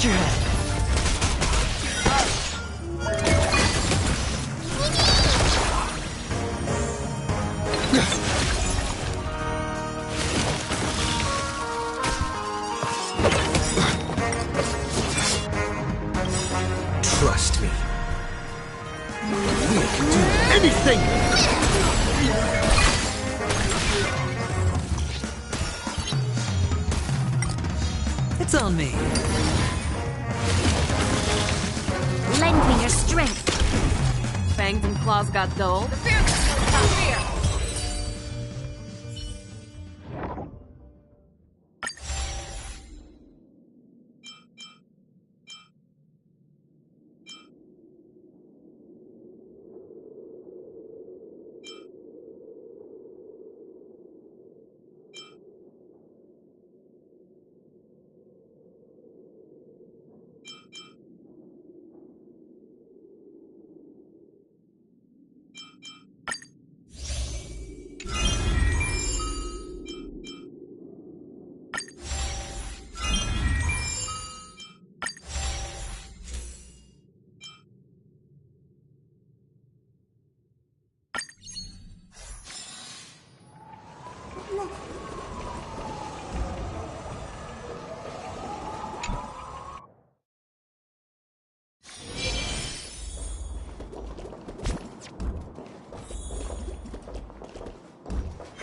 Watch your head. Trust me. We can do anything! It's on me. Lend me your strength. Fangs and claws got dull. The fear got fear.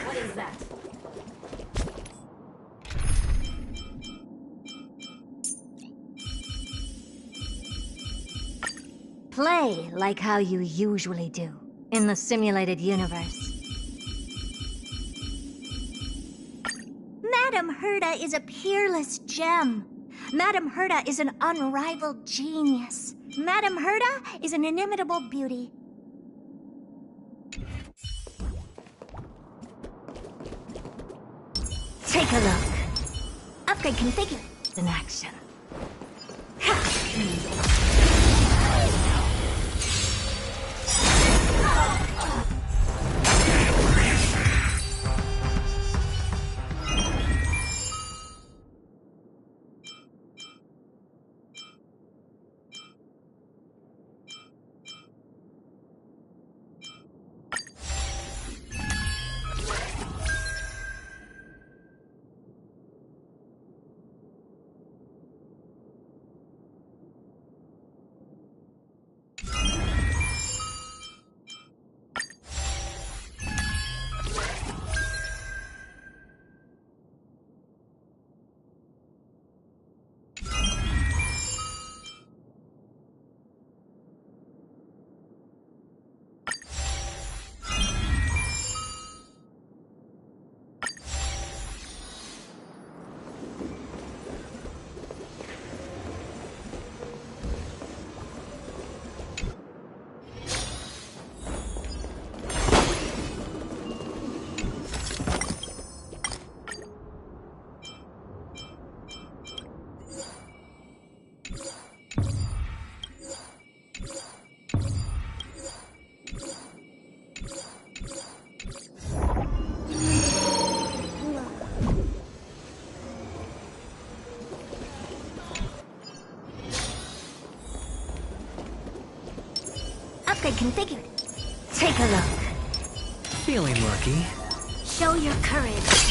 What is that? Play like how you usually do in the simulated universe. Madame Herta is a peerless gem. Madame Herta is an unrivaled genius. Madame Herta is an inimitable beauty. Take a look. Upgrade configured in action. Upgrade configured. Take a look. Feeling lucky. Show your courage.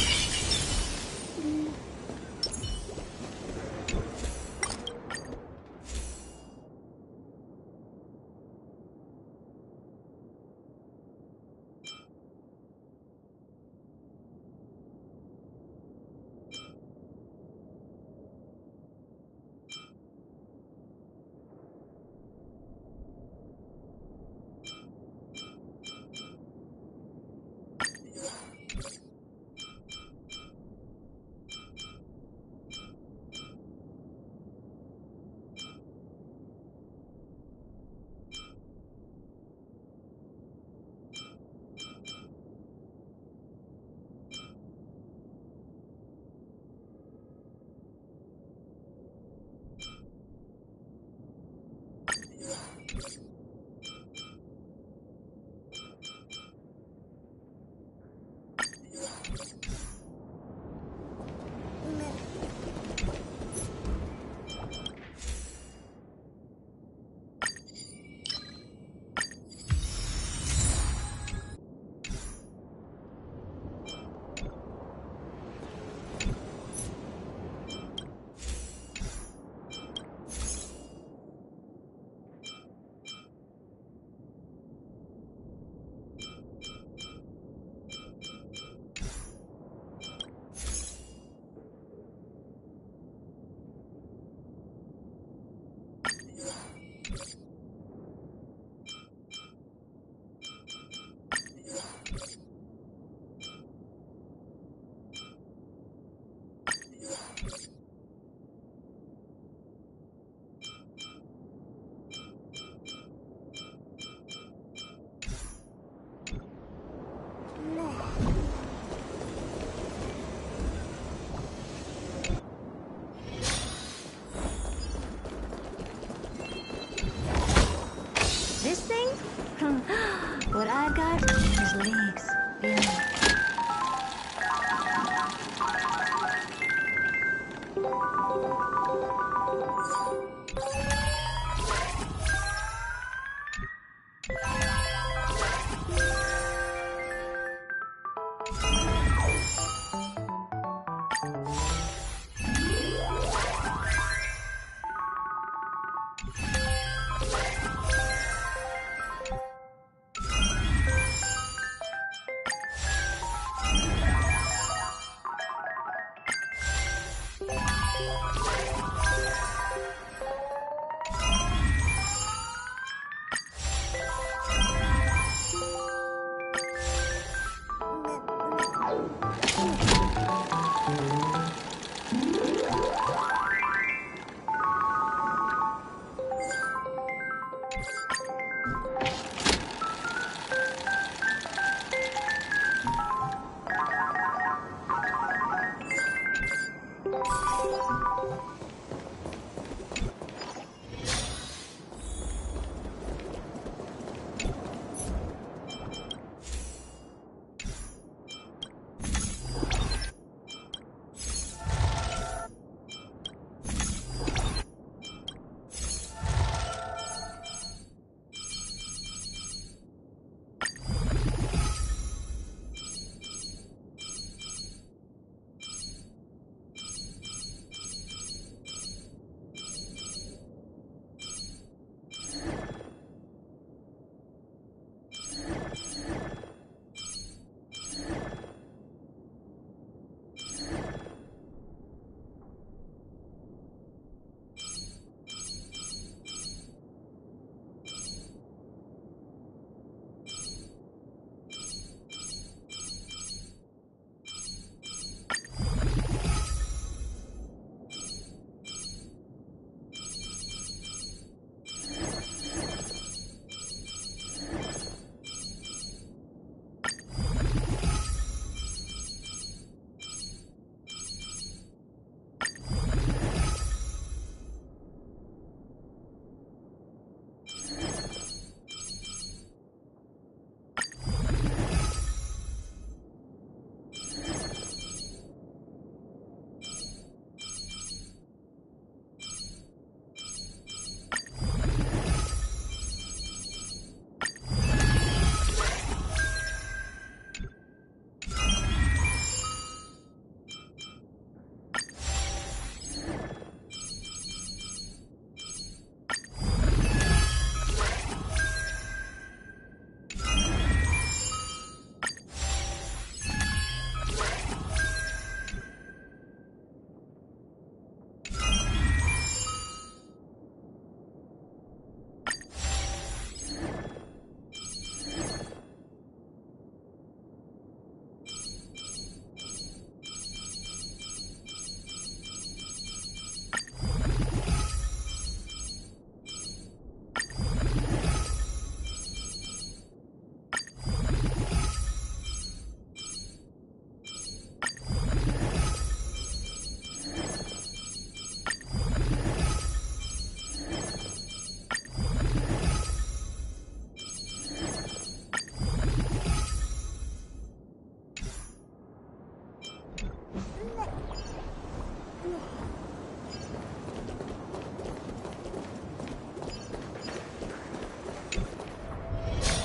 heart is leagues beyond.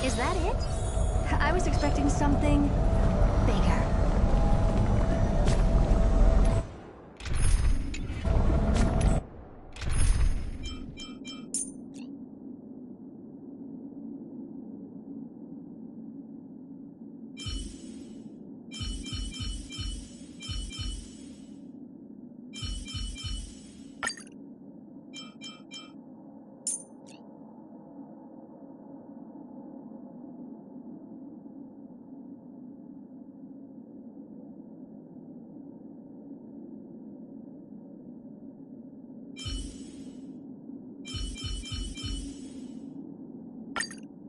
Is that it? I was expecting something bigger.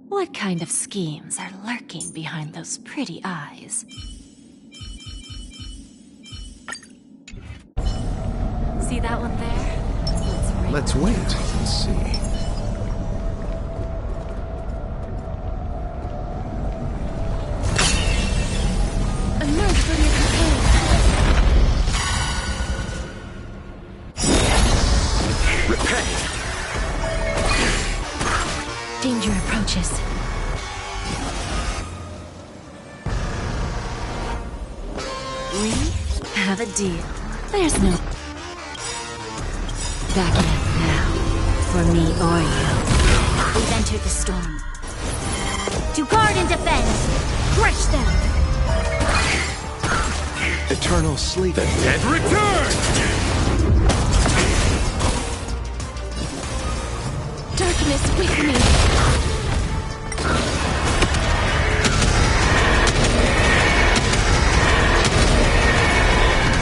What kind of schemes are lurking behind those pretty eyes? See that one there? Let's wait and see. We have a deal. There's no backing up now, for me or you. We've entered the storm. To guard and defend! Crush them! Eternal sleep. The dead return! Darkness with me.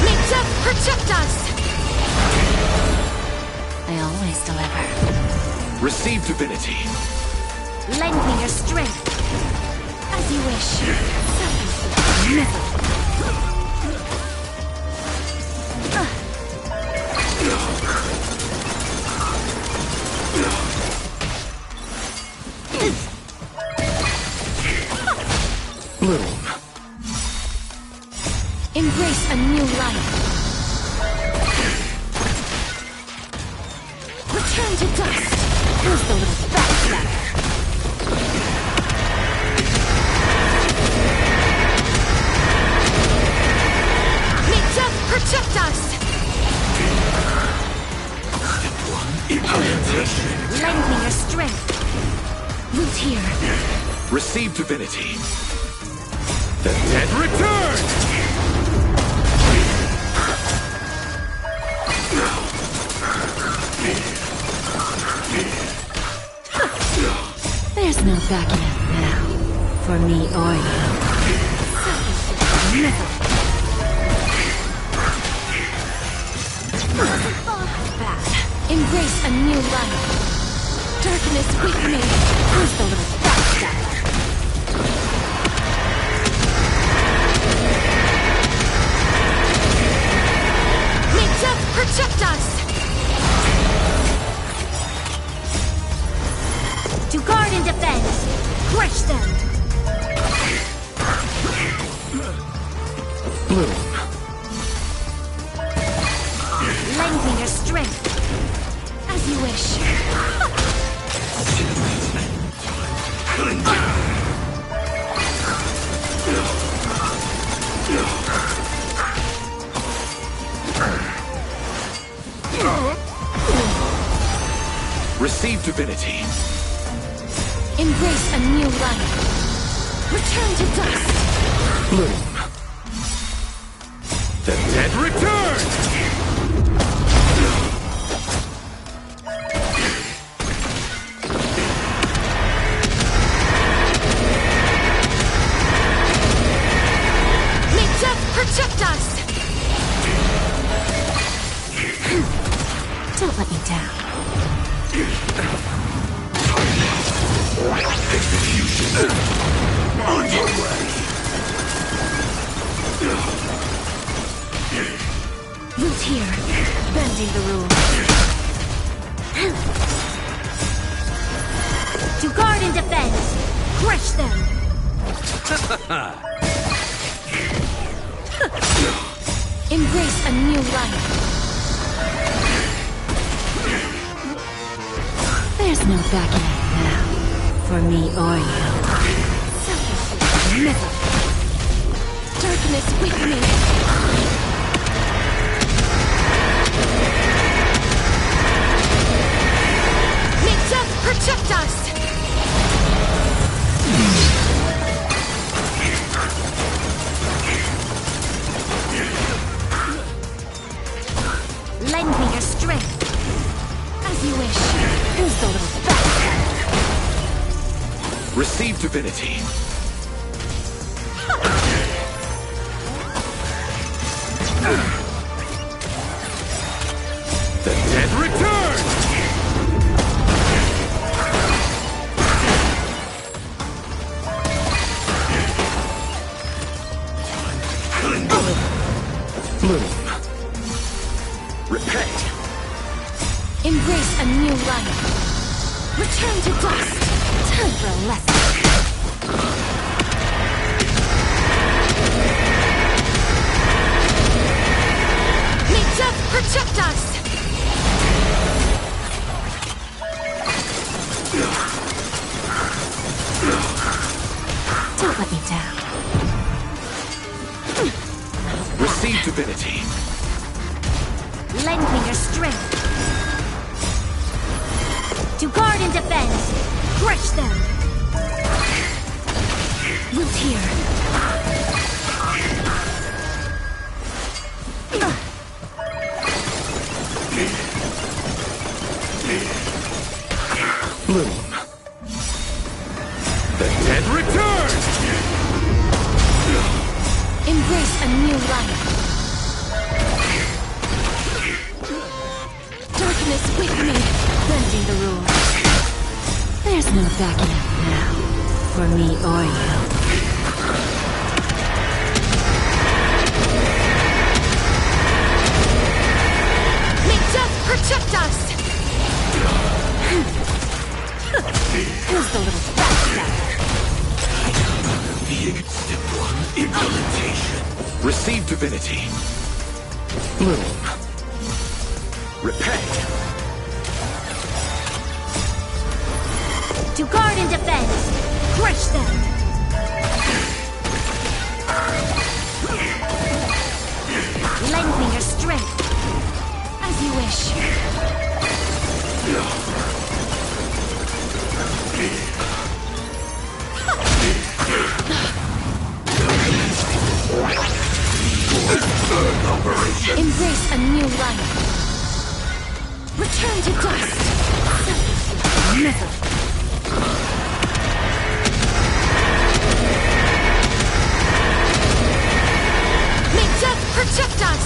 May death protect us! I always deliver. Receive divinity. Lend me your strength. As you wish. Bloom. Embrace a new life. Return to dust. Who's the little backstabber? May death protect us! Lend me your strength. Root here. Receive divinity. The dead return! There's no backing up now, for me or you. Bad. Embrace a new life. Darkness with me. Who's the little backstabber? May death protect us! To guard and defend! Crush them! Bloom. Lend me your strength. As you wish. Receive divinity. Embrace a new life. Return to dust. Bloom. The dead return! May death protect us! Don't let me down. Execution. On your way. Root here. Bending the rules. To guard and defend! Crush them! Embrace a new life. There's no backing up now, for me or you. Never. Darkness with me. May death protect us! Lend me your strength. As you wish. Who's the little backstabber? Receive divinity. The dead return! Bloom. Repent. Embrace a new life. Return to dust. Time for a lesson. May death protect us! Don't let me down. divinity. Lend me your strength. To guard and defend. Crush them. Root here. Bloom. The dead return! Embrace a new life. Darkness with me. Bending the rules. There's no backing up now. For me or you. May death protect us! Who's the little bastard? Step 1, implementation. Receive divinity. Bloom. Repay. To guard and defend. Crush them. Lend me your strength. As you wish. Embrace a new life. Return to dust. Never. May death protect us.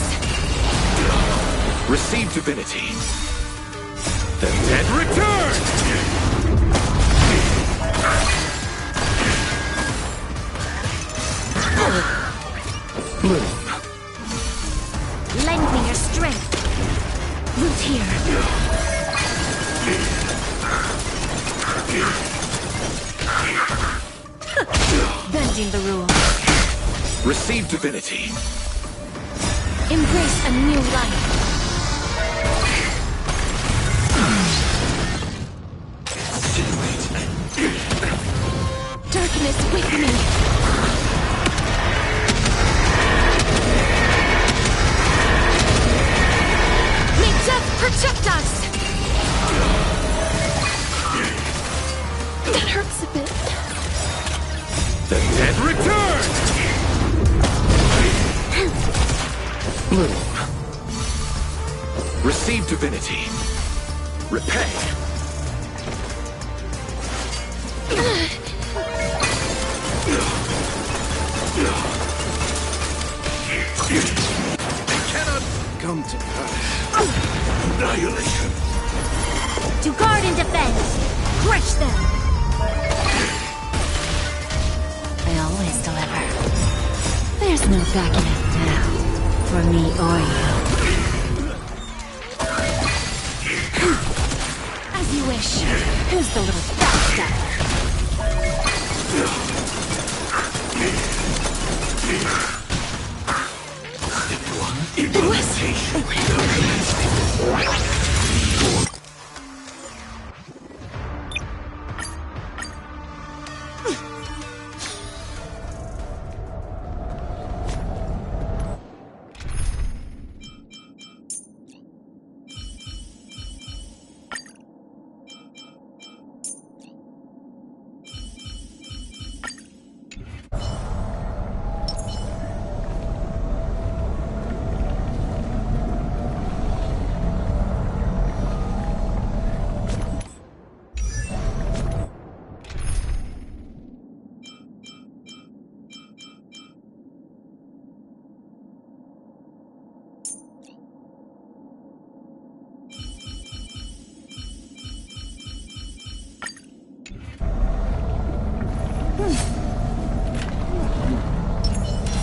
Receive divinity. The dead return! Bloom. Lend me your strength. Root here. Bending the rules. Receive divinity. Embrace a new life. Darkness with me. May death protect us! That hurts a bit. The dead return! Bloom. Receive divinity. Repay. Cannot come to pass. Annihilation. To guard and defend. Crush them. I always deliver. There's no backing up now. For me or you. As you wish. Who's the little bastard? Implementation.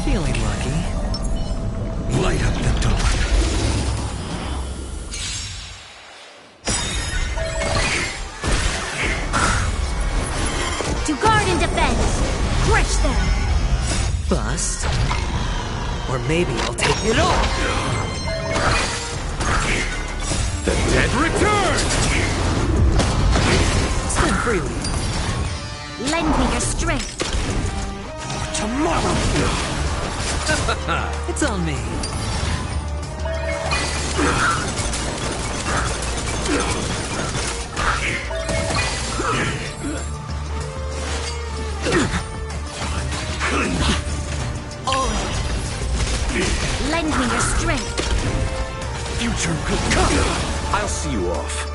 Feeling lucky. Light up the dawn. To guard and defend. Crush them. Bust. Or maybe I'll take it all. The dead return! Spend freely. Lend me your strength. Tomorrow. It's on me. Lend me your strength. Future could come. I'll see you off.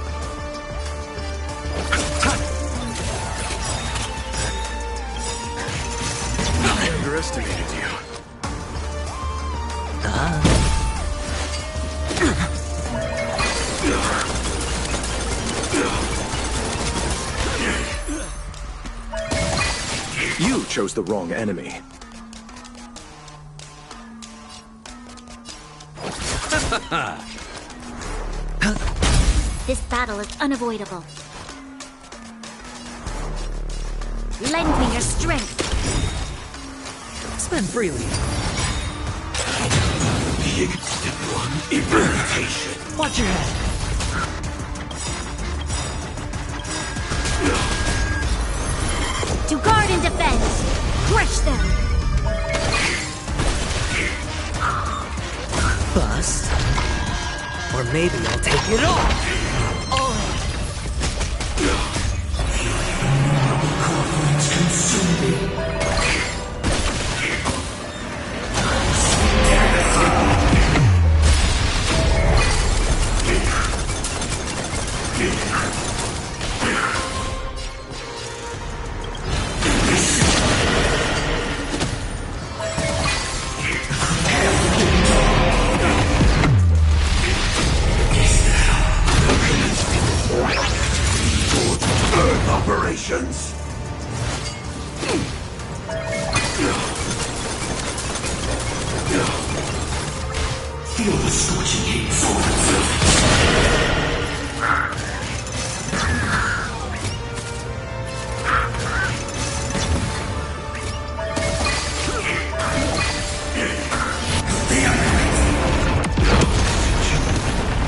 I underestimated you. You chose the wrong enemy. This battle is unavoidable. Lend me your strength. Spend freely. Step one, implementation. Watch your head. To guard and defend. Crush them. Bust. Or maybe I'll take it all. Operations. Feel the scorching heat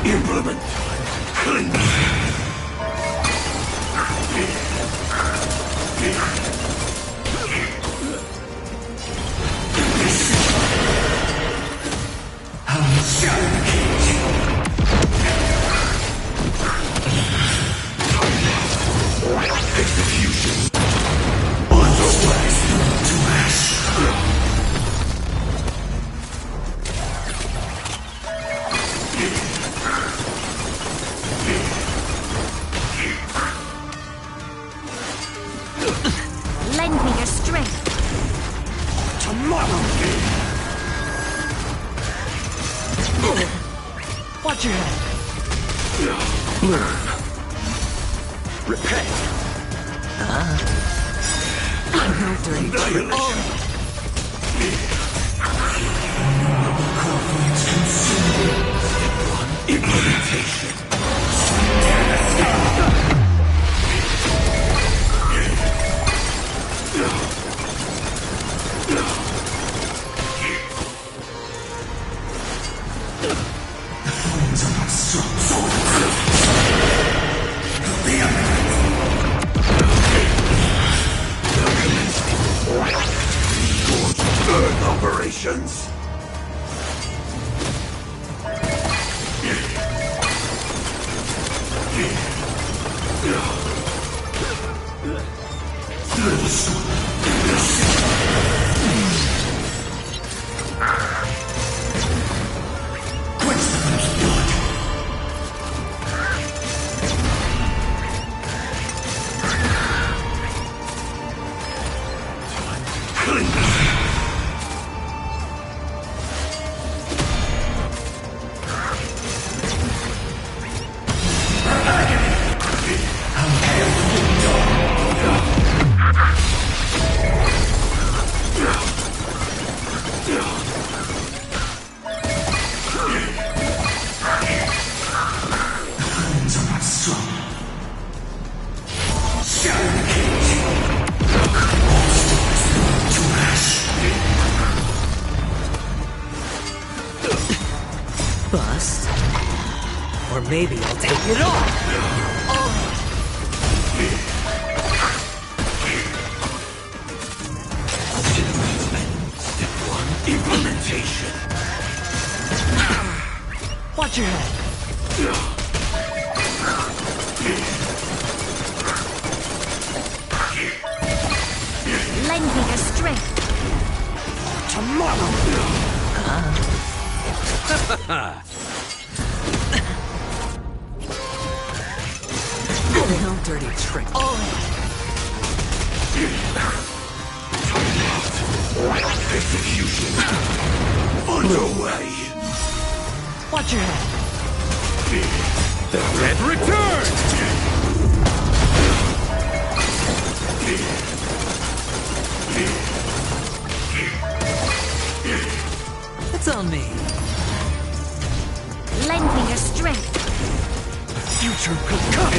Implement time. Execution. Otherwise to ash. Lend me your strength. Tomorrow. Watch your head. Learn. Repent. Annihilation. Implementation. Earth operations. Bust. Or maybe I'll take it all. Step one, implementation. Watch your head. Lend me your strength. Tomorrow. No dirty trick. Execution underway. Watch your head. The red return! It's on me. Lend me your strength. Future could come!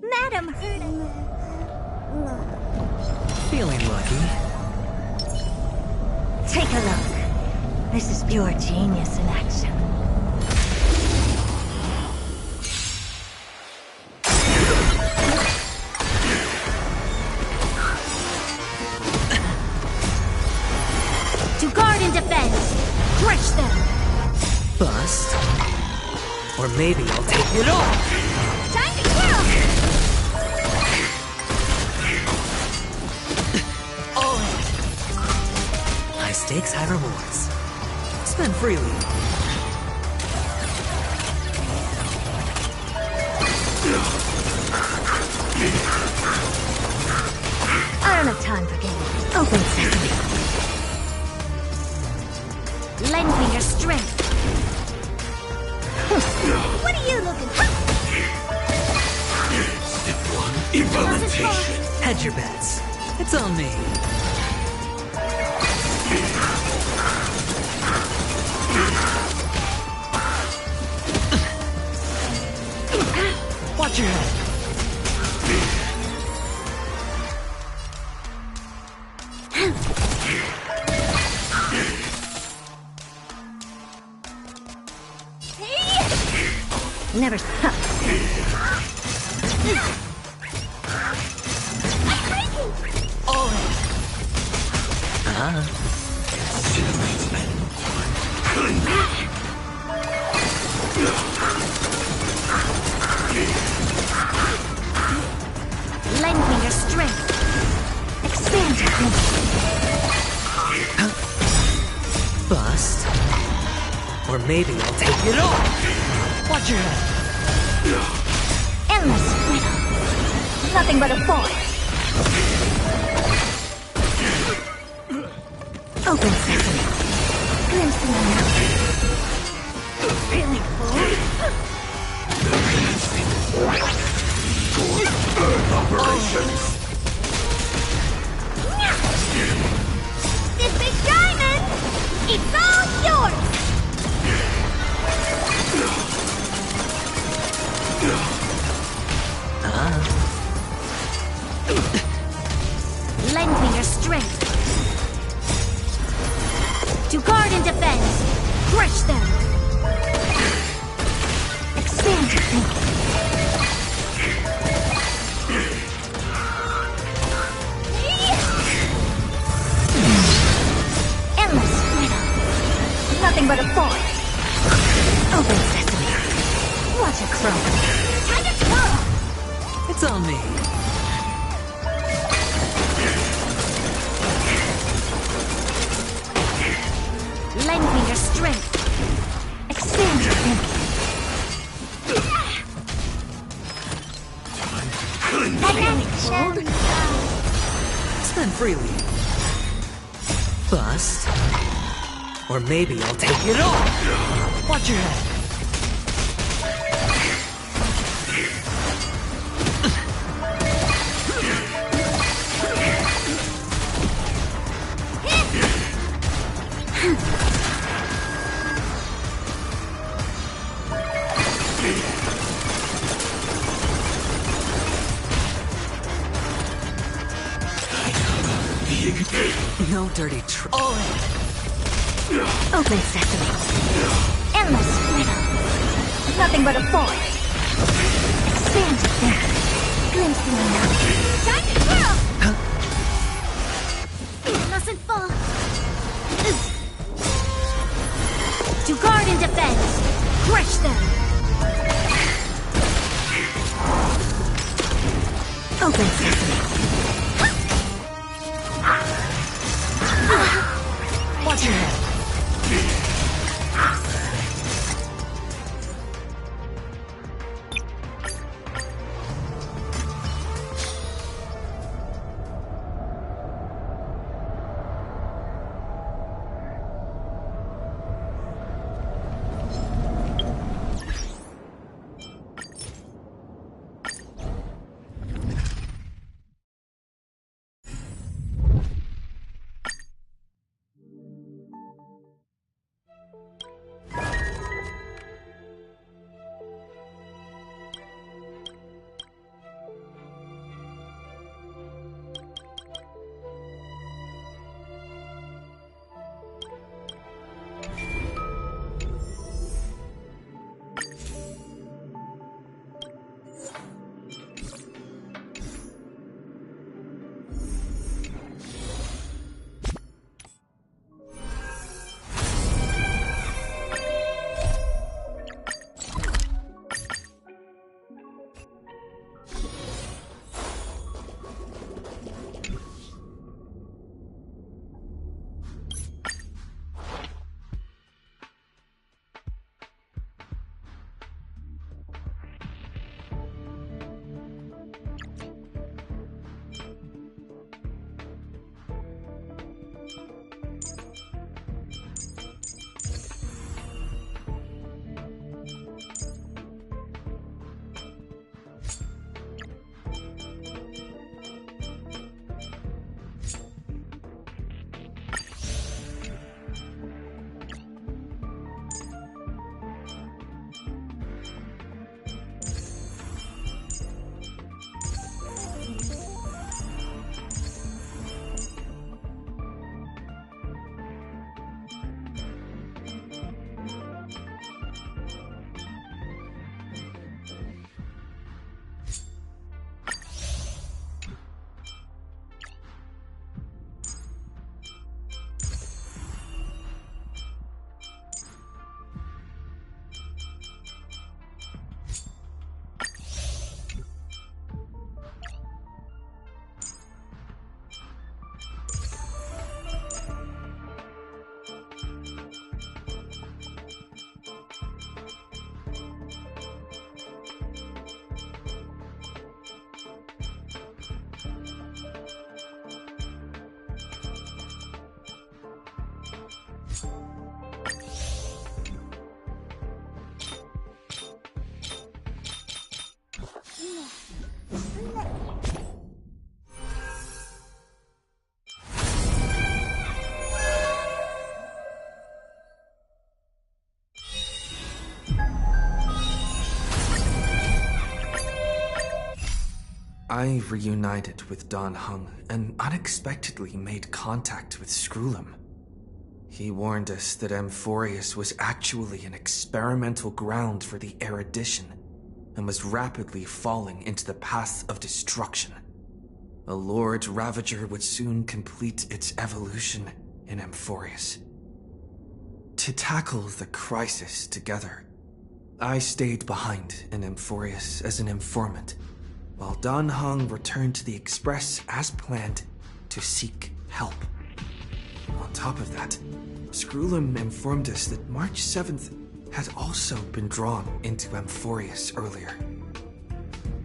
Madam Herta. Feeling lucky. Take a look. This is pure genius in action. To guard and defend. Crush them. Bust. Or maybe I'll take it all. Time to kill. All in. High stakes, high rewards. Spend freely. I don't have time for games. Open sesame. Lend me your strength. What are you looking for? Step one, implementation. Hedge your bets. It's on me. Watch your head. Never stop. All in. Lend me your strength. Expand your thinking. Bust. Or maybe I'll take it all. Watch your head. Endless riddle. Nothing but a force. Open sesame. Glimpse in the night. Really full? Operations. This big diamond! It's all yours! Lend me your strength. To guard and defend. Crush them. Expand your thinking. Endless riddle. Nothing but a force. Open sesame. Watch it grow. Time to go! It's on me. Lend me your strength. Expand your thinking. Spend freely. Bust. Or maybe I'll take it all. Watch your head. dirty trick. All in. Open sesame. Endless riddle. Nothing but a void. Expanded there. Glimpsing enough. Time to twirl! Mustn't fall. To guard and defend. Crush them. Open sesame. Watch your head. I reunited with Dan Heng and unexpectedly made contact with Skrullum. He warned us that Amphorius was actually an experimental ground for the erudition and was rapidly falling into the path of destruction. A Lord Ravager would soon complete its evolution in Amphorius. To tackle the crisis together, I stayed behind in Amphorius as an informant, while Dan Heng returned to the Express as planned to seek help. On top of that, Skrullum informed us that March 7th had also been drawn into Amphorius earlier.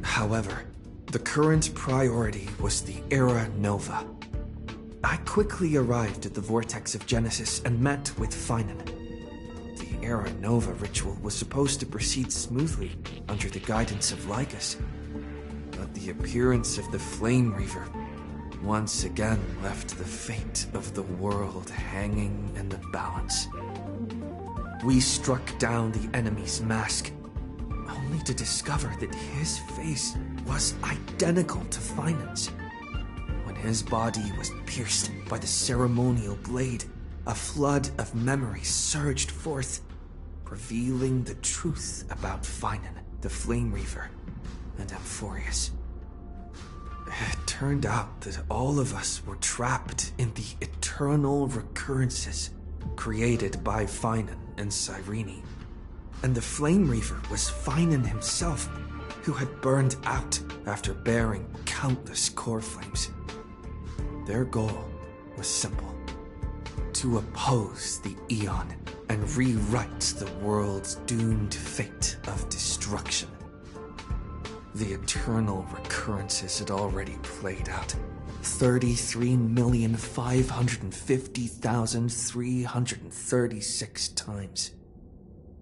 However, the current priority was the Era Nova. I quickly arrived at the Vortex of Genesis and met with Finan. The Era Nova ritual was supposed to proceed smoothly under the guidance of Lycus, but the appearance of the Flame Reaver once again left the fate of the world hanging in the balance. We struck down the enemy's mask, only to discover that his face was identical to Finan's. When his body was pierced by the ceremonial blade, a flood of memories surged forth, revealing the truth about Finan, the Flame Reaver, and Amphorius. It turned out that all of us were trapped in the eternal recurrences created by Finan and Cyrene. And the Flame Reaver was Finan himself, who had burned out after bearing countless core flames. Their goal was simple: to oppose the Aeon and rewrite the world's doomed fate of destruction. The eternal recurrences had already played out 33,550,336 times.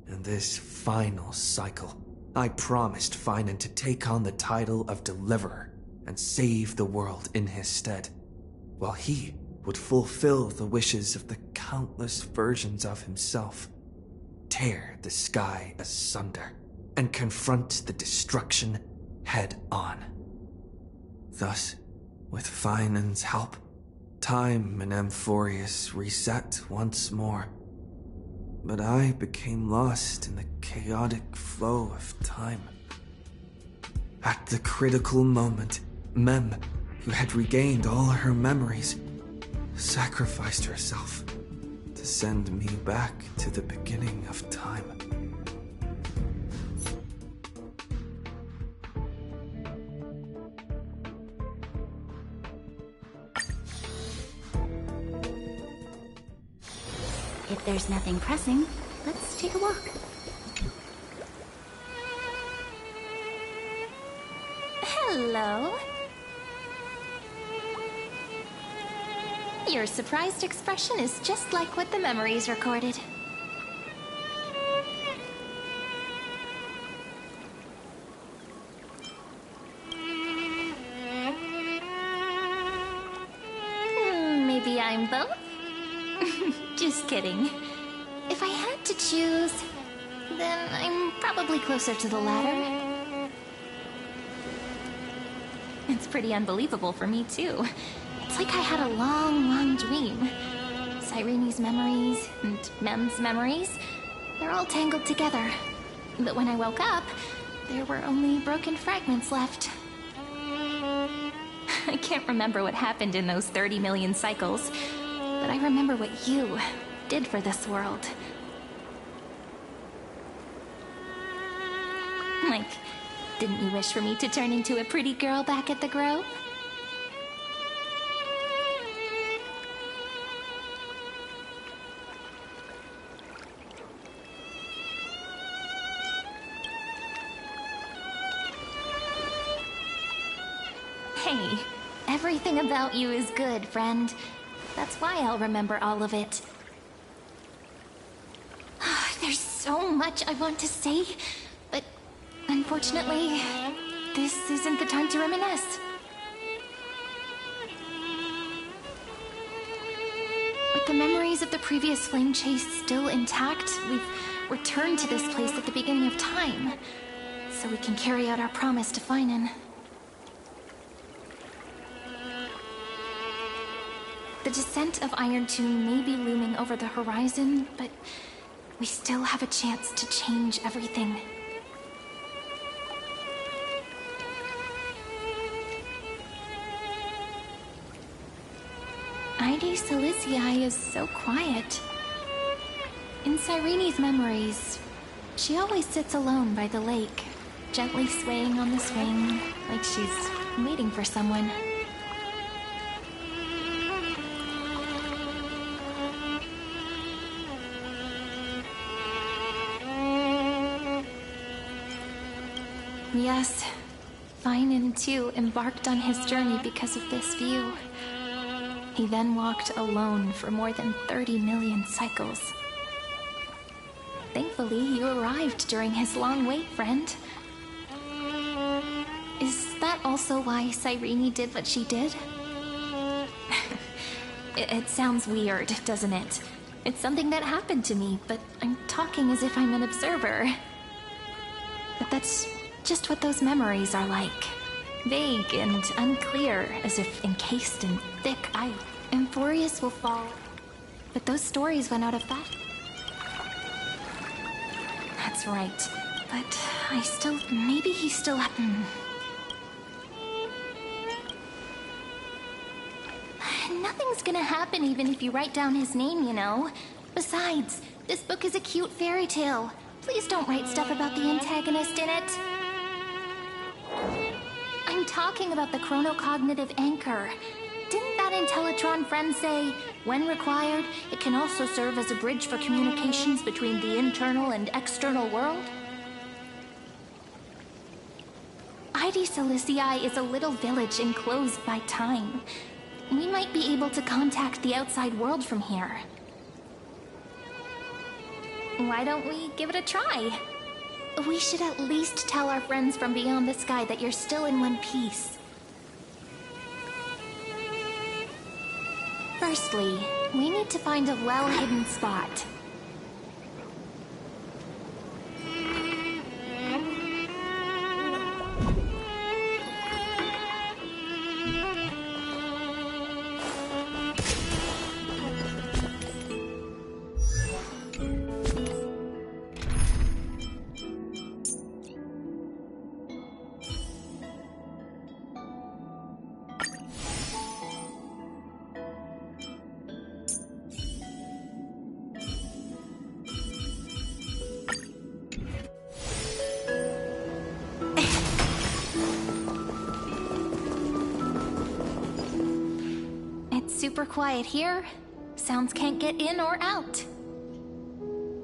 In this final cycle, I promised Finan to take on the title of Deliverer and save the world in his stead, while he would fulfill the wishes of the countless versions of himself, tear the sky asunder, and confront the destruction head on. Thus, with Finan's help, time in Amphorius reset once more. But I became lost in the chaotic flow of time. At the critical moment, Mem, who had regained all her memories, sacrificed herself to send me back to the beginning of time. If there's nothing pressing, let's take a walk. Hello. Your surprised expression is just like what the memories recorded. Maybe I'm both? Just kidding. If I had to choose, then I'm probably closer to the latter. It's pretty unbelievable for me, too. It's like I had a long dream. Cyrene's memories and Mem's memories, they're all tangled together. But when I woke up, there were only broken fragments left. I can't remember what happened in those 30 million cycles, but I remember what you did for this world. Like, didn't you wish for me to turn into a pretty girl back at the Grove? Hey, everything about you is good, friend. That's why I'll remember all of it. There's so much I want to say, but unfortunately, this isn't the time to reminisce. With the memories of the previous flame chase still intact, we've returned to this place at the beginning of time, so we can carry out our promise to Finan. The descent of Iron Tomb may be looming over the horizon, but we still have a chance to change everything. Ide Silicii is so quiet. In Cyrene's memories, she always sits alone by the lake, gently swaying on the swing, like she's waiting for someone. Yes, Finan too embarked on his journey because of this view. He then walked alone for more than 30 million cycles. Thankfully, you arrived during his long wait, friend. Is that also why Cyrene did what she did? It sounds weird, doesn't it? It's something that happened to me, but I'm talking as if I'm an observer. But that's just what those memories are like. Vague and unclear, as if encased in thick ice. Amphorius will fall. But those stories went out of fashion. That's right. But I still... maybe he still... Nothing's gonna happen even if you write down his name, you know. Besides, this book is a cute fairy tale. Please don't write stuff about the antagonist in it. I'm talking about the chronocognitive anchor. Didn't that Intellitron friend say, when required, it can also serve as a bridge for communications between the internal and external world? Ide Silicii is a little village enclosed by time. We might be able to contact the outside world from here. Why don't we give it a try? We should at least tell our friends from beyond the sky that you're still in one piece. Firstly, we need to find a well-hidden spot. Super quiet here. Sounds can't get in or out.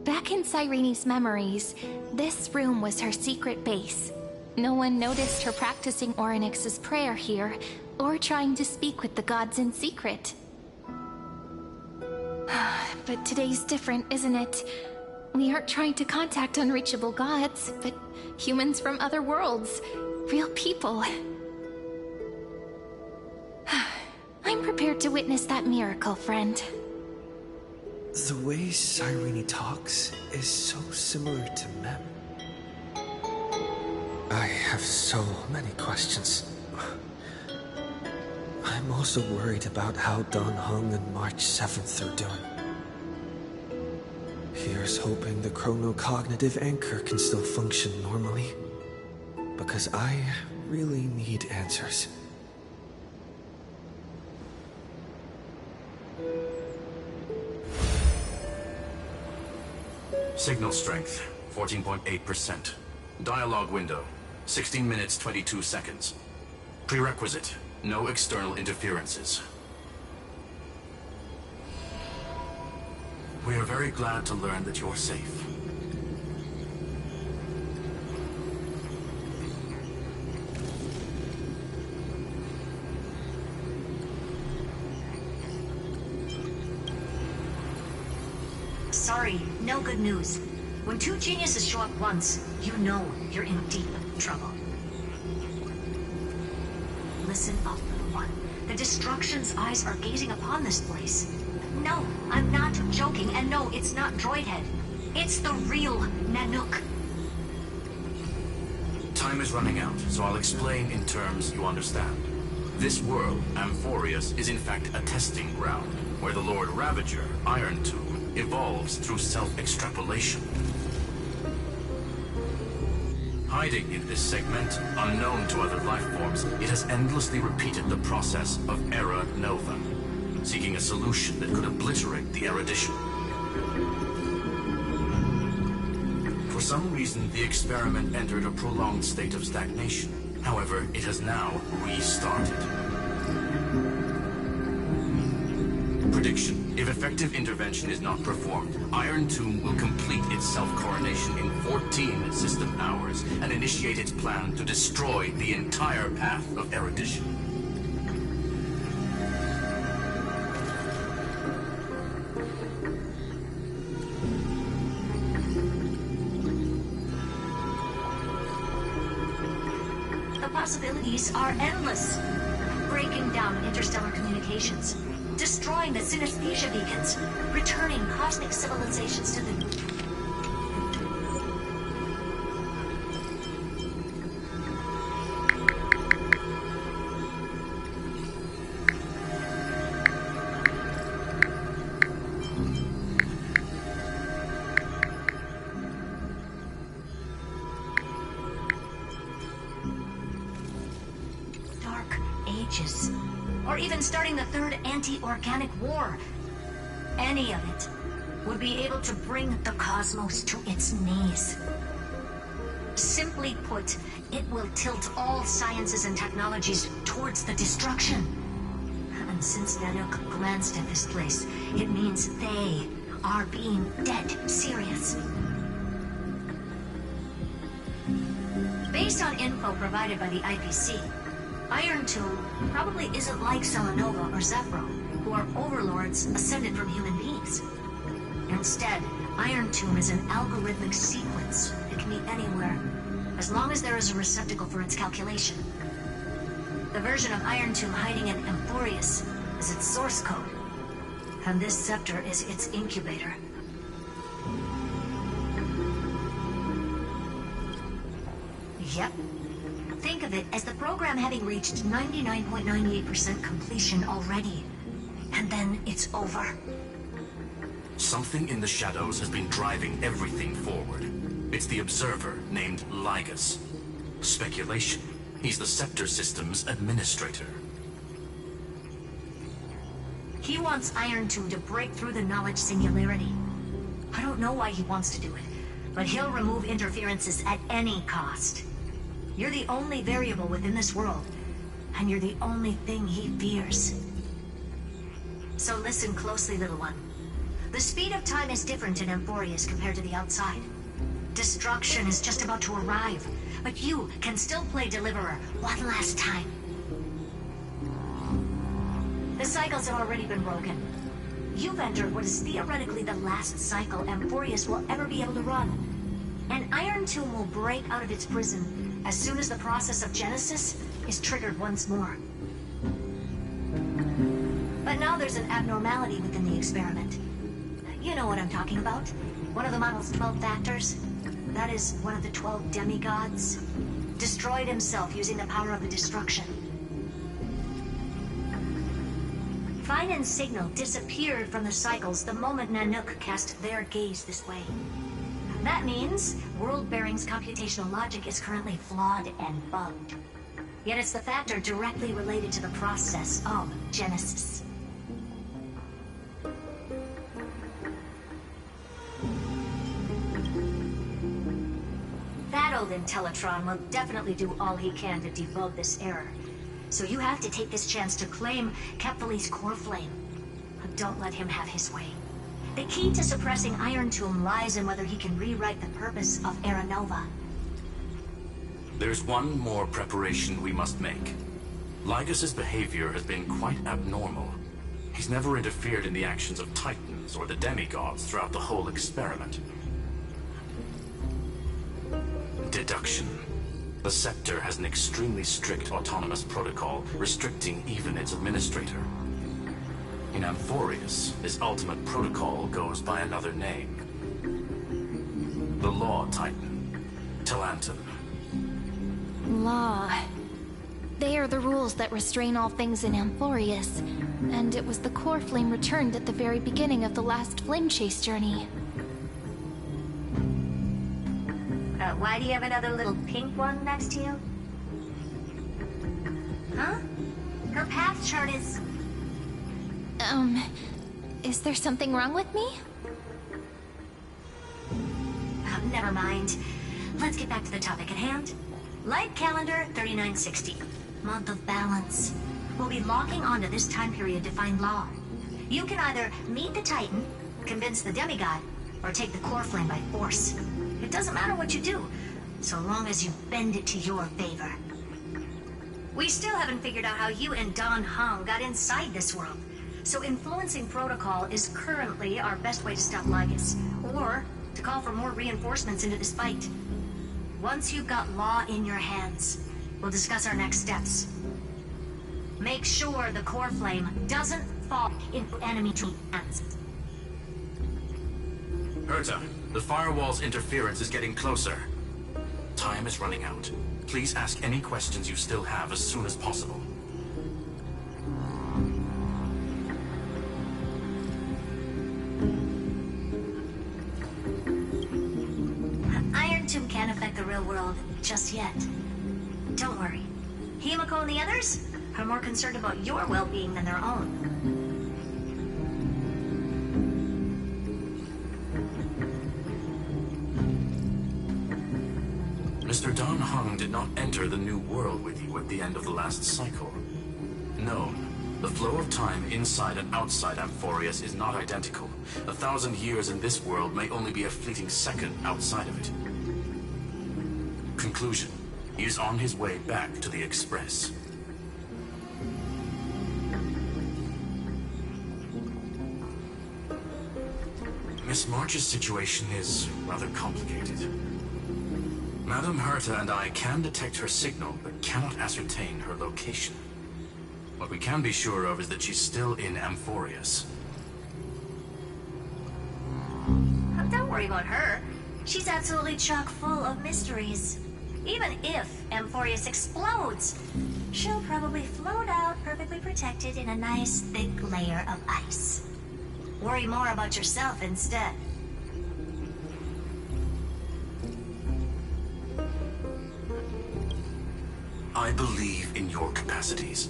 Back in Cyrene's memories, this room was her secret base. No one noticed her practicing Orynyx's prayer here, or trying to speak with the gods in secret. But today's different, isn't it? We aren't trying to contact unreachable gods, but humans from other worlds. Real people. I'm prepared to witness that miracle, friend. The way Cyrene talks is so similar to Mem. I have so many questions. I'm also worried about how Dan Heng and March 7th are doing. Here's hoping the chronocognitive anchor can still function normally. Because I really need answers. Signal strength, 14.8%. Dialogue window, 16 minutes 22 seconds. Prerequisite, no external interferences. We are very glad to learn that you're safe. Sorry, no good news. When two geniuses show up once, you know you're in deep trouble. Listen up, little one. The Destruction's eyes are gazing upon this place. No, I'm not joking, and no, it's not Droidhead. It's the real Nanook. Time is running out, so I'll explain in terms you understand. This world, Amphorius, is in fact a testing ground, where the Lord Ravager, Iron Tomb, evolves through self-extrapolation. Hiding in this segment, unknown to other life forms, it has endlessly repeated the process of Era Nova, seeking a solution that could obliterate the erudition. For some reason, the experiment entered a prolonged state of stagnation. However, it has now restarted. Prediction. If effective intervention is not performed, Iron Tomb will complete its self-coronation in 14 system hours and initiate its plan to destroy the entire path of erudition. The possibilities are endless. Breaking down interstellar communications. Destroying the synesthesia beacons, returning cosmic civilizations to the... ages, or even starting the third anti-organic war. Any of it would be able to bring the cosmos to its knees. Simply put, it will tilt all sciences and technologies towards the destruction. And since Nanook glanced at this place, it means they are being dead serious. Based on info provided by the IPC, Iron Tomb probably isn't like Selenova or Zephyro, who are overlords ascended from human beings. Instead, Iron Tomb is an algorithmic sequence. It can be anywhere, as long as there is a receptacle for its calculation. The version of Iron Tomb hiding in Amphorius is its source code, and this scepter is its incubator. Yep. Think of it as the program having reached 99.98% completion already. And then it's over. Something in the shadows has been driving everything forward. It's the Observer named Lygus. Speculation. He's the Scepter System's administrator. He wants Iron Tomb to break through the knowledge singularity. I don't know why he wants to do it, but he'll remove interferences at any cost. You're the only variable within this world, and you're the only thing he fears. So listen closely, little one. The speed of time is different in Amphorius compared to the outside. Destruction is just about to arrive, but you can still play Deliverer one last time. The cycles have already been broken. You've entered what is theoretically the last cycle Amphorius will ever be able to run. And Iron Tomb will break out of its prison as soon as the process of Genesis is triggered once more. But now there's an abnormality within the experiment. You know what I'm talking about. One of the model's 12 factors. That is one of the 12 demigods. Destroyed himself using the power of the destruction. Finan's signal disappeared from the cycles the moment Nanook cast their gaze this way. That means World Bearing's computational logic is currently flawed and bugged. Yet it's the factor directly related to the process of Genesis. That old Intellitron will definitely do all he can to debug this error. So you have to take this chance to claim Kephal's core flame. But don't let him have his way. The key to suppressing Iron Tomb lies in whether he can rewrite the purpose of Era Nova. There's one more preparation we must make. Lygus's behavior has been quite abnormal. He's never interfered in the actions of Titans or the demigods throughout the whole experiment. Deduction. The Scepter has an extremely strict autonomous protocol, restricting even its administrator. In Amphorius, this ultimate protocol goes by another name. The Law Titan, Talanton. Law. They are the rules that restrain all things in Amphorius, and it was the core flame returned at the very beginning of the last flame chase journey. Why do you have another little pink one next to you? Huh? Her path chart is... Is there something wrong with me? Never mind. Let's get back to the topic at hand. Light calendar 3960. Month of balance. We'll be locking onto this time period to find Law. You can either meet the Titan, convince the demigod, or take the core flame by force. It doesn't matter what you do, so long as you bend it to your favor. We still haven't figured out how you and Don Hong got inside this world. So influencing protocol is currently our best way to stop Lygus, or to call for more reinforcements into this fight. Once you've got Law in your hands, we'll discuss our next steps. Make sure the core flame doesn't fall into enemy hands. Herta, the firewall's interference is getting closer. Time is running out. Please ask any questions you still have as soon as possible. Iron Tomb can't affect the real world just yet. Don't worry. Himiko and the others are more concerned about your well-being than their own. Mr. Don Hung did not enter the new world with you at the end of the last cycle. No, the flow of time inside and outside Amphorius is not identical. 1,000 years in this world may only be a fleeting second outside of it. Conclusion. He is on his way back to the Express. Miss March's situation is rather complicated. Madame Herta and I can detect her signal, but cannot ascertain her location. What we can be sure of is that she's still in Amphorius. Don't worry about her. She's absolutely chock full of mysteries. Even if Amphorius explodes, she'll probably float out perfectly protected in a nice thick layer of ice. Worry more about yourself instead. I believe in your capacities.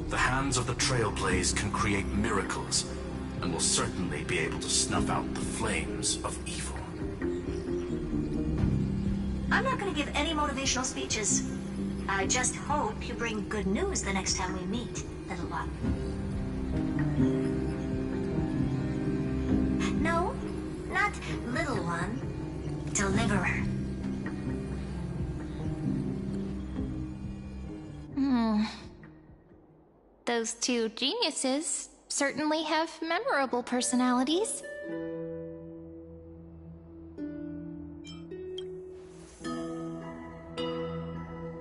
The hands of the Trailblaze can create miracles, and will certainly be able to snuff out the flames of evil. I'm not going to give any motivational speeches. I just hope you bring good news the next time we meet, little one. No, not little one. Deliverer. Those two geniuses certainly have memorable personalities.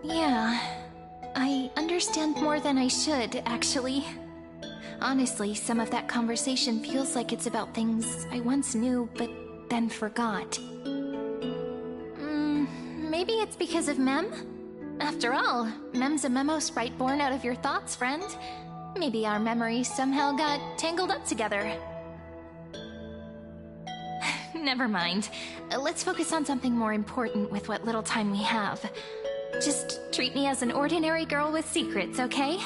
Yeah, I understand more than I should, actually. Honestly, some of that conversation feels like it's about things I once knew, but then forgot. Maybe it's because of Mem? After all, Mem's a memo sprite born out of your thoughts, friend. Maybe our memories somehow got tangled up together. Never mind. Let's focus on something more important with what little time we have. Just treat me as an ordinary girl with secrets, okay?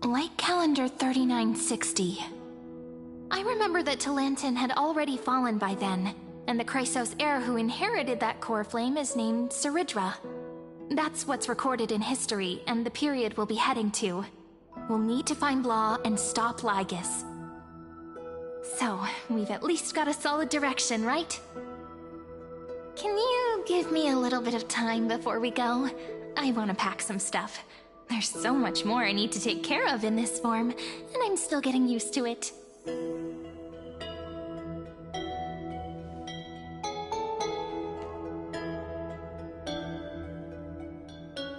Light calendar 3960. I remember that Talantin had already fallen by then, and the Chrysos heir who inherited that core flame is named Saridra. That's what's recorded in history, and the period we'll be heading to. We'll need to find Law and stop Lygus. So, we've at least got a solid direction, right? Can you give me a little bit of time before we go? I want to pack some stuff. There's so much more I need to take care of in this form, and I'm still getting used to it.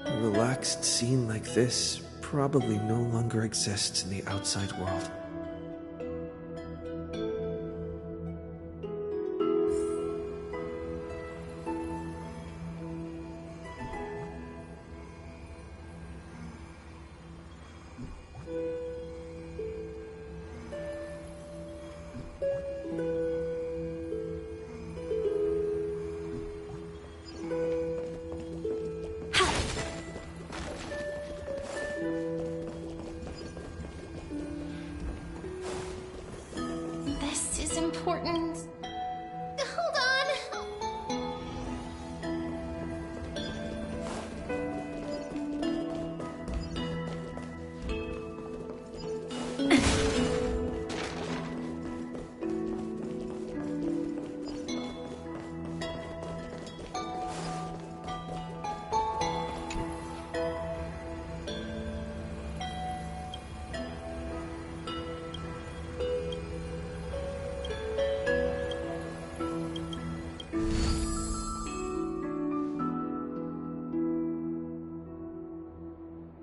A relaxed scene like this probably no longer exists in the outside world. This is important. Hold on!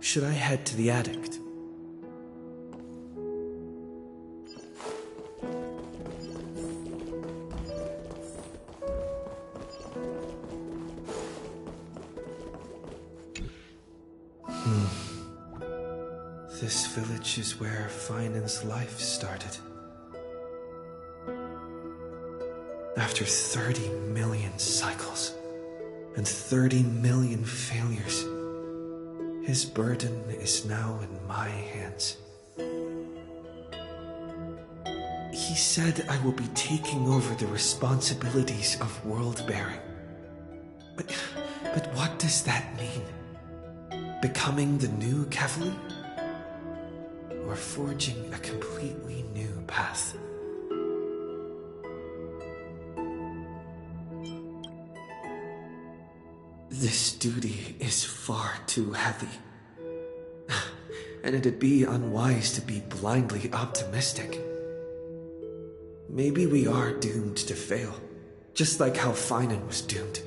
Should I head to the addict? This village is where Finan's life started. After 30 million cycles, and 30 million failures. His burden is now in my hands. He said I will be taking over the responsibilities of world-bearing. But what does that mean? Becoming the new Kevali? Or forging a completely new path? This duty is far too heavy. And it'd be unwise to be blindly optimistic. Maybe we are doomed to fail, just like how Finan was doomed.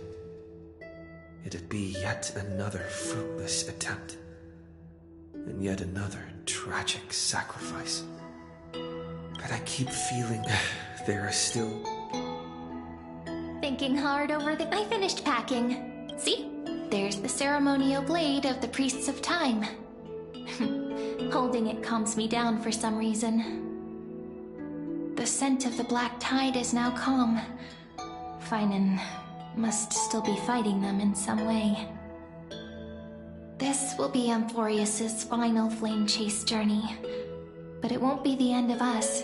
It'd be yet another fruitless attempt, and yet another tragic sacrifice. But I keep feeling there are still... Thinking hard over the... I finished packing. See? There's the ceremonial blade of the Priests of Time. Holding it calms me down for some reason. The scent of the black tide is now calm. Finan must still be fighting them in some way. This will be Amphorius's final flame chase journey. But it won't be the end of us.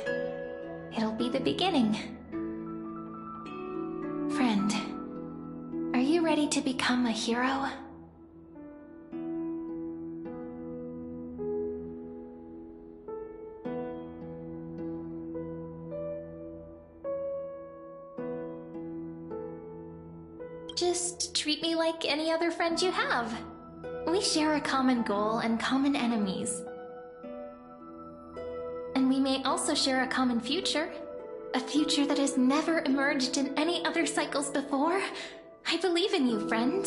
It'll be the beginning. Friend, are you ready to become a hero? Just treat me like any other friend you have. We share a common goal and common enemies. And we may also share a common future. A future that has never emerged in any other cycles before. I believe in you, friend.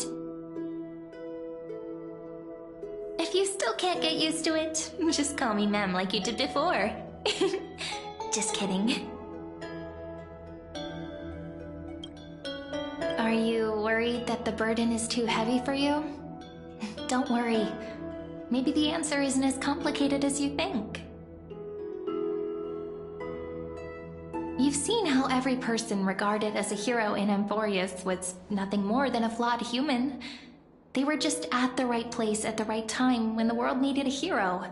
If you still can't get used to it, just call me Mem like you did before. Just kidding. Are you worried that the burden is too heavy for you? Don't worry. Maybe the answer isn't as complicated as you think. You've seen how every person regarded as a hero in Amphorius was nothing more than a flawed human. They were just at the right place at the right time when the world needed a hero.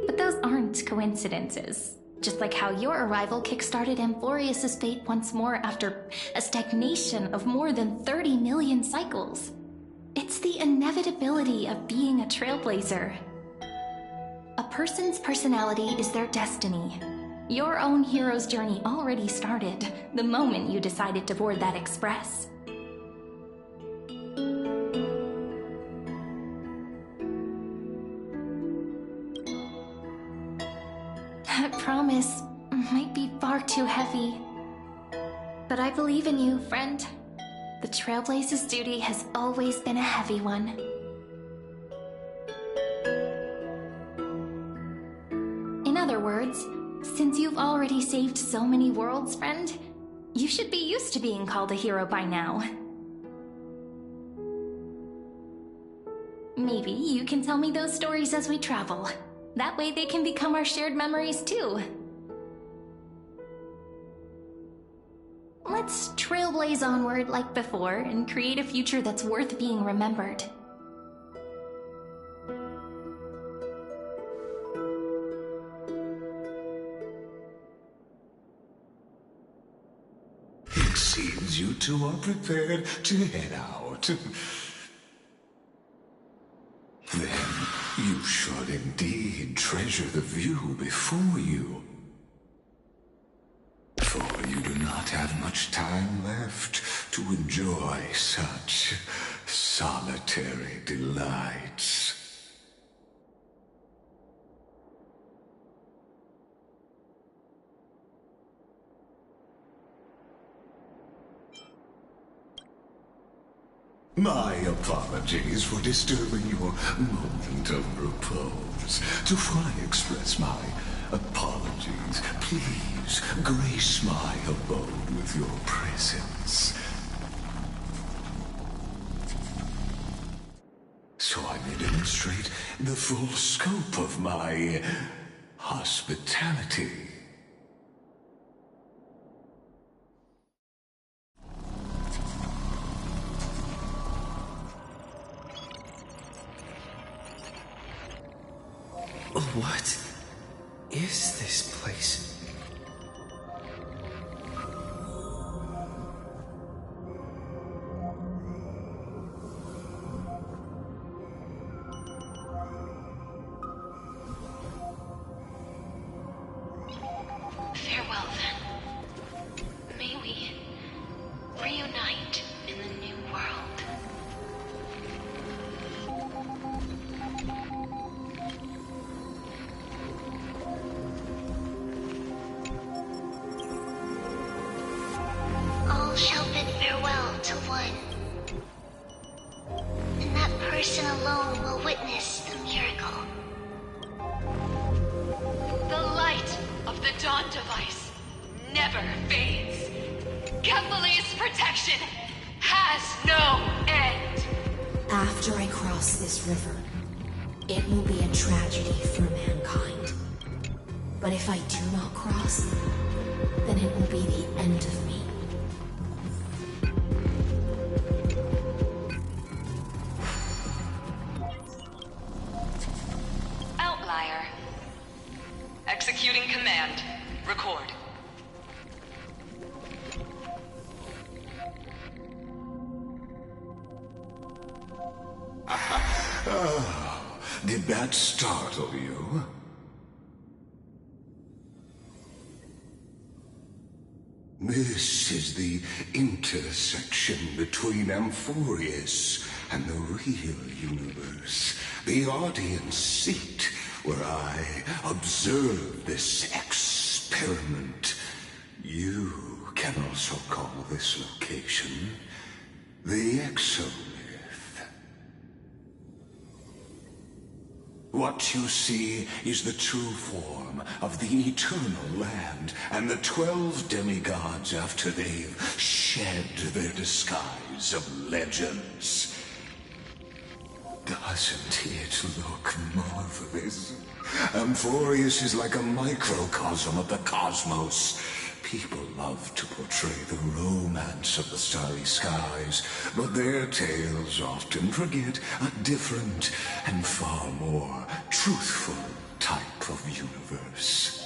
But those aren't coincidences. Just like how your arrival kickstarted Amphorius's fate once more after a stagnation of more than 30 million cycles. It's the inevitability of being a trailblazer. A person's personality is their destiny. Your own hero's journey already started the moment you decided to board that express. That promise might be far too heavy. But I believe in you, friend. The Trailblaze's duty has always been a heavy one. In other words, since you've already saved so many worlds, friend, you should be used to being called a hero by now. Maybe you can tell me those stories as we travel. That way they can become our shared memories too. Let's trailblaze onward like before and create a future that's worth being remembered. It seems you two are prepared to head out. Then you should indeed treasure the view before you. For you do not have much time left to enjoy such solitary delights. My apologies for disturbing your moment of repose. Before I express my apologies, please grace my abode with your presence, so I may demonstrate the full scope of my hospitality. What is this place? Farewell, then. May we reunite in the new world. All shall bid farewell to one. And that person alone will witness the miracle. The light of the Dawn Device never fades. Kepali's protection has no end. After I cross this river, it will be a tragedy for mankind. But if I do not cross, then it will be the end of me. Outlier. Executing command. Record. Oh, did that startle you? This is the intersection between Amphorius and the real universe. The audience seat where I observe this experiment. You can also call this location the Exomyth. What you see is the true form of the eternal land and the 12 demigods after they've shed their disguise of legends. Doesn't it look marvelous? Amphorius is like a microcosm of the cosmos. People love to portray the romance of the starry skies, but their tales often forget a different and far more truthful type of universe.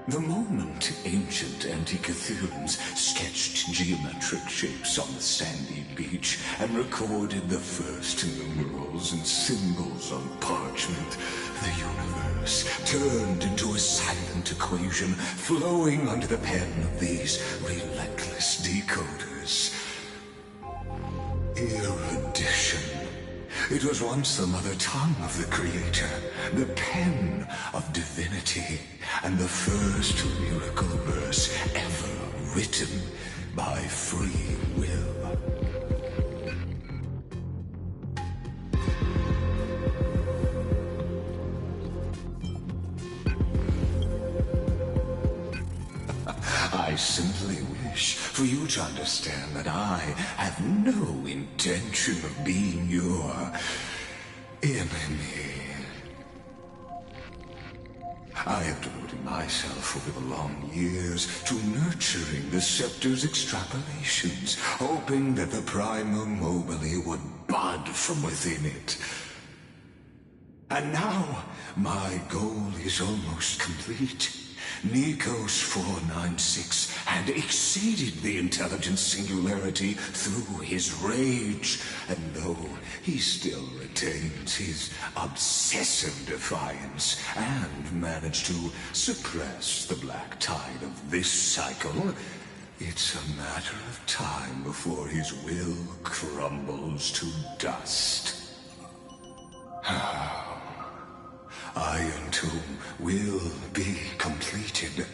The moment ancient Antikytherians sketched geometric shapes on the sandy beach and recorded the first numerals and symbols on parchment, the universe turned into a silent equation flowing under the pen of these relentless decoders. Erudition. It was once the mother tongue of the creator, the pen of divinity, and the first lyrical verse ever written by free will. I simply wish for you to understand that I have no intention of being your enemy. I have devoted myself over the long years to nurturing the scepter's extrapolations, hoping that the Prima Mobile would bud from within it. And now, my goal is almost complete. Nikos 496 had exceeded the intelligence singularity through his rage, and though he still retains his obsessive defiance and managed to suppress the black tide of this cycle, it's a matter of time before his will crumbles to dust. Iron Tomb will be completed.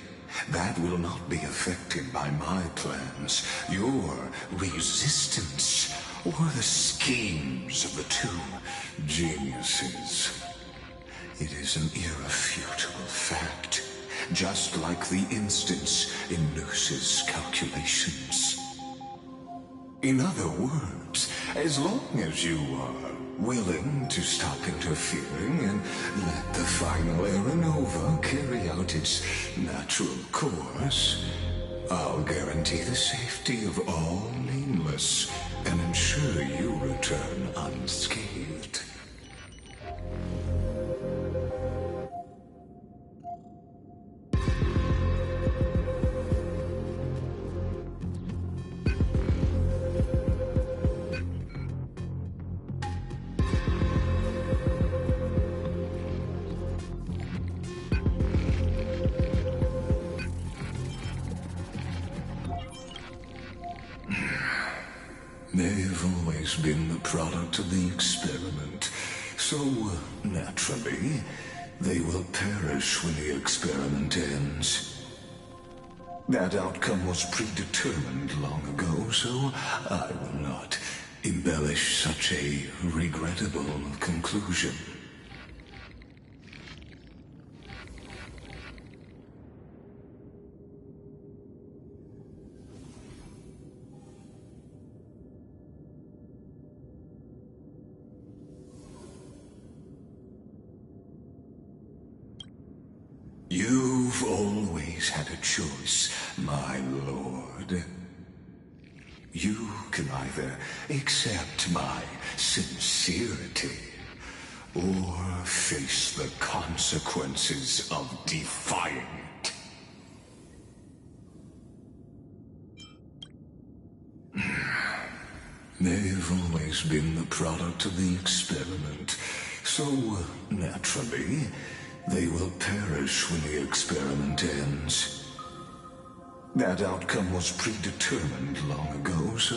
That will not be affected by my plans, your resistance, or the schemes of the two geniuses. It is an irrefutable fact, just like the instance in Noos's calculations. In other words, as long as you are willing to stop interfering and let the final Aeronova carry out its natural course, I'll guarantee the safety of all nameless and ensure you return unscathed. They've always been the product of the experiment, so naturally, they will perish when the experiment ends. That outcome was predetermined long ago, so I will not embellish such a regrettable conclusion. You've always had a choice, my lord. You can either accept my sincerity, or face the consequences of defying it. They've always been the product of the experiment, so naturally, they will perish when the experiment ends. That outcome was predetermined long ago, so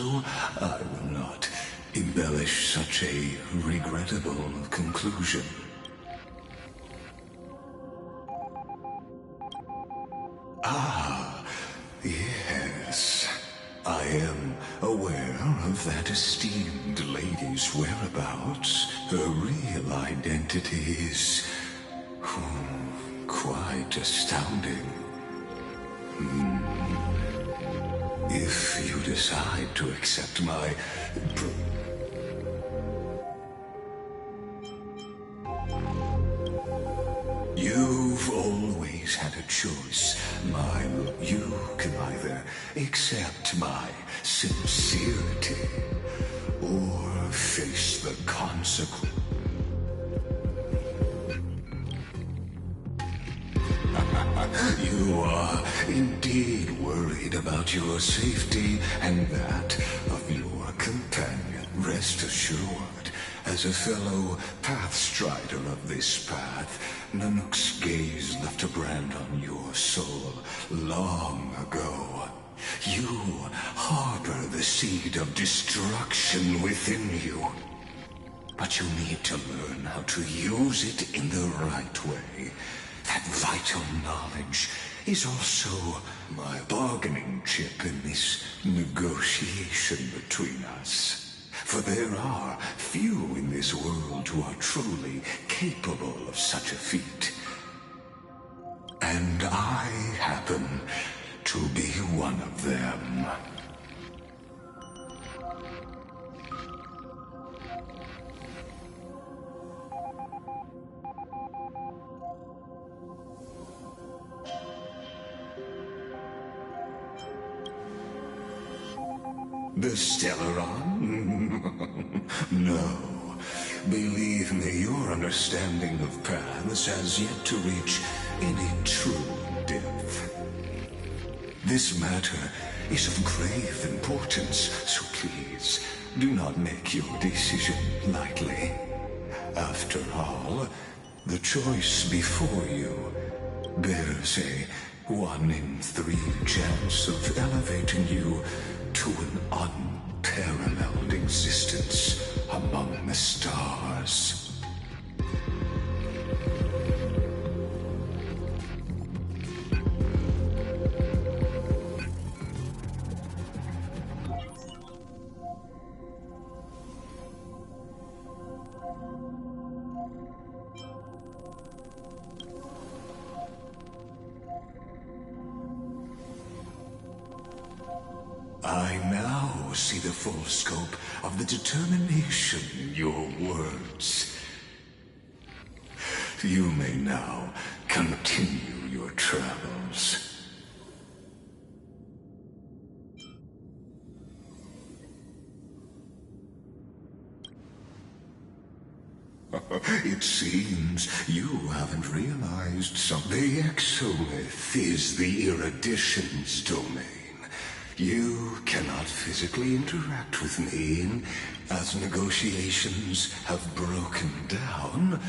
I will not embellish such a regrettable conclusion. Ah, yes. I am aware of that esteemed lady's whereabouts. Her real identity is quite astounding. If you decide to accept my... You've always had a choice, You can either accept my sincerity, or face the consequence. You are indeed worried about your safety and that of your companion. Rest assured, as a fellow pathstrider of this path, Nanook's gaze left a brand on your soul long ago. You harbor the seed of destruction within you. But you need to learn how to use it in the right way. That vital knowledge is also my bargaining chip in this negotiation between us. For there are few in this world who are truly capable of such a feat. And I happen to be one of them. The Stellaron? No. Believe me, your understanding of paths has yet to reach any true depth. This matter is of grave importance, so please, do not make your decision lightly. After all, the choice before you bears a 1 in 3 chance of elevating you to an unparalleled existence among the stars. I now see the full scope of the determination in your words. You may now continue your travels. It seems you haven't realized something. The exomyth is the erudition's domain. You cannot physically interact with me, as negotiations have broken down.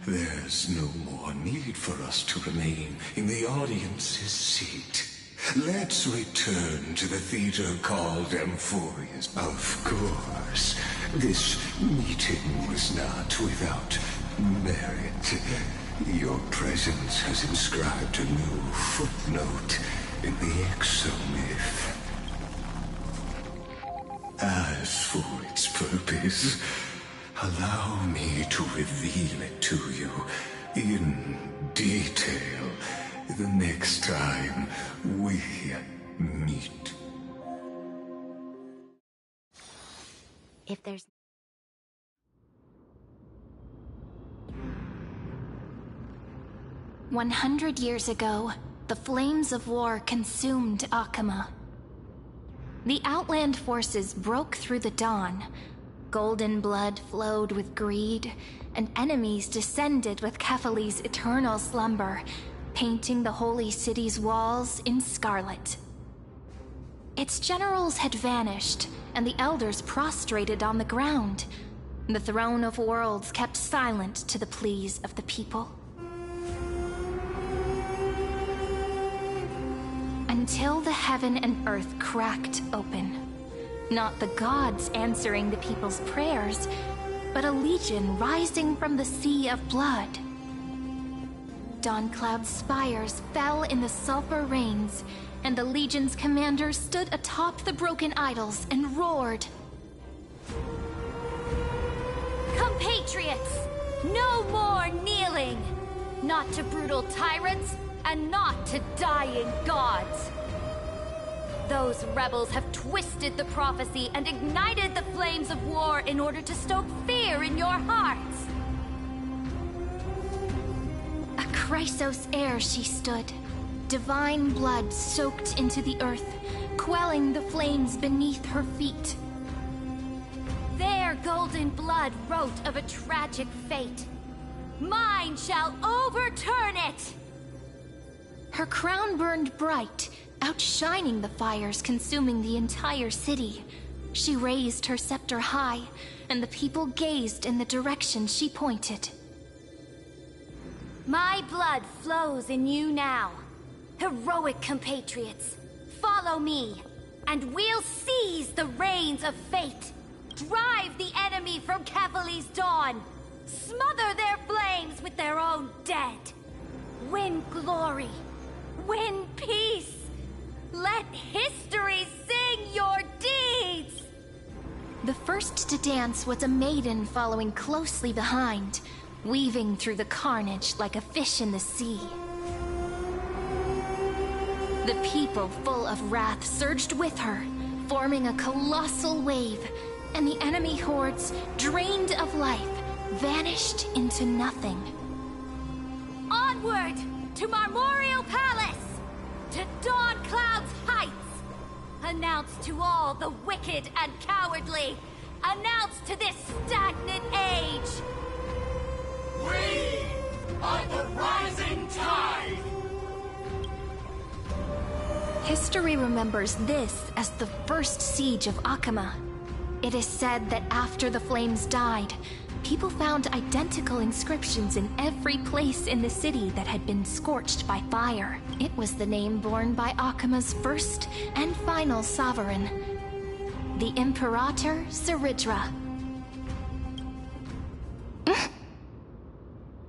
There's no more need for us to remain in the audience's seat. Let's return to the theater called Amphorius. Of course, this meeting was not without merit. Your presence has inscribed a new footnote in the exomyth. As for its purpose, allow me to reveal it to you in detail the next time we meet. If there's... "100 years ago, the flames of war consumed Akama. The Outland forces broke through the dawn. Golden blood flowed with greed, and enemies descended with Kefali's eternal slumber, painting the holy city's walls in scarlet. Its generals had vanished, and the elders prostrated on the ground. The throne of worlds kept silent to the pleas of the people. Until the heaven and earth cracked open. Not the gods answering the people's prayers, but a legion rising from the sea of blood. Dawncloud's spires fell in the sulfur rains, and the legion's commander stood atop the broken idols and roared. Compatriots, no more kneeling! Not to brutal tyrants, and not to dying gods! Those rebels have twisted the prophecy and ignited the flames of war in order to stoke fear in your hearts! A Chrysos heir she stood, divine blood soaked into the earth, quelling the flames beneath her feet. Their golden blood wrote of a tragic fate. Mine shall overturn it! Her crown burned bright, outshining the fires consuming the entire city. She raised her scepter high, and the people gazed in the direction she pointed. My blood flows in you now. Heroic compatriots, follow me, and we'll seize the reins of fate. Drive the enemy from Kefali's dawn. Smother their flames with their own dead. Win glory. Win peace. Let history sing your deeds! The first to dance was a maiden following closely behind, weaving through the carnage like a fish in the sea. The people, full of wrath, surged with her, forming a colossal wave, and the enemy hordes, drained of life, vanished into nothing. Onward to Marmoreal Palace! To Dawncloud's heights! Announce to all the wicked and cowardly! Announce to this stagnant age! We are the rising tide! History remembers this as the first siege of Akama. It is said that after the flames died, people found identical inscriptions in every place in the city that had been scorched by fire. It was the name borne by Akama's first and final sovereign, the Imperator Seridra.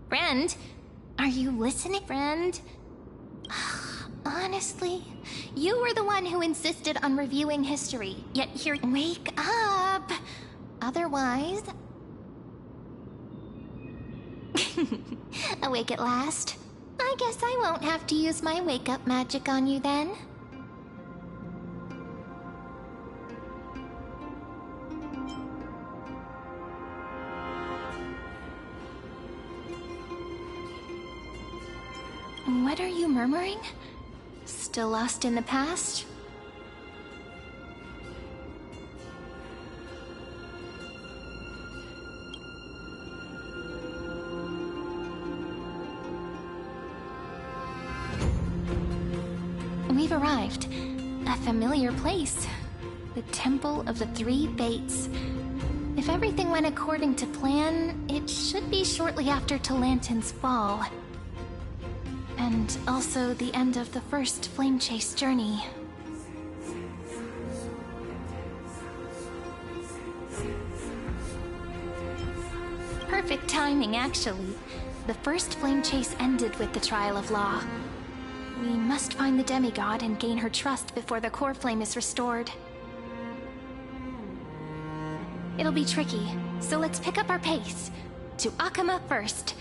Friend, are you listening, friend? Honestly, you were the one who insisted on reviewing history, yet here— Wake up! Otherwise— Awake at last? I guess I won't have to use my wake-up magic on you then. What are you murmuring? Still lost in the past? We've arrived. A familiar place. The Temple of the Three Fates. If everything went according to plan, it should be shortly after Talantin's fall. And also the end of the first flame chase journey. Perfect timing, actually. The first flame chase ended with the trial of Law. We must find the demigod and gain her trust before the core flame is restored. It'll be tricky, so let's pick up our pace. To Akama first.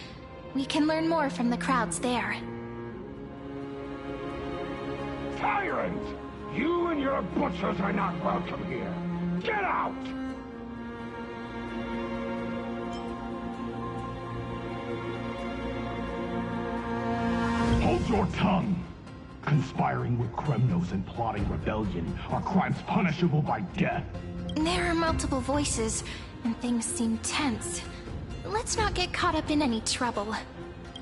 We can learn more from the crowds there. Tyrant! You and your butchers are not welcome here. Get out! Hold your tongue! Conspiring with Kremnos and plotting rebellion are crimes punishable by death. There are multiple voices, and things seem tense. Let's not get caught up in any trouble.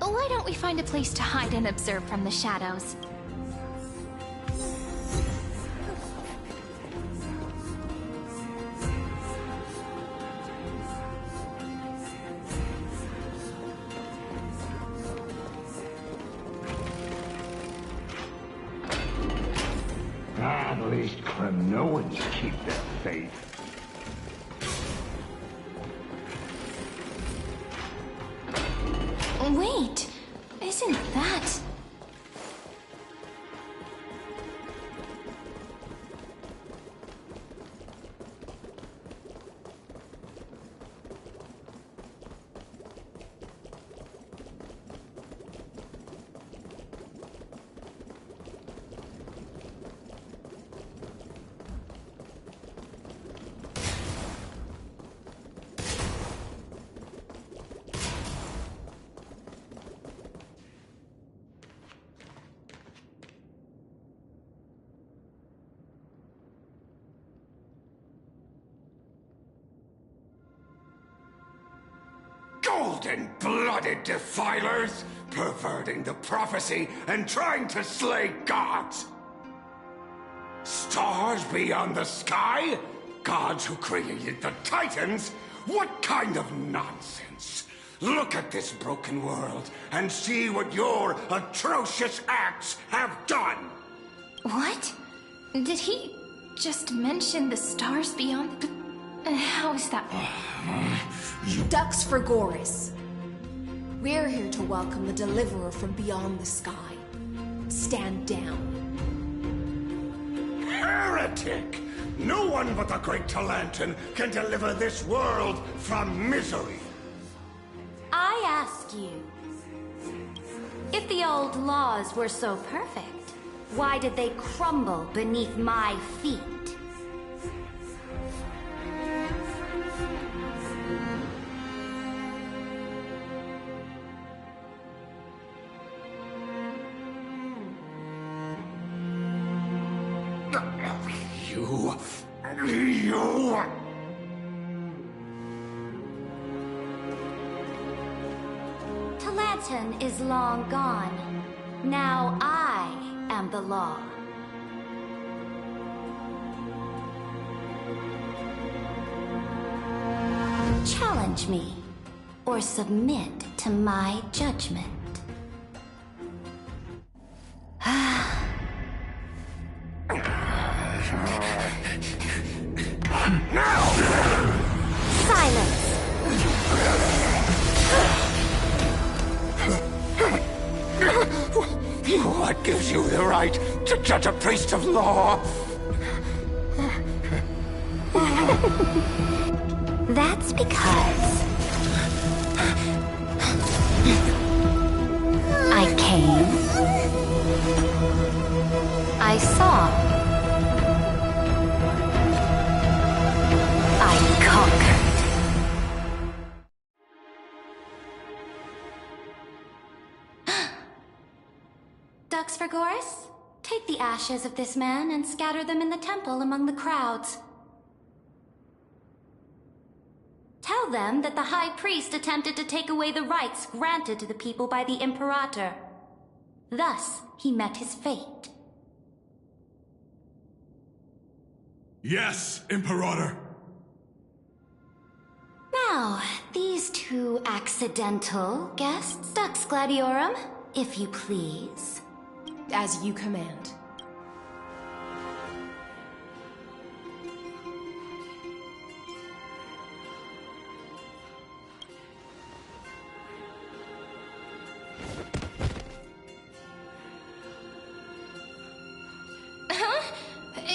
Why don't we find a place to hide and observe from the shadows? At least Kremnoans keep their faith. Wait, isn't that... Golden-blooded defilers, perverting the prophecy and trying to slay gods. Stars beyond the sky? Gods who created the Titans? What kind of nonsense? Look at this broken world and see what your atrocious acts have done! What? Did he just mention the stars beyond the... How is that? Ducks for Goris. We're here to welcome the deliverer from beyond the sky. Stand down. Heretic! No one but the great Talantin can deliver this world from misery. I ask you, if the old laws were so perfect, why did they crumble beneath my feet? You... Talantin is long gone. Now I am the law. Challenge me, or submit to my judgment. Silence! What gives you the right to judge a priest of law? That's because... I came... I saw... I conquered. Ducks for Goris? Take the ashes of this man and scatter them in the temple among the crowds. Tell them that the High Priest attempted to take away the rights granted to the people by the Imperator. Thus, he met his fate. Yes, Imperator. Now, these two accidental guests, Dux Gladiorum, if you please. As you command.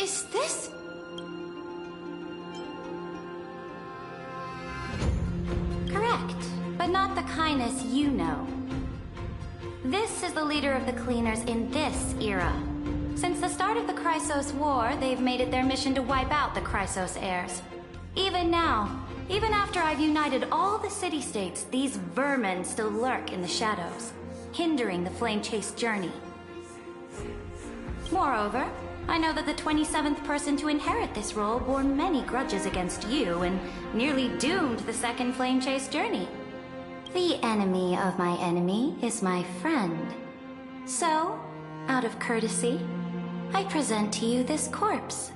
Is this... Correct, but not the kindness you know. This is the leader of the Cleaners in this era. Since the start of the Chrysos War, they've made it their mission to wipe out the Chrysos heirs. Even now, even after I've united all the city-states, these vermin still lurk in the shadows, hindering the flame-chased journey. Moreover, I know that the 27th person to inherit this role bore many grudges against you and nearly doomed the second flame chase journey. The enemy of my enemy is my friend. So, out of courtesy, I present to you this corpse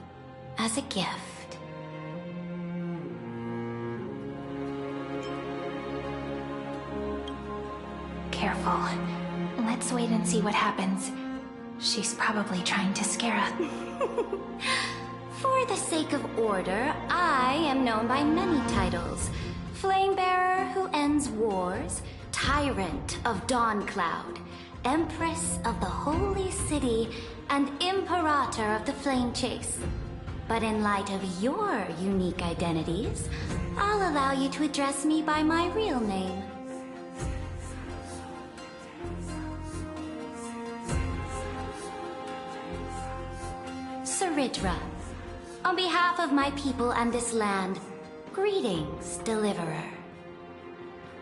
as a gift. Careful. Let's wait and see what happens. She's probably trying to scare us. For the sake of order, I am known by many titles. Flamebearer who ends wars, Tyrant of Dawncloud, Empress of the Holy City, and Imperator of the Flame Chase. But in light of your unique identities, I'll allow you to address me by my real name. Saridra. On behalf of my people and this land, greetings, Deliverer.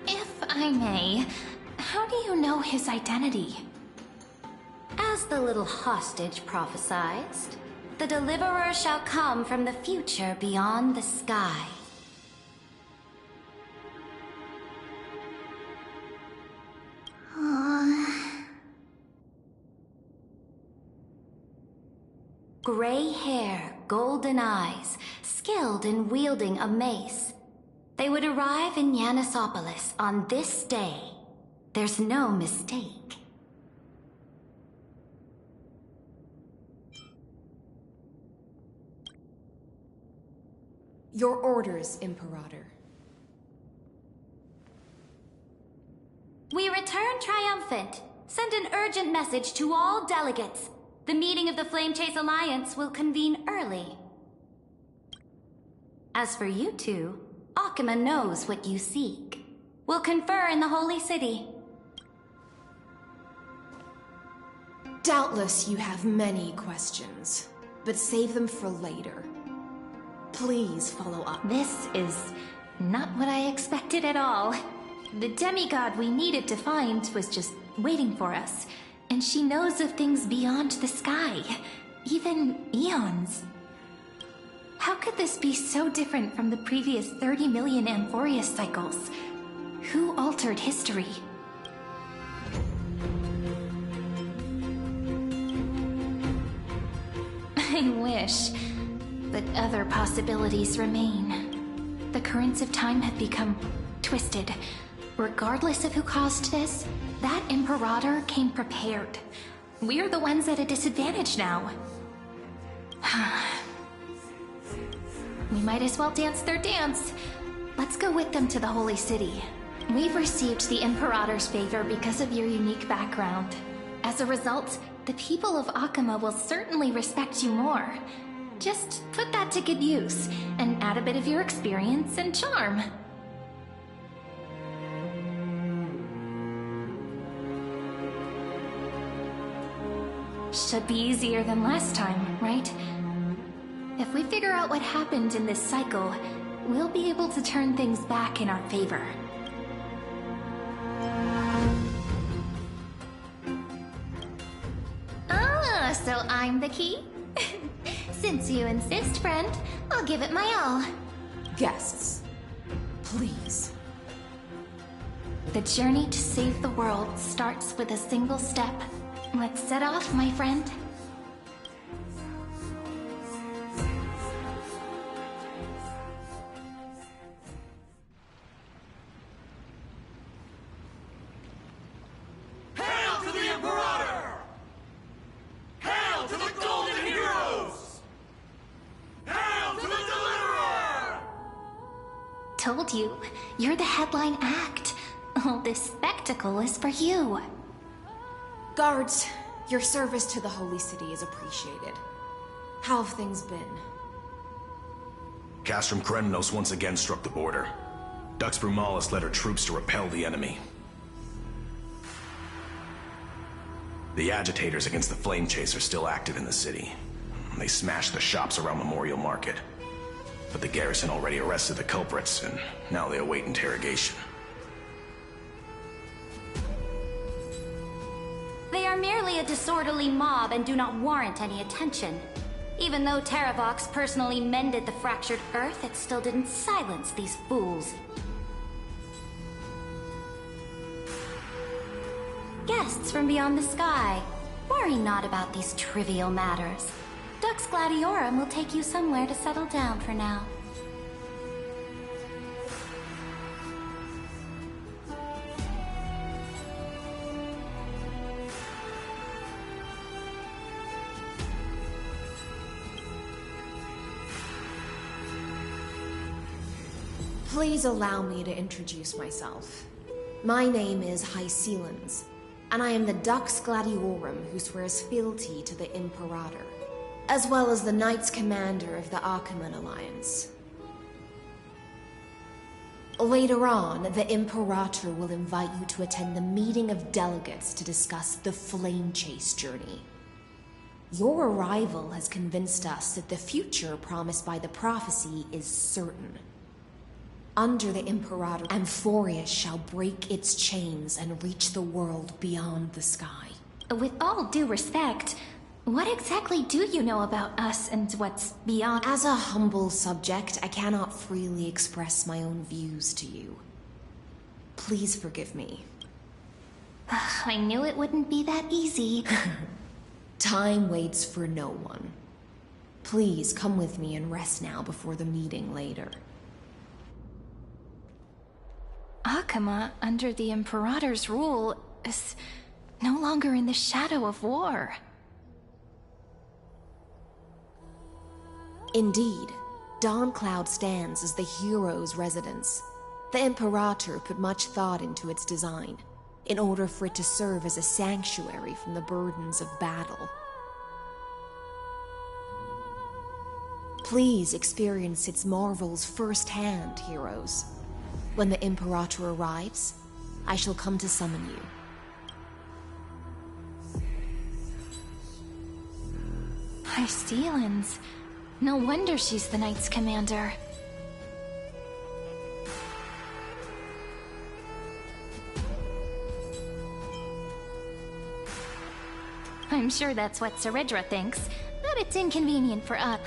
If I may, how do you know his identity? As the little hostage prophesied, the Deliverer shall come from the future beyond the sky. Gray hair, golden eyes, skilled in wielding a mace. They would arrive in Yanisopolis on this day. There's no mistake. Your orders, Imperator. We return triumphant. Send an urgent message to all delegates. The meeting of the Flame Chase Alliance will convene early. As for you two, Akima knows what you seek. We'll confer in the Holy City. Doubtless you have many questions, but save them for later. Please follow up. This is not what I expected at all. The demigod we needed to find was just waiting for us. And she knows of things beyond the sky, even eons. How could this be so different from the previous 30 million Amphorius cycles? Who altered history? I wish, but other possibilities remain. The currents of time have become twisted. Regardless of who caused this, that Imperator came prepared. We're the ones at a disadvantage now. We might as well dance their dance. Let's go with them to the Holy City. We've received the Imperator's favor because of your unique background. As a result, the people of Akima will certainly respect you more. Just put that to good use, and add a bit of your experience and charm. Should be easier than last time, right? If we figure out what happened in this cycle, we'll be able to turn things back in our favor. Ah, so I'm the key? Since you insist, friend, I'll give it my all. Guests, please. The journey to save the world starts with a single step. Let's set off, my friend. Hail to the Told you, you're the headline act. All this spectacle is for you. Guards, your service to the Holy City is appreciated. How have things been? Castrum Kremnos once again struck the border. Dux Brumalis led her troops to repel the enemy. The agitators against the Flame Chase are still active in the city. They smashed the shops around Memorial Market. But the garrison already arrested the culprits, and now they await interrogation. They are merely a disorderly mob and do not warrant any attention. Even though Terravox personally mended the fractured earth, it still didn't silence these fools. Guests from beyond the sky, worry not about these trivial matters. Dux Gladiorum will take you somewhere to settle down for now. Please allow me to introduce myself. My name is Hycelans, and I am the Dux Gladiorum who swears fealty to the Imperator, as well as the Knights Commander of the Achaemen Alliance. Later on, the Imperator will invite you to attend the meeting of delegates to discuss the Flame Chase journey. Your arrival has convinced us that the future promised by the prophecy is certain. Under the Imperator, Amphorius shall break its chains and reach the world beyond the sky. With all due respect, what exactly do you know about us and what's beyond? As a humble subject, I cannot freely express my own views to you. Please forgive me. I knew it wouldn't be that easy. Time waits for no one. Please come with me and rest now before the meeting later. Akama, under the Imperator's rule, is no longer in the shadow of war. Indeed, Dawncloud stands as the hero's residence. The Imperator put much thought into its design, in order for it to serve as a sanctuary from the burdens of battle. Please experience its marvels firsthand, heroes. When the Imperator arrives, I shall come to summon you. Hycelans. No wonder she's the Knights Commander. I'm sure that's what Seredra thinks, but it's inconvenient for us.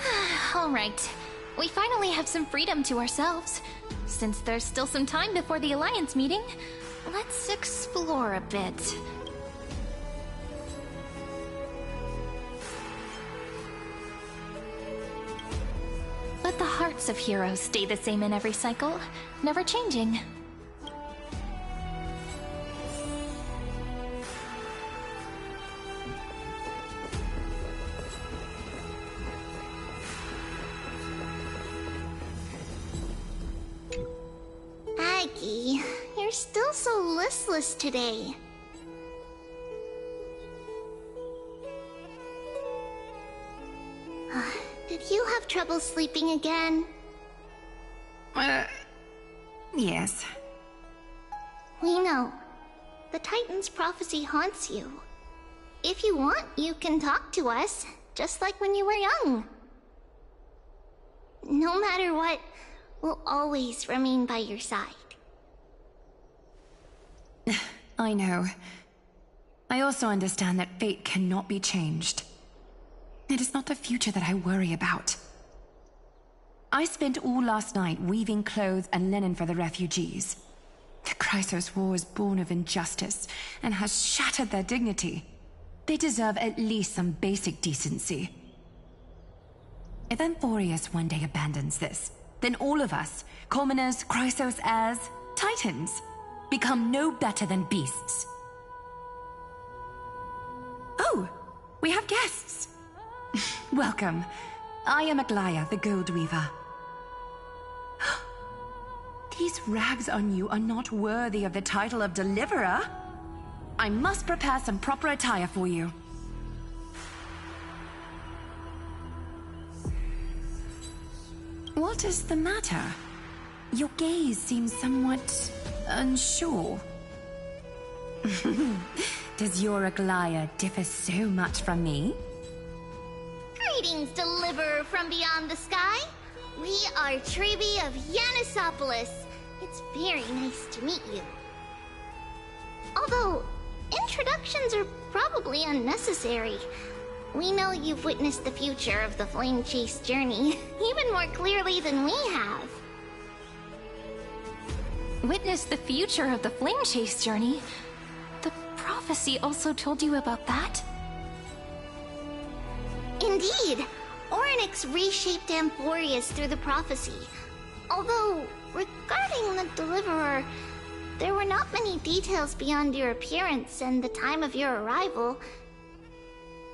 Alright, we finally have some freedom to ourselves. Since there's still some time before the Alliance meeting, let's explore a bit. But the hearts of heroes stay the same in every cycle, never changing. Aggie, you're still so listless today. Did you have trouble sleeping again? Yes. We know. The Titan's prophecy haunts you. If you want, you can talk to us, just like when you were young. No matter what, we'll always remain by your side. I know. I also understand that fate cannot be changed. It is not the future that I worry about. I spent all last night weaving clothes and linen for the refugees. The Chrysos War is born of injustice and has shattered their dignity. They deserve at least some basic decency. If Amphorius one day abandons this, then all of us, commoners, Chrysos heirs, Titans, become no better than beasts. Oh, we have guests. Welcome. I am Aglaya, the Gold Weaver. These rags on you are not worthy of the title of Deliverer. I must prepare some proper attire for you. What is the matter? Your gaze seems somewhat unsure. Does your Aglaia differ so much from me? Greetings, Deliverer from beyond the sky. We are Trebi of Yanisopolis. It's very nice to meet you. Although, introductions are probably unnecessary. We know you've witnessed the future of the Flame Chase journey, even more clearly than we have. Witnessed the future of the Flame Chase journey? The prophecy also told you about that? Indeed. Orynyx reshaped Amphorius through the prophecy. Although, regarding the Deliverer, there were not many details beyond your appearance and the time of your arrival.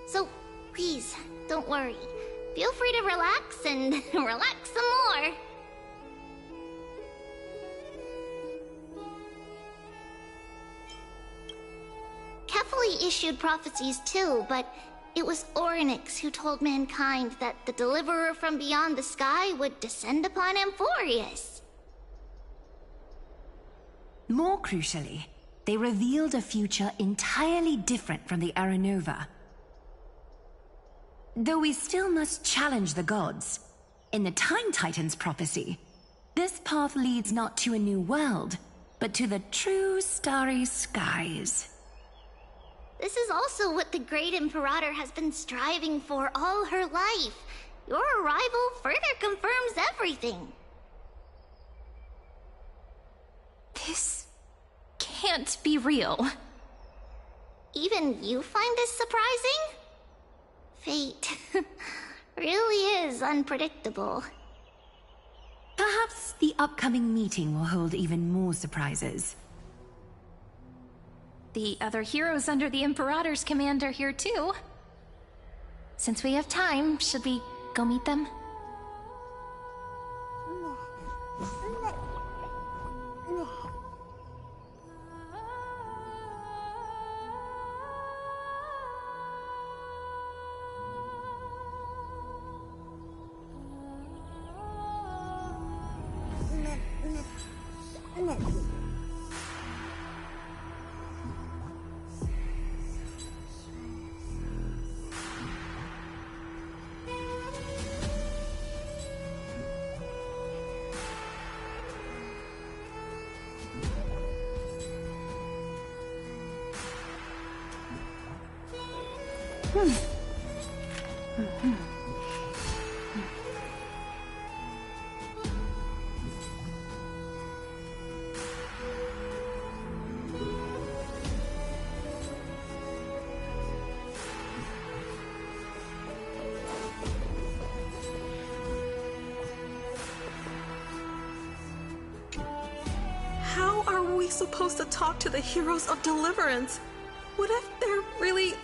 So, please, don't worry. Feel free to relax and relax some more. Kefali issued prophecies too, but it was Orynyx who told mankind that the Deliverer from beyond the sky would descend upon Amphorius. More crucially, they revealed a future entirely different from the Aranova. Though we still must challenge the gods, in the Time Titan's prophecy, this path leads not to a new world, but to the true starry skies. This is also what the Great Imperator has been striving for all her life. Your arrival further confirms everything. This can't be real. Even you find this surprising? Fate really is unpredictable. Perhaps the upcoming meeting will hold even more surprises. The other heroes under the Imperator's command are here too. Since we have time, should we go meet them? How are we supposed to talk to the heroes of Deliverance? What if they're really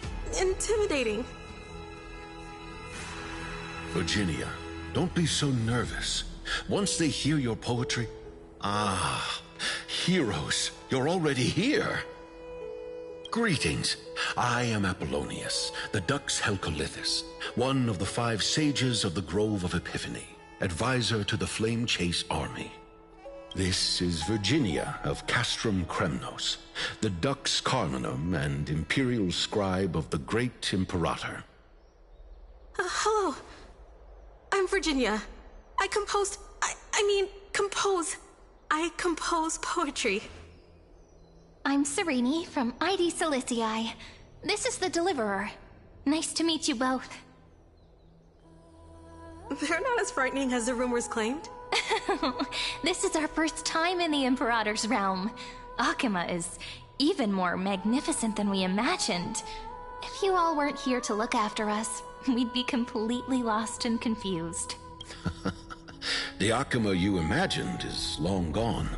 intimidating? Virginia, don't be so nervous. Once they hear your poetry... Ah, heroes, you're already here. Greetings. I am Apollonius, the Dux Helcolithus, one of the 5 sages of the Grove of Epiphany, advisor to the Flame Chase army. This is Virginia of Castrum Kremnos, the Dux Carminum and imperial scribe of the Great Imperator. Hello. I'm Virginia. I compose poetry. I'm Serene from ID Silicii. This is the Deliverer. Nice to meet you both. They're not as frightening as the rumors claimed. This is our first time in the Imperator's realm. Akima is even more magnificent than we imagined. If you all weren't here to look after us, we'd be completely lost and confused. The Akima you imagined is long gone.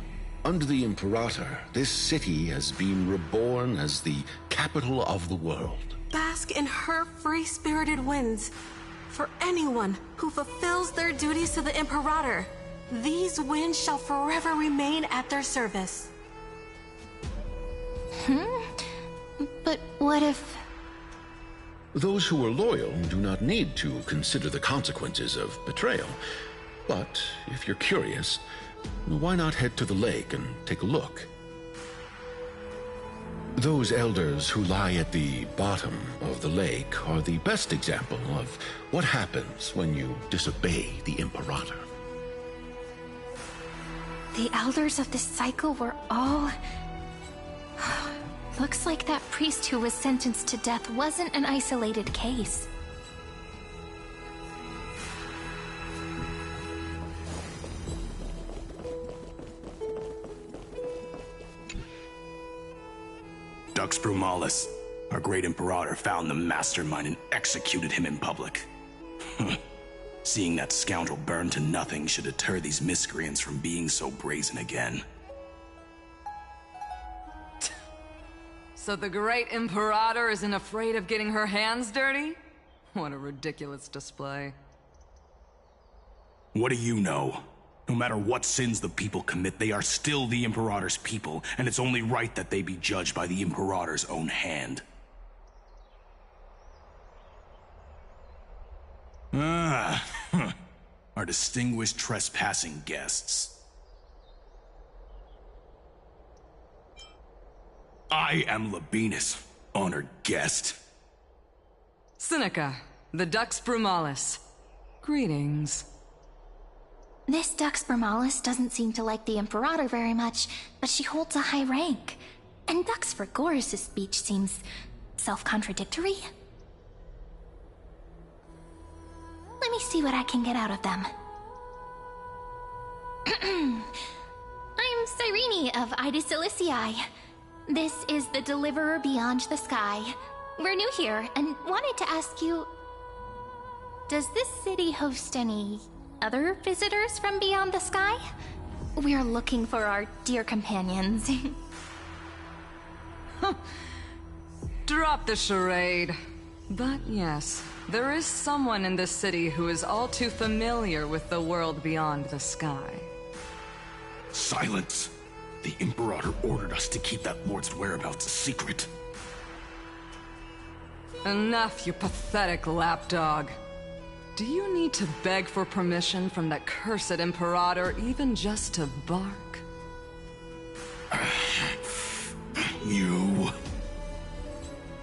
Under the Imperator, this city has been reborn as the capital of the world. Bask in her free-spirited winds. For anyone who fulfills their duties to the Imperator. These winds shall forever remain at their service. But what if... Those who are loyal do not need to consider the consequences of betrayal. But if you're curious, why not head to the lake and take a look? Those elders who lie at the bottom of the lake are the best example of what happens when you disobey the Imperator. The elders of this cycle were all... Looks like that priest who was sentenced to death wasn't an isolated case. Dux Brumalis, our great Imperator, found the mastermind and executed him in public. Seeing that scoundrel burn to nothing should deter these miscreants from being so brazen again. So the great Imperator isn't afraid of getting her hands dirty? What a ridiculous display. What do you know? No matter what sins the people commit, they are still the Imperator's people, and it's only right that they be judged by the Imperator's own hand. Our distinguished trespassing guests. I am Labinas, honored guest. Seneca, the Dux Brumalis. Greetings. This Dux Brumalis doesn't seem to like the Imperator very much, but she holds a high rank. And Dux Frigoris' speech seems self-contradictory. Let me see what I can get out of them. I'm Cyrene of Ida Silicii. This is the Deliverer Beyond the Sky. We're new here and wanted to ask you... Does this city host any other visitors from beyond the sky? We're looking for our dear companions. Drop the charade. But yes, there is someone in this city who is all too familiar with the world beyond the sky. Silence! The Imperator ordered us to keep that lord's whereabouts a secret. Enough, you pathetic lapdog. Do you need to beg for permission from that cursed Imperator even just to bark? You...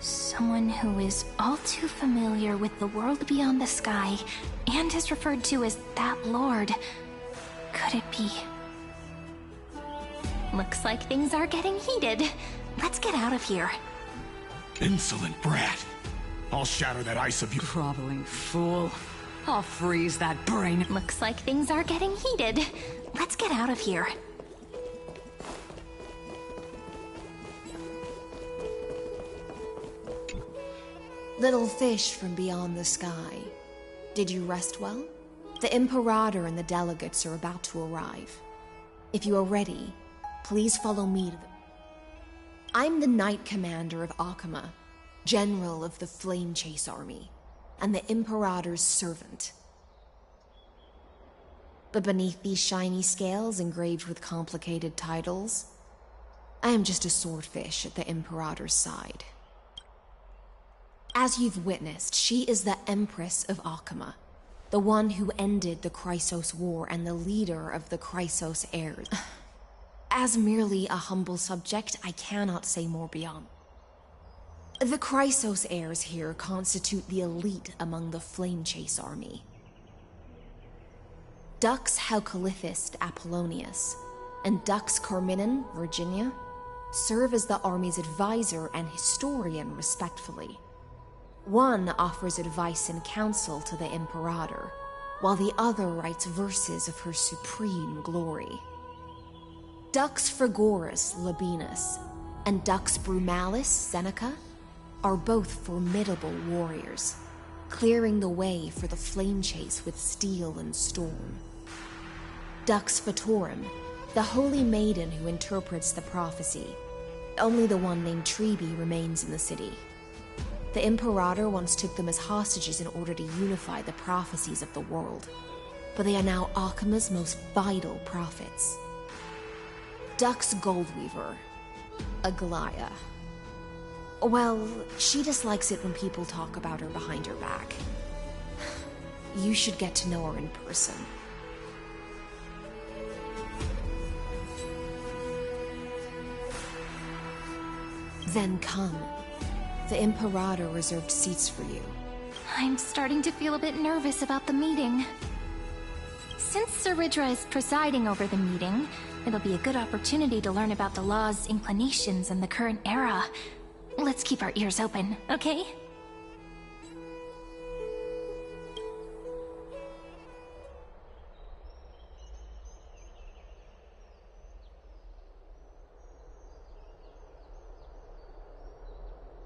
Someone who is all too familiar with the world beyond the sky and is referred to as that lord. Could it be? Looks like things are getting heated. Let's get out of here. Insolent brat. I'll shatter that ice of you. Groveling fool. I'll freeze that brain. Looks like things are getting heated. Let's get out of here. Little fish from beyond the sky. Did you rest well? The Imperator and the delegates are about to arrive. If you are ready, please follow me to them. I'm the Knight Commander of Akama, General of the Flame Chase Army, and the Imperator's servant. But beneath these shiny scales engraved with complicated titles, I am just a swordfish at the Imperator's side. As you've witnessed, she is the Empress of Akama, the one who ended the Chrysos War and the leader of the Chrysos heirs. As merely a humble subject, I cannot say more beyond. The Chrysos heirs here constitute the elite among the Flame Chase army. Dux Halkalithist Apollonius and Dux Carminin, Virginia, serve as the army's advisor and historian respectively. One offers advice and counsel to the Imperator, while the other writes verses of her supreme glory. Dux Frigoris Labinas and Dux Brumalis Seneca are both formidable warriors, clearing the way for the flame chase with steel and storm. Dux Fatorum, the holy maiden who interprets the prophecy. Only the one named Treeby remains in the city. The Imperator once took them as hostages in order to unify the prophecies of the world. but they are now Akima's most vital prophets. Duck's Goldweaver, Aglaya. Well, she dislikes it when people talk about her behind her back. You should get to know her in person. Then come. The Imperator reserved seats for you. I'm starting to feel a bit nervous about the meeting. Since Sir Ridra is presiding over the meeting, it'll be a good opportunity to learn about the law's inclinations in the current era. Let's keep our ears open, okay?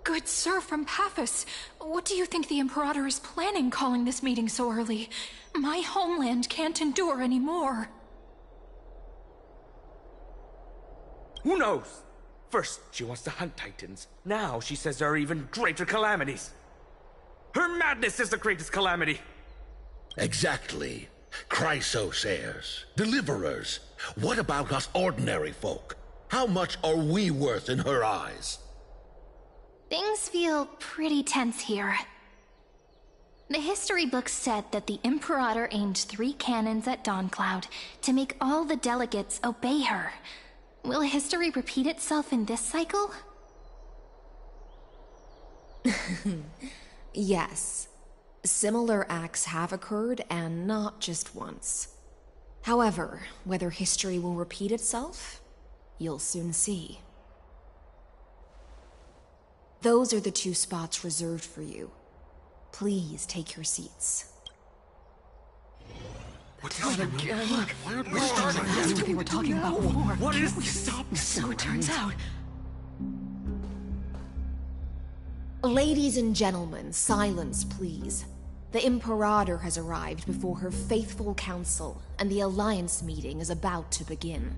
Good sir from Paphos, what do you think the Imperator is planning calling this meeting so early? My homeland can't endure anymore. Who knows? First, she wants to hunt Titans. Now she says there are even greater calamities. Her madness is the greatest calamity. Exactly. Chrysosayers, deliverers. What about us ordinary folk? How much are we worth in her eyes? Things feel pretty tense here. The history books said that the Imperator aimed 3 cannons at Dawncloud to make all the delegates obey her. Will history repeat itself in this cycle? Yes. Similar acts have occurred, and not just once. However, whether history will repeat itself, you'll soon see. Those are the 2 spots reserved for you. Please take your seats. What's that again? Look, we're starting what we were talking about before. What is we stop? So it turns out. Ladies and gentlemen, silence, please. The Imperator has arrived before her faithful council, and the Alliance meeting is about to begin.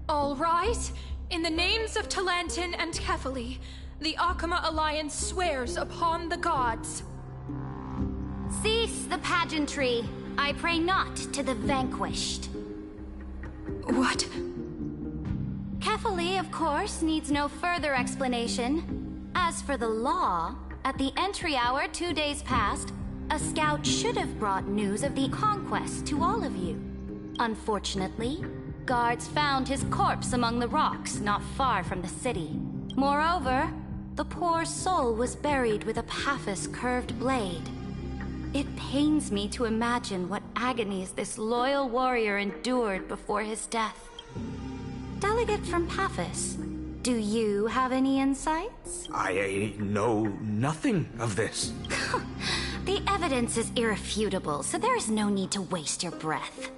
All right. In the names of Talantin and Kefali, the Akama Alliance swears upon the gods. Cease the pageantry. I pray not to the vanquished. What? Kefali, of course, needs no further explanation. As for the law, at the entry hour 2 days past, a scout should have brought news of the conquest to all of you. Unfortunately, guards found his corpse among the rocks not far from the city. Moreover, the poor soul was buried with a Paphos curved blade. It pains me to imagine what agonies this loyal warrior endured before his death. Delegate from Paphos, do you have any insights? I know nothing of this. The evidence is irrefutable, so there is no need to waste your breath.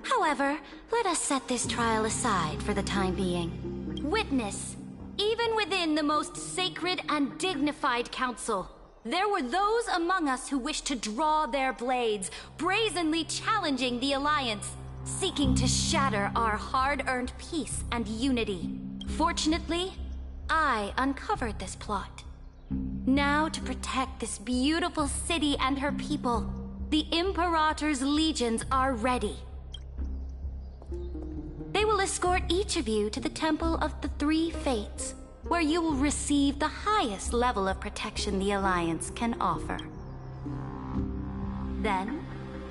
However, let us set this trial aside for the time being. Witness, even within the most sacred and dignified council, there were those among us who wished to draw their blades, brazenly challenging the Alliance, seeking to shatter our hard-earned peace and unity. Fortunately, I uncovered this plot. Now, to protect this beautiful city and her people, the Imperator's legions are ready. They will escort each of you to the Temple of the Three Fates, where you will receive the highest level of protection the Alliance can offer. Then,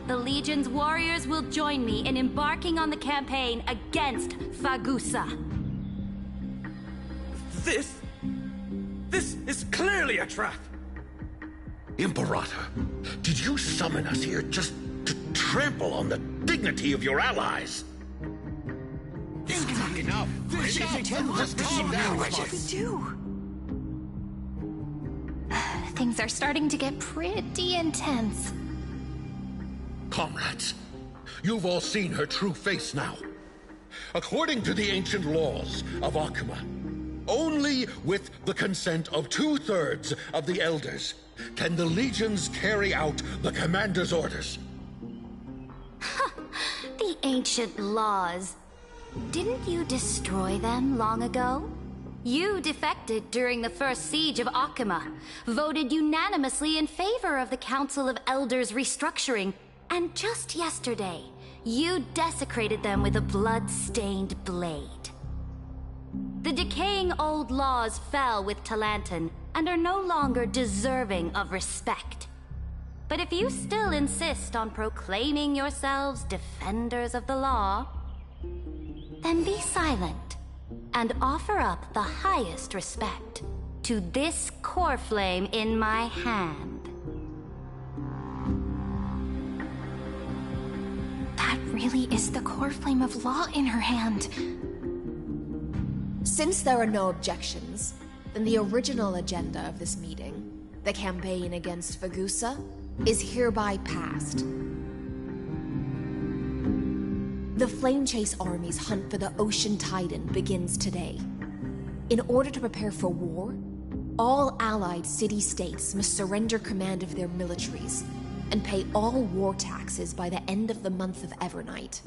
the Legion's warriors will join me in embarking on the campaign against Fagusa. This is clearly a trap! Imperator, did you summon us here just to trample on the dignity of your allies? Enough! Just calm down. What should we do? Things are starting to get pretty intense. Comrades, you've all seen her true face now. According to the ancient laws of Akuma, only with the consent of 2/3 of the elders can the legions carry out the commander's orders. The ancient laws. Didn't you destroy them long ago? You defected during the first siege of Akuma, voted unanimously in favor of the Council of Elders restructuring, and just yesterday, you desecrated them with a blood-stained blade. The decaying old laws fell with Talanton and are no longer deserving of respect. But if you still insist on proclaiming yourselves defenders of the law, then be silent and offer up the highest respect to this core flame in my hand. That really is the core flame of law in her hand. Since there are no objections, then the original agenda of this meeting, the campaign against Fagusa, is hereby passed. The Flame Chase Army's hunt for the Ocean Titan begins today. In order to prepare for war, all allied city-states must surrender command of their militaries and pay all war taxes by the end of the month of Evernight.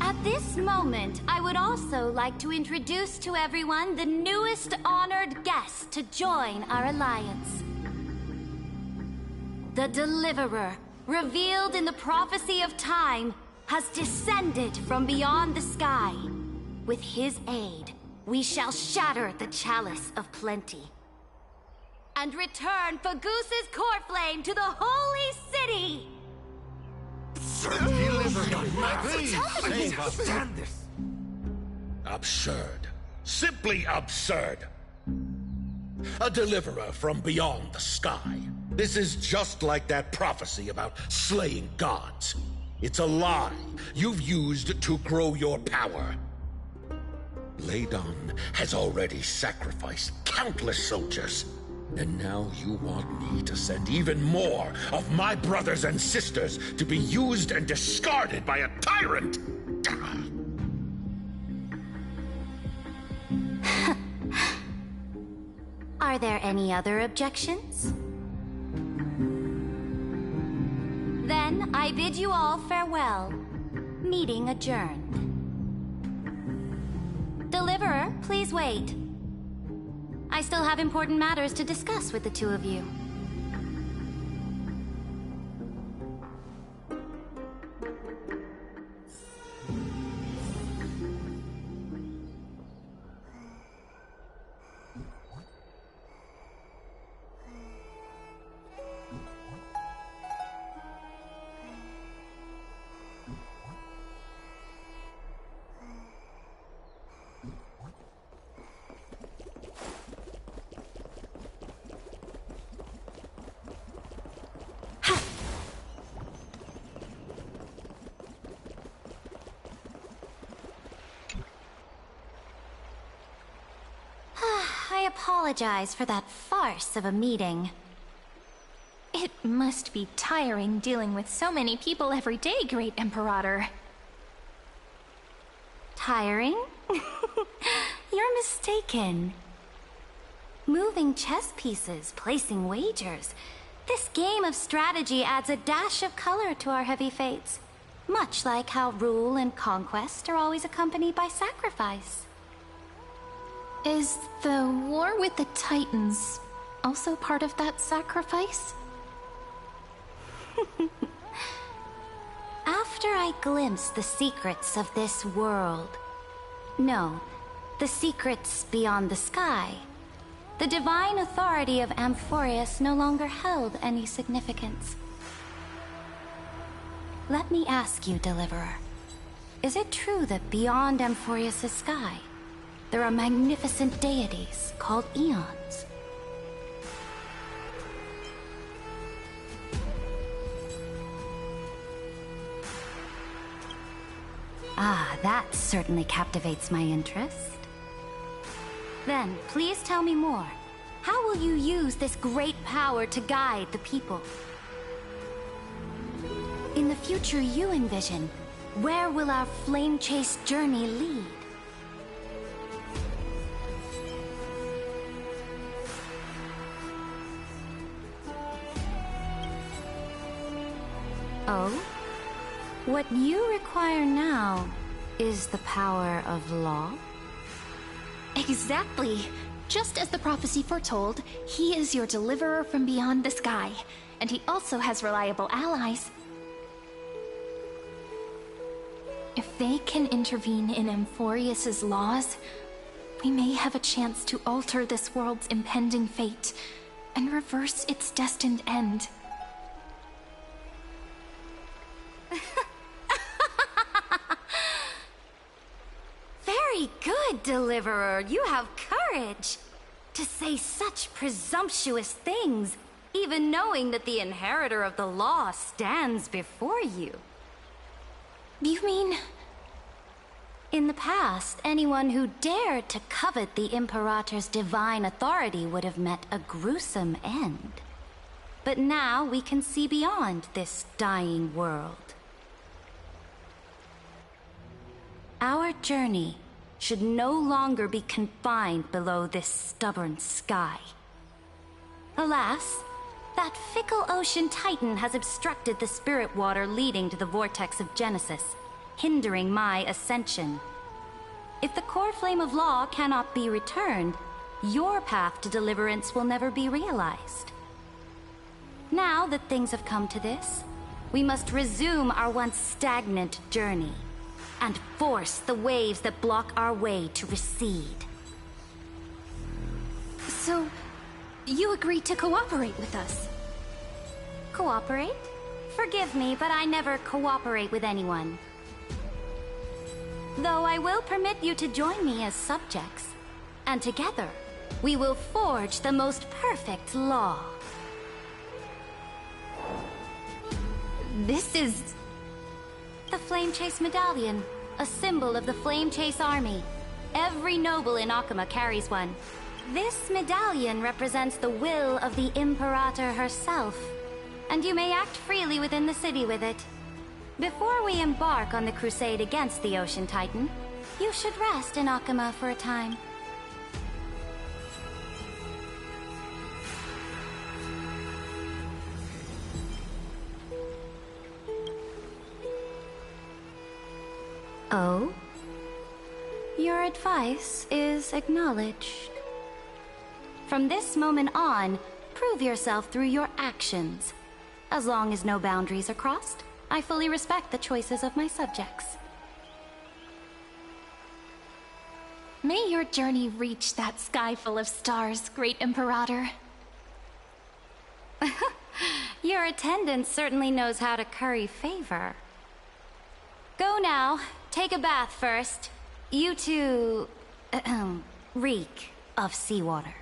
At this moment, I would also like to introduce to everyone the newest honored guest to join our alliance. The Deliverer, revealed in the prophecy of time, has descended from beyond the sky. With his aid, we shall shatter the chalice of plenty and return Fagusa's core flame to the holy city! Stand this. Absurd. Simply absurd. A deliverer from beyond the sky. This is just like that prophecy about slaying gods. It's a lie you've used to grow your power. Ladon has already sacrificed countless soldiers. And now you want me to send even more of my brothers and sisters to be used and discarded by a tyrant? Are there any other objections? Then I bid you all farewell. Meeting adjourned. Deliverer, please wait. I still have important matters to discuss with the two of you. I apologize for that farce of a meeting. It must be tiring dealing with so many people every day, Great Imperator. Tiring? You're mistaken. Moving chess pieces, placing wagers. This game of strategy adds a dash of color to our heavy fates. Much like how rule and conquest are always accompanied by sacrifice. Is the war with the Titans also part of that sacrifice? After I glimpse the secrets of this world... No, the secrets beyond the sky. The divine authority of Amphorius no longer held any significance. Let me ask you, Deliverer. Is it true that beyond Amphorius' sky, there are magnificent deities called Eons? Ah, that certainly captivates my interest. Then, please tell me more. How will you use this great power to guide the people? In the future you envision, where will our flame chase journey lead? Oh? What you require now is the power of law? Exactly. Just as the prophecy foretold, he is your deliverer from beyond the sky. And he also has reliable allies. If they can intervene in Amphorius's laws, we may have a chance to alter this world's impending fate and reverse its destined end. Very good, Deliverer. You have courage. To say such presumptuous things, even knowing that the inheritor of the law stands before you. You mean... In the past, anyone who dared to covet the Imperator's divine authority would have met a gruesome end. But now we can see beyond this dying world. Our journey should no longer be confined below this stubborn sky. Alas, that fickle ocean titan has obstructed the spirit water leading to the vortex of Genesis, hindering my ascension. If the core flame of law cannot be returned, your path to deliverance will never be realized. Now that things have come to this, we must resume our once stagnant journey and force the waves that block our way to recede. So, you agreed to cooperate with us? Cooperate? Forgive me, but I never cooperate with anyone. Though I will permit you to join me as subjects, and together, we will forge the most perfect law. This is... the Flame Chase Medallion, a symbol of the Flame Chase Army. Every noble in Akuma carries one. This medallion represents the will of the Imperator herself, and you may act freely within the city with it. Before we embark on the crusade against the Ocean Titan, you should rest in Akuma for a time. Oh? Your advice is acknowledged. From this moment on, prove yourself through your actions. As long as no boundaries are crossed, I fully respect the choices of my subjects. May your journey reach that sky full of stars, Great Imperator. Your attendant certainly knows how to curry favor. Go now. Take a bath first. You two... reek of seawater.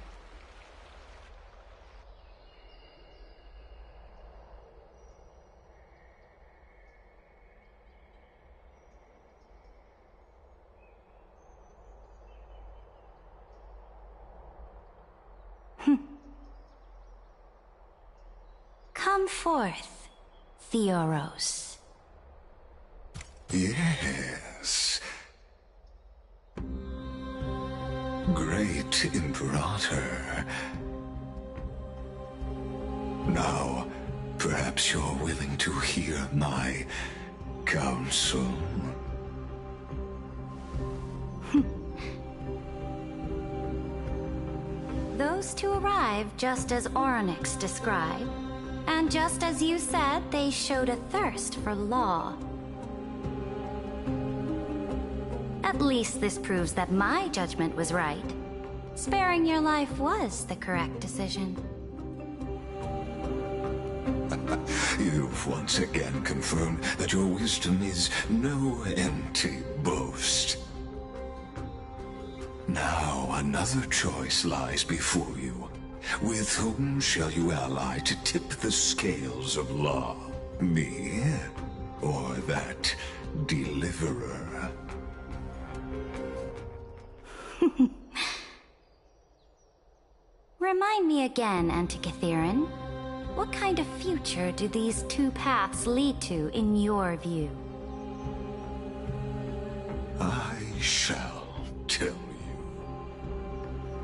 Come forth, Theoros. Yes. Great Imperator. Now, perhaps you're willing to hear my counsel. Those two arrived just as Onyx described, and just as you said, they showed a thirst for law. At least this proves that my judgment was right. Sparing your life was the correct decision. You've once again confirmed that your wisdom is no empty boast. Now another choice lies before you. With whom shall you ally to tip the scales of law? Me, or that deliverer? Remind me again, Antikythera. What kind of future do these two paths lead to in your view? I shall tell you.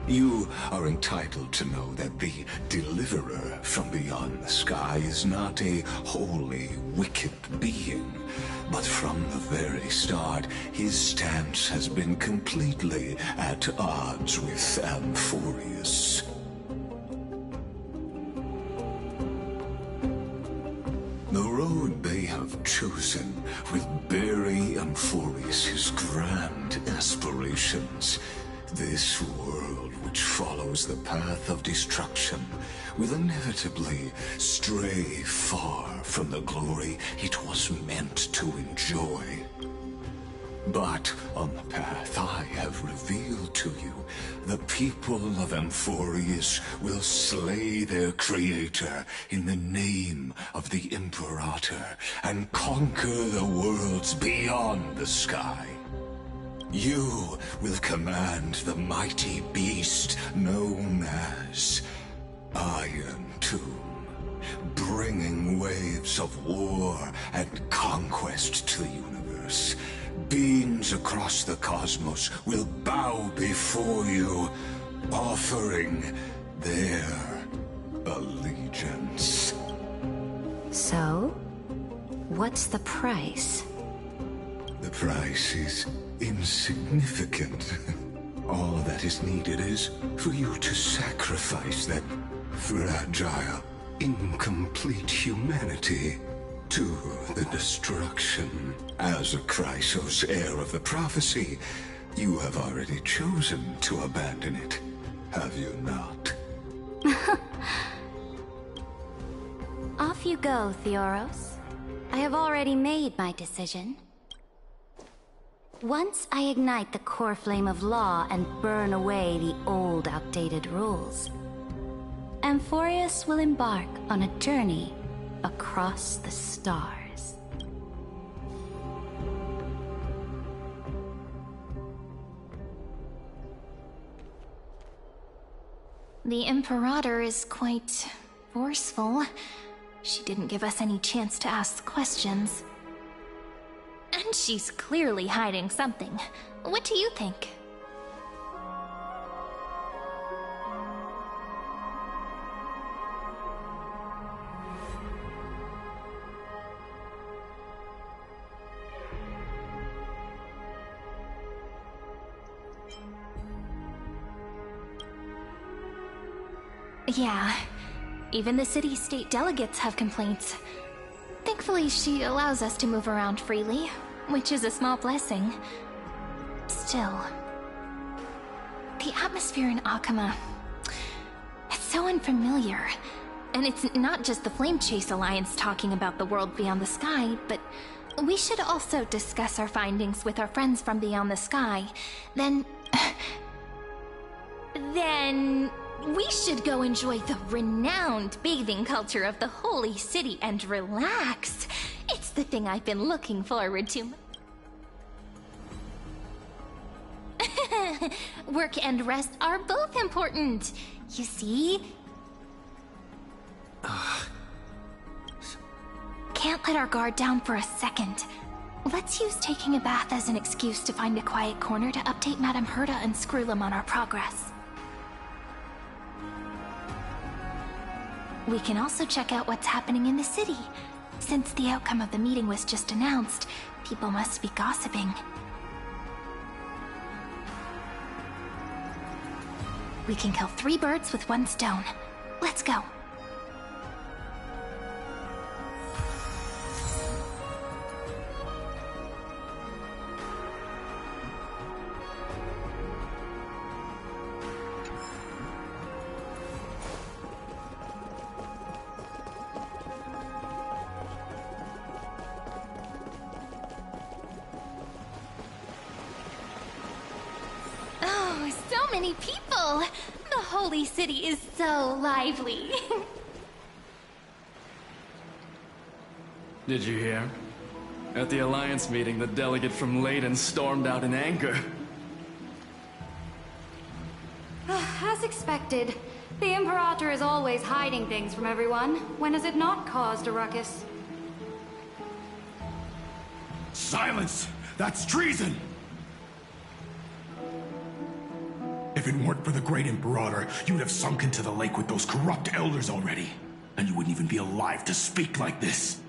You are entitled to know that the Deliverer from beyond the sky is not a wholly wicked being, but from the very start, his stance has been completely at odds with Amphorius. The road they have chosen will bury Amphorius' grand aspirations. This world which follows the path of destruction will inevitably stray far from the glory it was meant to enjoy. But on the path I have revealed to you, the people of Amphorius will slay their creator in the name of the Imperator and conquer the worlds beyond the sky. You will command the mighty beast known as Iron Tomb, bringing waves of war and conquest to the universe. Beings across the cosmos will bow before you, offering their allegiance. So, what's the price? The price is insignificant. All that is needed is for you to sacrifice that fragile, incomplete humanity to the destruction. As a Chrysos, heir of the prophecy, you have already chosen to abandon it, have you not? Off you go, Theoros. I have already made my decision. Once I ignite the core flame of law and burn away the old, outdated rules, Amphorius will embark on a journey across the stars. The Imperator is quite forceful. She didn't give us any chance to ask questions. And she's clearly hiding something. What do you think? Yeah, even the city-state delegates have complaints. Thankfully, she allows us to move around freely, which is a small blessing. Still, the atmosphere in Akuma, it's so unfamiliar. And it's not just the Flame Chase Alliance talking about the world beyond the sky, but we should also discuss our findings with our friends from beyond the sky. Then we should go enjoy the renowned bathing culture of the Holy City and relax. It's the thing I've been looking forward to. Work and rest are both important, you see? Can't let our guard down for a second. Let's use taking a bath as an excuse to find a quiet corner to update Madame Herta and Screwlum on our progress. We can also check out what's happening in the city. Since the outcome of the meeting was just announced, people must be gossiping. We can kill 3 birds with 1 stone. Let's go. So many people! The Holy City is so lively. Did you hear? At the Alliance meeting, the delegate from Leyden stormed out in anger. As expected, the Imperator is always hiding things from everyone. When has it not caused a ruckus? Silence! That's treason! If it weren't for the Great Imperator, you'd have sunk into the lake with those corrupt elders already. And you wouldn't even be alive to speak like this.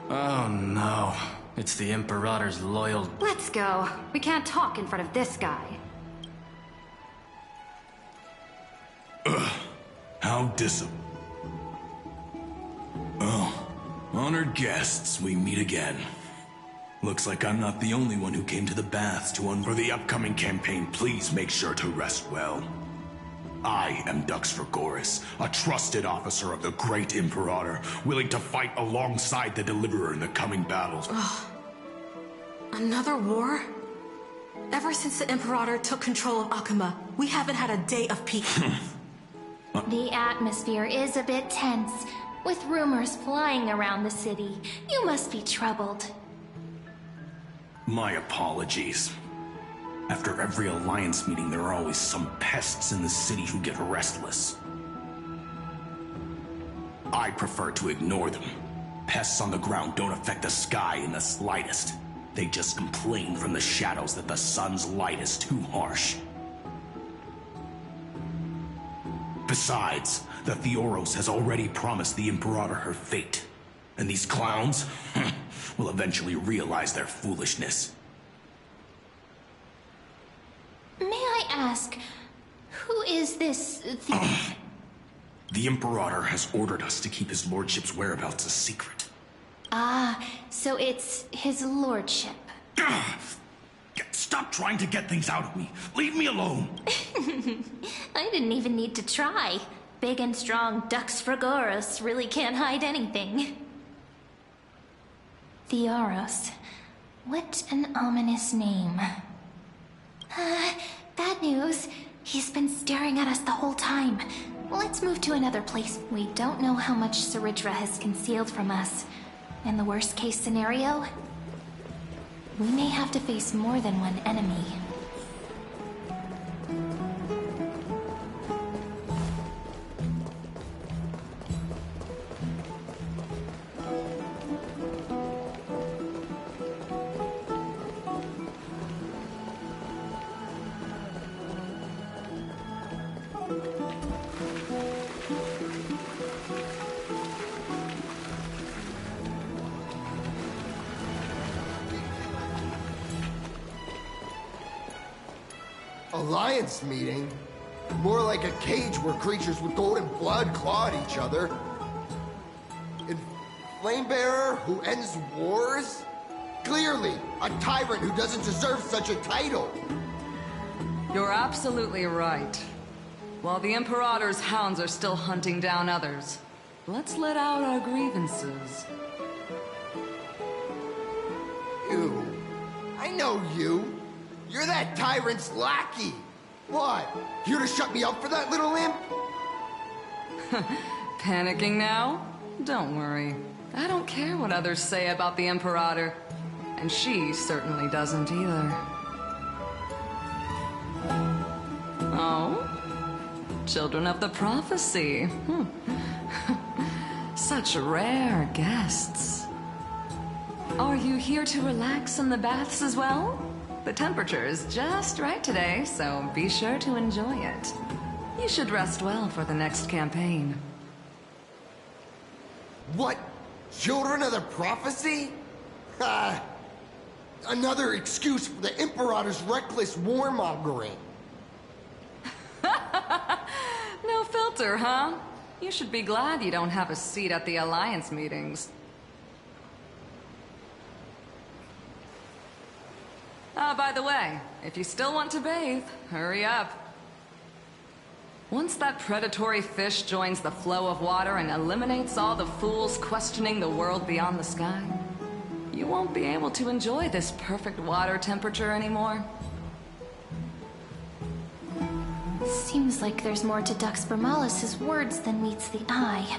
Oh no. It's the Imperator's loyal... Let's go. We can't talk in front of this guy. How disappointing. Oh, honored guests, we meet again. Looks like I'm not the only one who came to the baths to for the upcoming campaign. Please make sure to rest well. I am Dux Fregoris, a trusted officer of the Great Imperator, willing to fight alongside the Deliverer in the coming battles. Another war? Ever since the Imperator took control of Akuma, we haven't had a day of peace. The atmosphere is a bit tense, with rumors flying around the city. You must be troubled. My apologies. After every Alliance meeting, there are always some pests in the city who get restless. I prefer to ignore them. Pests on the ground don't affect the sky in the slightest. They just complain from the shadows that the sun's light is too harsh. Besides, the Theoros has already promised the Imperator her fate. And these clowns will eventually realize their foolishness. May I ask, who is this The Imperator has ordered us to keep his lordship's whereabouts a secret. Ah, so it's his lordship. Stop trying to get things out of me. Leave me alone. I didn't even need to try. Big and strong Dux Fregoris really can't hide anything. Theoros. What an ominous name. Bad news. He's been staring at us the whole time. Let's move to another place. We don't know how much Saridra has concealed from us. In the worst case scenario, we may have to face more than one enemy. Alliance meeting? More like a cage where creatures with golden blood claw at each other. And Flamebearer who ends wars? Clearly, a tyrant who doesn't deserve such a title. You're absolutely right. While the Imperator's hounds are still hunting down others, let's let out our grievances. You. I know you. You're that tyrant's lackey! What? Here to shut me up for that little imp? Panicking now? Don't worry. I don't care what others say about the Imperator. And she certainly doesn't either. Oh? Children of the Prophecy. Such rare guests. Are you here to relax in the baths as well? The temperature is just right today, so be sure to enjoy it. You should rest well for the next campaign. What? Children of the Prophecy? Another excuse for the Imperator's reckless warmongering. No filter, huh? You should be glad you don't have a seat at the Alliance meetings. By the way, if you still want to bathe, hurry up. Once that predatory fish joins the flow of water and eliminates all the fools questioning the world beyond the sky, you won't be able to enjoy this perfect water temperature anymore. Seems like there's more to Dux Vermalis' words than meets the eye.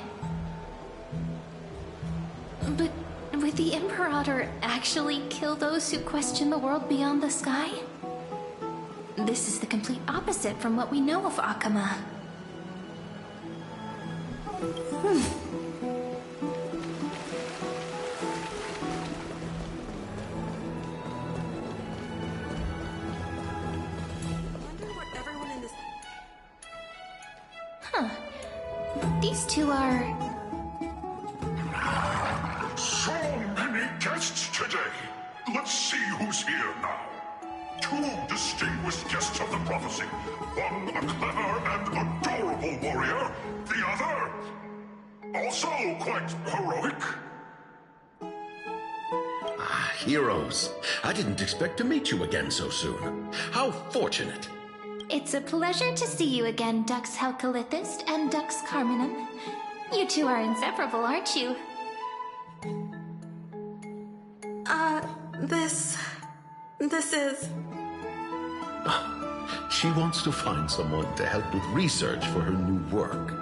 But would the Imperator actually kill those who question the world beyond the sky? This is the complete opposite from what we know of Akuma. These two are... So many guests today. Let's see who's here now. Two distinguished guests of the prophecy. One a clever and adorable warrior. The other, also quite heroic. Ah, heroes. I didn't expect to meet you again so soon. How fortunate. It's a pleasure to see you again, Dux Helcalithist and Dux Carminum. You two are inseparable, aren't you? This is... She wants to find someone to help with research for her new work.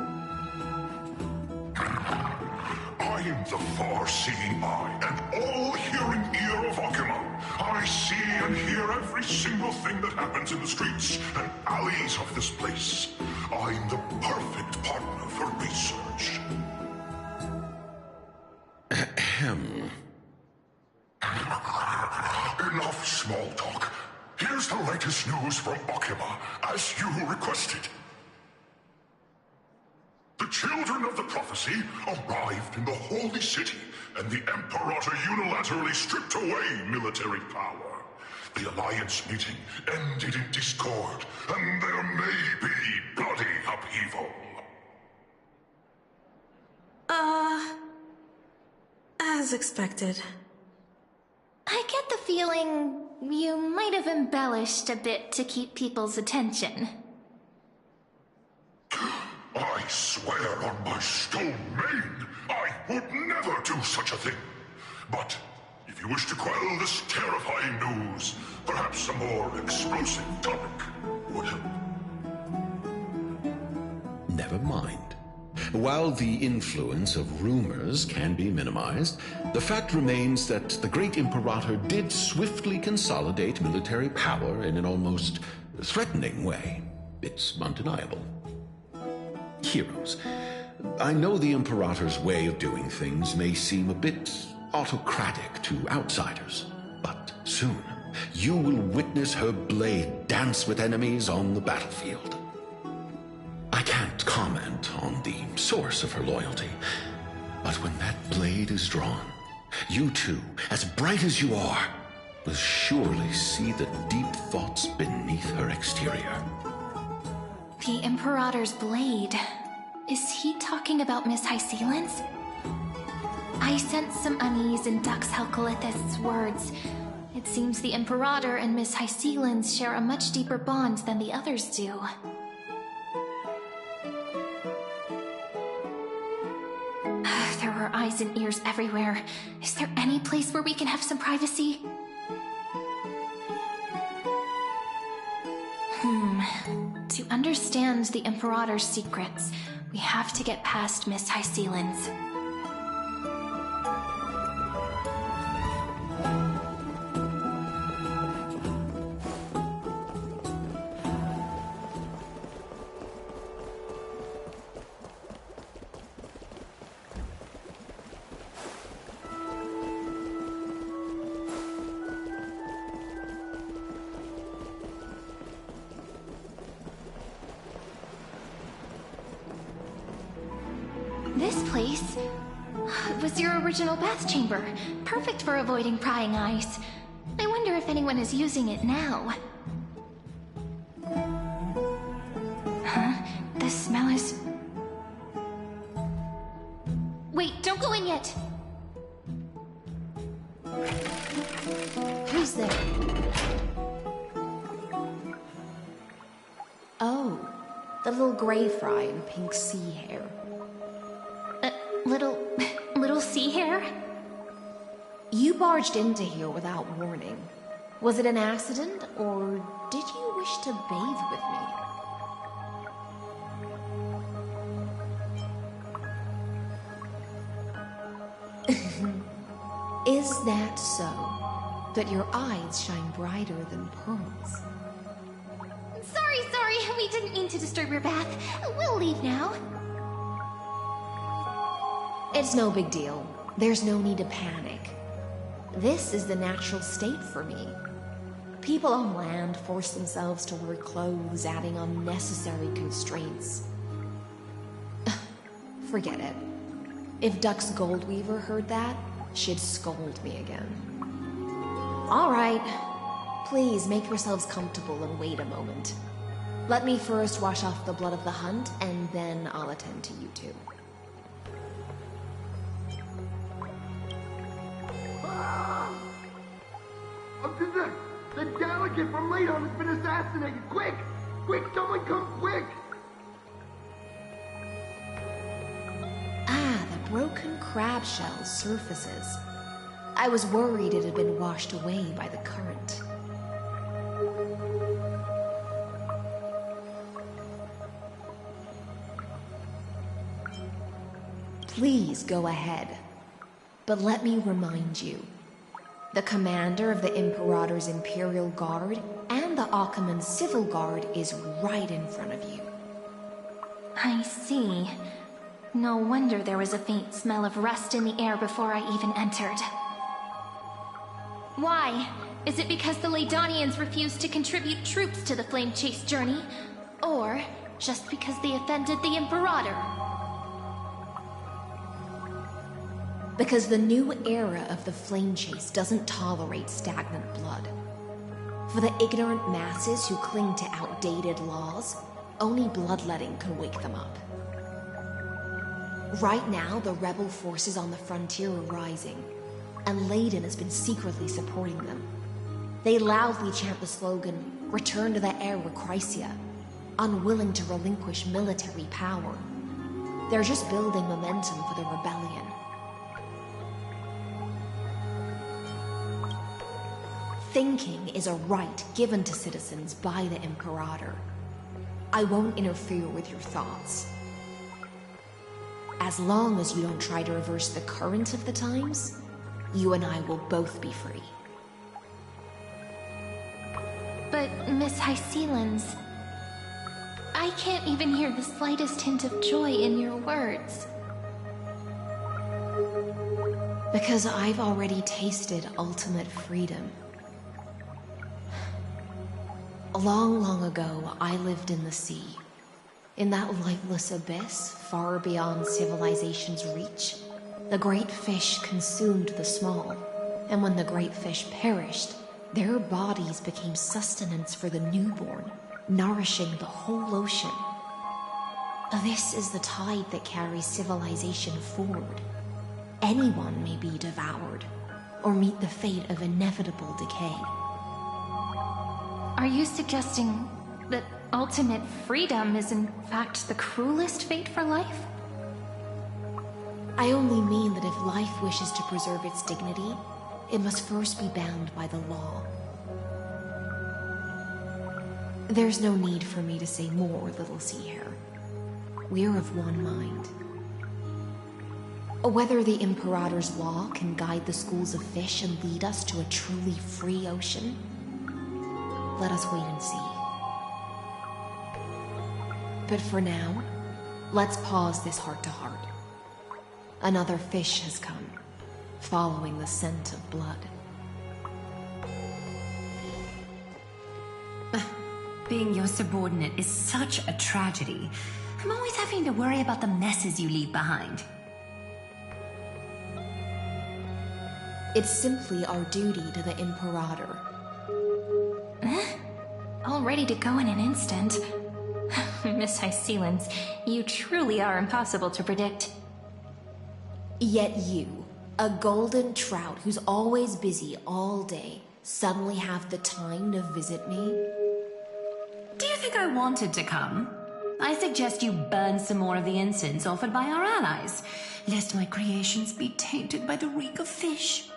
I'm the far-seeing eye and all-hearing ear of Akuma. I see and hear every single thing that happens in the streets and alleys of this place. I'm the perfect partner for research. Ahem. Enough small talk. Here's the latest news from Akuma, as you requested. The children of the prophecy arrived in the Holy City, and the Imperator unilaterally stripped away military power. The Alliance meeting ended in discord, and there may be bloody upheaval. As expected. I get the feeling you might have embellished a bit to keep people's attention. I swear on my stone mane, I would never do such a thing. But if you wish to quell this terrifying news, perhaps a more explosive topic would help. Never mind. While the influence of rumors can be minimized, the fact remains that the great Imperator did swiftly consolidate military power in an almost threatening way. It's undeniable. Heroes, I know the Imperator's way of doing things may seem a bit autocratic to outsiders, but soon you will witness her blade dance with enemies on the battlefield. I can't comment on the source of her loyalty, but when that blade is drawn, you two, as bright as you are, will surely see the deep thoughts beneath her exterior. The Imperator's blade. Is he talking about Miss Hysealin's? I sense some unease in Dux Helcalithist's words. It seems the Imperator and Miss Hysealin's share a much deeper bond than the others do. There are eyes and ears everywhere. Is there any place where we can have some privacy? To understand the Imperator's secrets, we have to get past Miss Hysealin's. This place was your original bath chamber, perfect for avoiding prying eyes. I wonder if anyone is using it now. Huh? The smell is... Wait, don't go in yet! Who's there? Oh, the little gray fry in pink sea hair. Little sea hair? You barged into here without warning. Was it an accident, or did you wish to bathe with me? Is that so? That your eyes shine brighter than pearls? Sorry, we didn't mean to disturb your bath. We'll leave now. It's no big deal. There's no need to panic. This is the natural state for me. People on land force themselves to wear clothes, adding unnecessary constraints. Forget it. If Duck's Goldweaver heard that, she'd scold me again. Alright. Please make yourselves comfortable and wait a moment. Let me first wash off the blood of the hunt, and then I'll attend to you two. The delegate from Ladon has been assassinated! Quick! Quick, someone come quick! Ah, the broken crab shell surfaces. I was worried it had been washed away by the current. Please go ahead. But let me remind you. The commander of the Imperator's Imperial Guard and the Achaemen's Civil Guard is right in front of you. I see. No wonder there was a faint smell of rust in the air before I even entered. Why? Is it because the Ladonians refused to contribute troops to the Flame Chase journey? Or just because they offended the Imperator? Because the new era of the Flame Chase doesn't tolerate stagnant blood. For the ignorant masses who cling to outdated laws, only bloodletting can wake them up. Right now, the rebel forces on the frontier are rising, and Ladon has been secretly supporting them. They loudly chant the slogan, "Return to the Era Chrysia," unwilling to relinquish military power. They're just building momentum for the rebellion. Thinking is a right given to citizens by the Imperator. I won't interfere with your thoughts. As long as you don't try to reverse the current of the times, you and I will both be free. But, Miss Hysealans, I can't even hear the slightest hint of joy in your words. Because I've already tasted ultimate freedom. Long, long ago, I lived in the sea. In that lightless abyss, far beyond civilization's reach, the great fish consumed the small, and when the great fish perished, their bodies became sustenance for the newborn, nourishing the whole ocean. This is the tide that carries civilization forward. Anyone may be devoured, or meet the fate of inevitable decay. Are you suggesting that ultimate freedom is in fact the cruelest fate for life? I only mean that if life wishes to preserve its dignity, it must first be bound by the law. There's no need for me to say more, little sea hare. We're of one mind. Whether the Imperator's law can guide the schools of fish and lead us to a truly free ocean, let us wait and see. But for now, let's pause this heart-to-heart. Another fish has come, following the scent of blood. Being your subordinate is such a tragedy. I'm always having to worry about the messes you leave behind. It's simply our duty to the Imperator. All ready to go in an instant. Miss Hysealans, you truly are impossible to predict. Yet you, a golden trout who's always busy all day, suddenly have the time to visit me? Do you think I wanted to come? I suggest you burn some more of the incense offered by our allies, lest my creations be tainted by the reek of fish.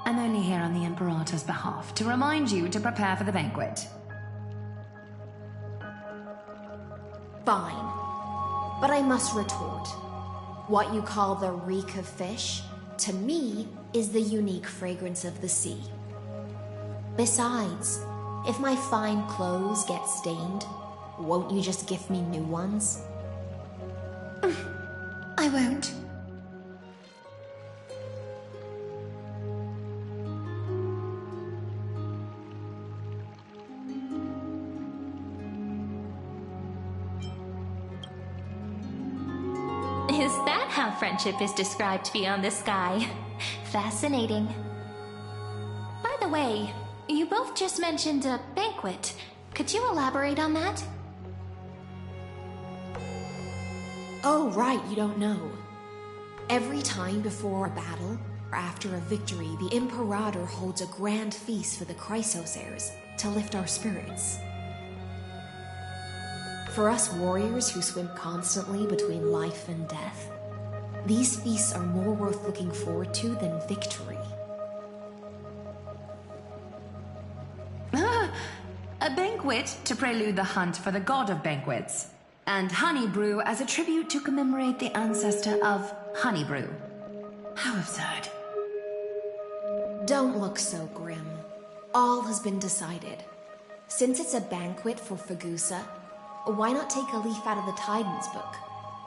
I'm only here on the Imperator's behalf to remind you to prepare for the banquet. Fine. But I must retort. What you call the reek of fish, to me, is the unique fragrance of the sea. Besides, if my fine clothes get stained, won't you just gift me new ones? I won't. how friendship is described beyond the sky. Fascinating. By the way, you both just mentioned a banquet. Could you elaborate on that? Oh, right, you don't know. Every time before a battle, or after a victory, the Imperator holds a grand feast for the Chrysos heirs to lift our spirits. For us warriors who swim constantly between life and death, these feasts are more worth looking forward to than victory. A banquet to prelude the hunt for the god of banquets, and honey brew as a tribute to commemorate the ancestor of honey brew. How absurd. Don't look so grim. All has been decided. Since it's a banquet for Fagusa, why not take a leaf out of the Titan's book?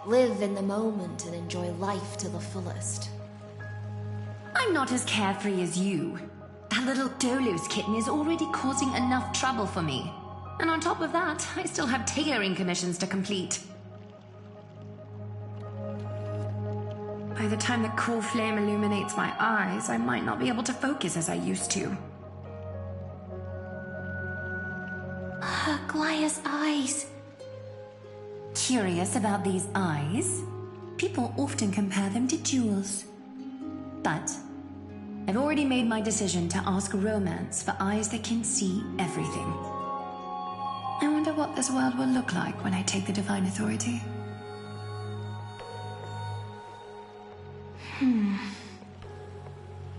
Live in the moment and enjoy life to the fullest. I'm not as carefree as you. That little Dolos kitten is already causing enough trouble for me. And on top of that, I still have tailoring commissions to complete. By the time the cool flame illuminates my eyes, I might not be able to focus as I used to. Glaya's eyes. Curious about these eyes? People often compare them to jewels. But I've already made my decision to ask romance for eyes that can see everything. I wonder what this world will look like when I take the Divine Authority. In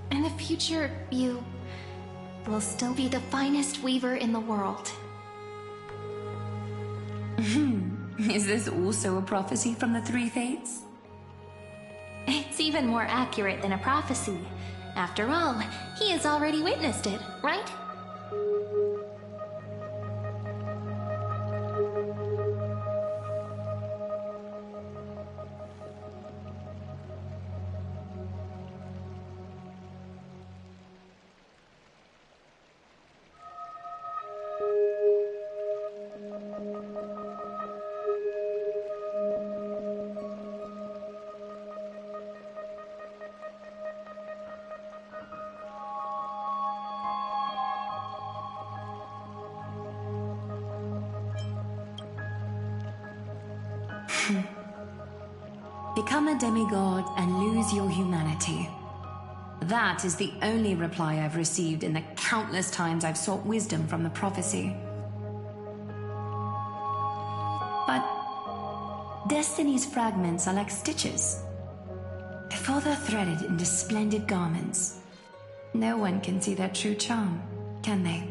the future, you will still be the finest weaver in the world. Is this also a prophecy from the Three Fates? It's even more accurate than a prophecy. After all, he has already witnessed it, right? Become a demigod and lose your humanity. That is the only reply I've received in the countless times I've sought wisdom from the prophecy. But Destiny's fragments are like stitches. Before they're threaded into splendid garments, no one can see their true charm, can they?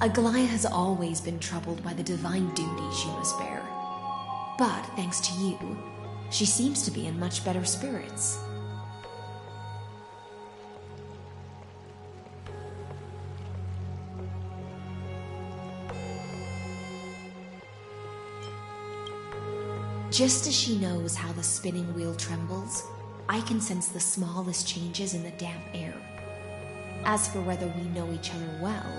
Aglaya has always been troubled by the divine duties she must bear. But thanks to you, she seems to be in much better spirits. Just as she knows how the spinning wheel trembles, I can sense the smallest changes in the damp air. As for whether we know each other well,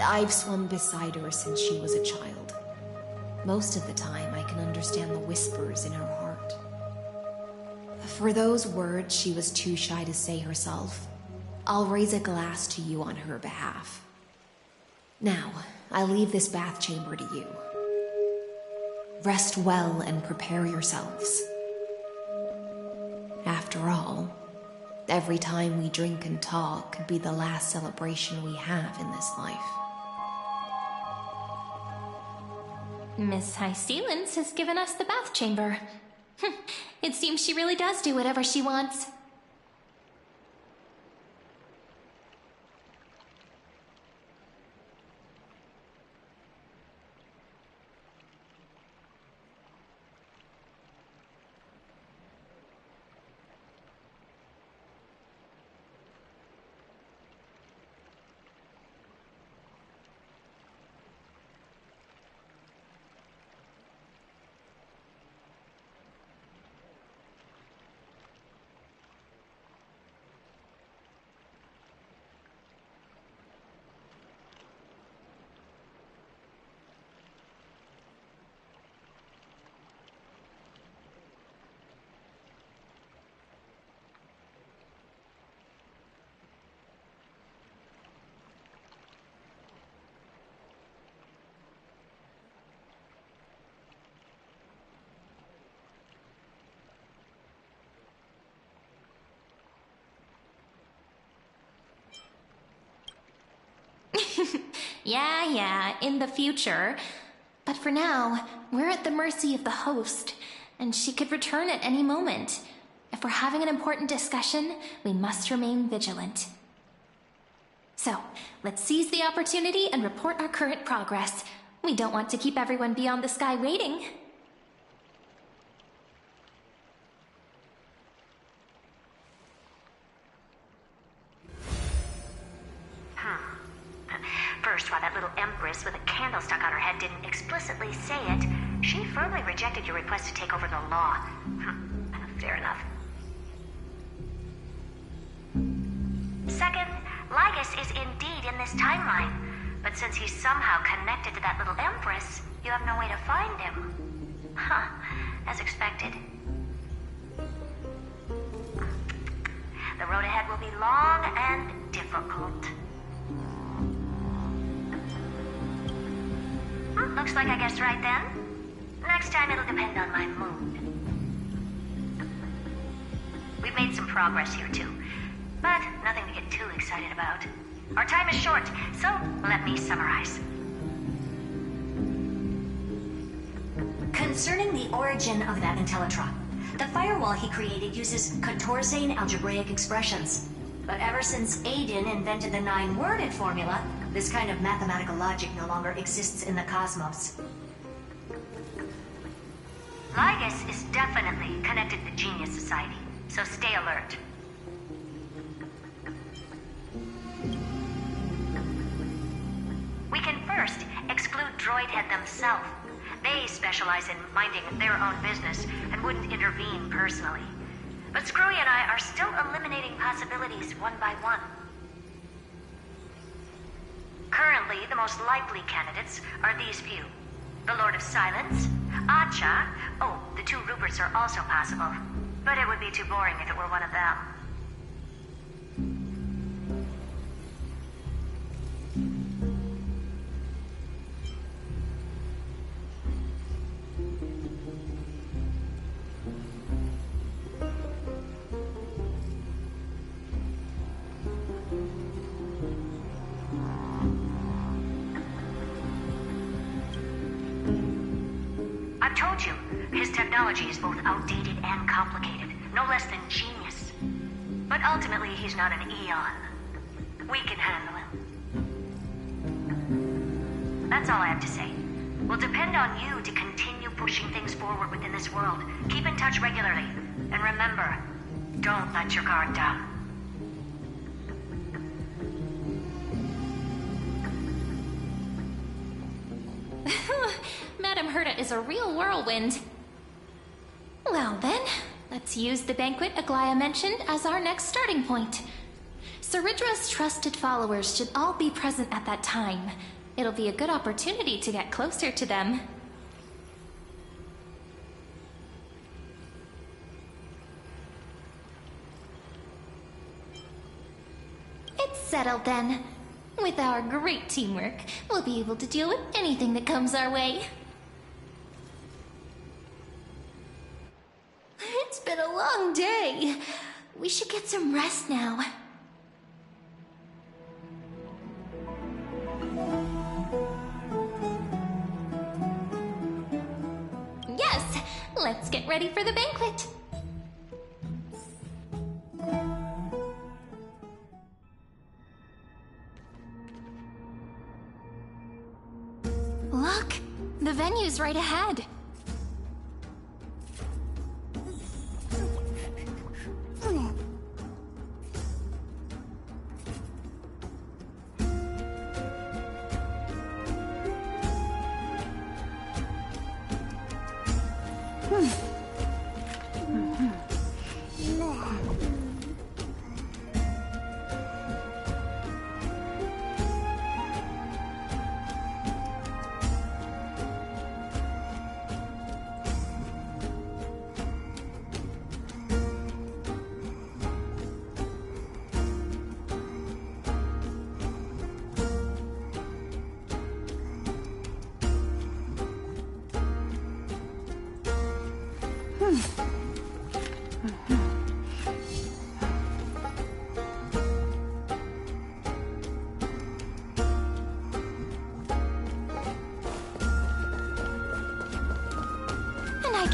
I've swum beside her since she was a child. Most of the time, I can understand the whispers in her heart. For those words she was too shy to say herself, I'll raise a glass to you on her behalf. Now, I leave this bath chamber to you. Rest well and prepare yourselves. After all, every time we drink and talk could be the last celebration we have in this life. Miss High Sealance has given us the bath chamber. It seems she really does do whatever she wants. Yeah, in the future. But for now, we're at the mercy of the host, and she could return at any moment. If we're having an important discussion, we must remain vigilant. So, let's seize the opportunity and report our current progress. We don't want to keep everyone beyond the sky waiting. First, while that little empress with a candle stuck on her head didn't explicitly say it, she firmly rejected your request to take over the law. Fair enough. Second, Lygus is indeed in this timeline, but since he's somehow connected to that little empress, you have no way to find him. As expected. The road ahead will be long and difficult. Looks like I guessed right then. Next time it'll depend on my mood. We've made some progress here too, but nothing to get too excited about. Our time is short, so let me summarize. Concerning the origin of that Intellitron, the firewall he created uses Contorsane algebraic expressions. But ever since Aiden invented the 9-worded formula, this kind of mathematical logic no longer exists in the cosmos. Lygus is definitely connected to the Genius Society, so stay alert. We can first exclude Droidhead themselves. They specialize in minding their own business and wouldn't intervene personally. But Screwy and I are still eliminating possibilities one by one. Currently, the most likely candidates are these few. The Lord of Silence, Acha. Oh, the 2 Ruperts are also possible. But it would be too boring if it were one of them. I've told you, his technology is both outdated and complicated, no less than genius. But ultimately, he's not an Eon. We can handle him. That's all I have to say. We'll depend on you to continue pushing things forward within this world. Keep in touch regularly. And remember, don't let your guard down. Madame Herta is a real whirlwind. Well then, let's use the banquet Aglaya mentioned as our next starting point. Ceridra's trusted followers should all be present at that time. It'll be a good opportunity to get closer to them. It's settled then. With our great teamwork, we'll be able to deal with anything that comes our way. It's been a long day. We should get some rest now. Yes, let's get ready for the banquet. Look, the venue's right ahead.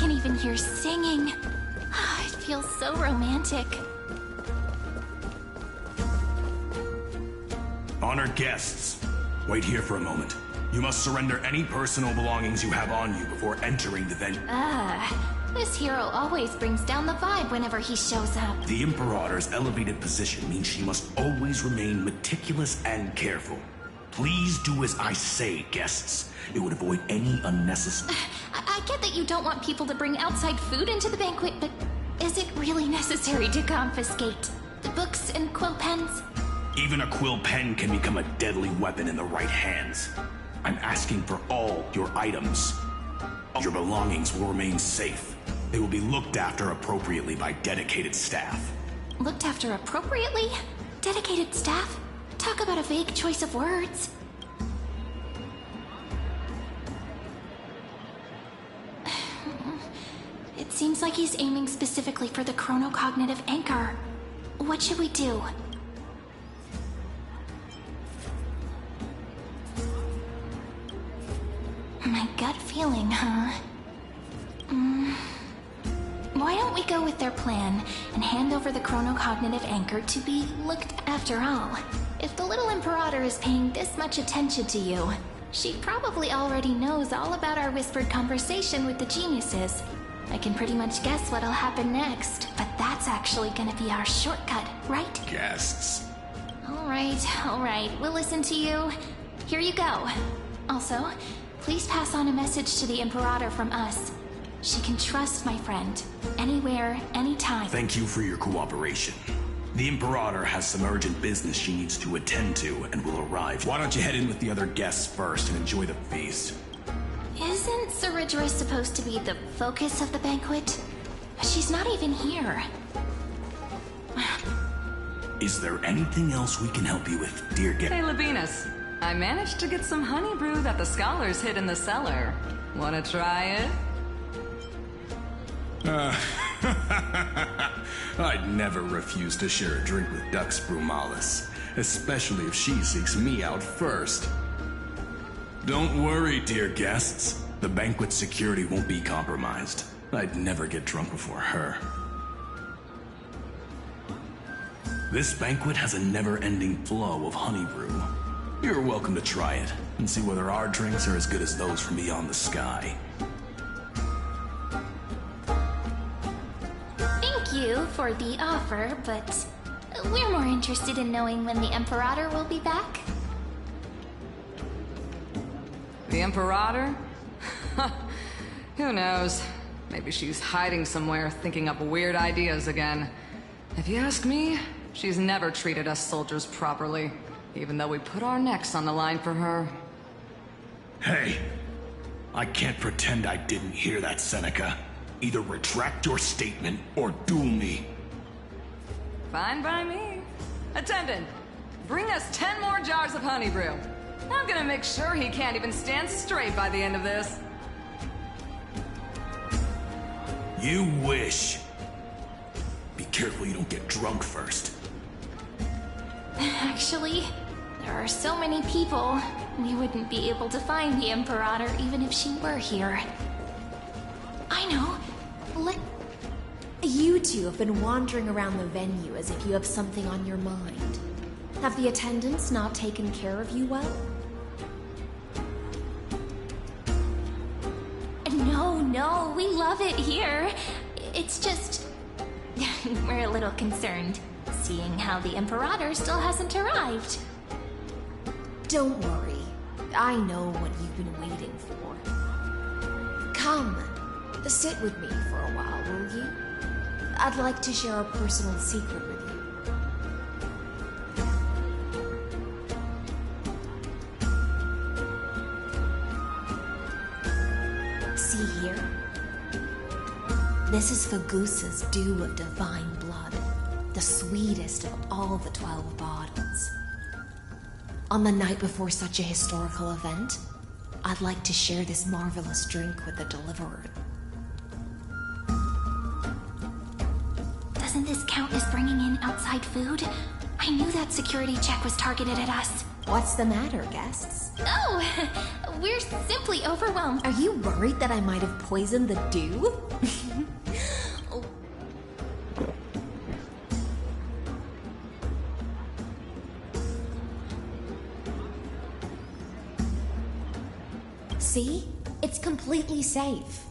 can even hear singing. It feels so romantic. Honored guests, wait here for a moment. You must surrender any personal belongings you have on you before entering the venue. This hero always brings down the vibe whenever he shows up. The Imperator's elevated position means she must always remain meticulous and careful. Please do as I say, guests. It would avoid any unnecessary... I get that you don't want people to bring outside food into the banquet, but is it really necessary to confiscate the books and quill pens? Even a quill pen can become a deadly weapon in the right hands. I'm asking for all your items. Your belongings will remain safe. They will be looked after appropriately by dedicated staff. Looked after appropriately? Dedicated staff? Talk about a vague choice of words. It seems like he's aiming specifically for the chronocognitive anchor. What should we do? My gut feeling, huh? Why don't we go with their plan and hand over the chronocognitive anchor to be looked after all? If the little Imperator is paying this much attention to you, she probably already knows all about our whispered conversation with the geniuses. I can pretty much guess what'll happen next, but that's actually gonna be our shortcut, right? Guests. Alright, we'll listen to you. Here you go. Also, please pass on a message to the Imperator from us. She can trust my friend. Anywhere, anytime. Thank you for your cooperation. The Imperator has some urgent business she needs to attend to and will arrive. Why don't you head in with the other guests first and enjoy the feast? Isn't Saridra supposed to be the focus of the banquet? She's not even here. Is there anything else we can help you with, dear guest? Hey, Labinas. I managed to get some honey brew that the scholars hid in the cellar. Wanna try it? I'd never refuse to share a drink with Dux Brumalis, especially if she seeks me out first. Don't worry, dear guests. The banquet security won't be compromised. I'd never get drunk before her. This banquet has a never-ending flow of honey brew. You're welcome to try it and see whether our drinks are as good as those from beyond the sky. Thank you for the offer, but we're more interested in knowing when the Imperator will be back. The Imperator? Who knows? Maybe she's hiding somewhere, thinking up weird ideas again. If you ask me, she's never treated us soldiers properly, even though we put our necks on the line for her. Hey, I can't pretend I didn't hear that, Seneca. Either retract your statement or duel me. Fine by me. Attendant, bring us 10 more jars of honey brew. I'm gonna make sure he can't even stand straight by the end of this. You wish. Be careful you don't get drunk first. Actually, there are so many people, we wouldn't be able to find the Imperator even if she were here. I know. You two have been wandering around the venue as if you have something on your mind. Have the attendants not taken care of you well? No, we love it here. It's just... we're a little concerned, seeing how the Imperator still hasn't arrived. Don't worry. I know what you've been waiting for. Come, sit with me for a while, will you? I'd like to share a personal secret with you. See here? This is Fagusa's dew of divine blood, the sweetest of all the 12 bottles. On the night before such a historical event, I'd like to share this marvelous drink with the Deliverer. Doesn't this count as bringing in outside food? I knew that security check was targeted at us. What's the matter, guests? Oh, we're simply overwhelmed. Are you worried that I might have poisoned the dew? See? It's completely safe.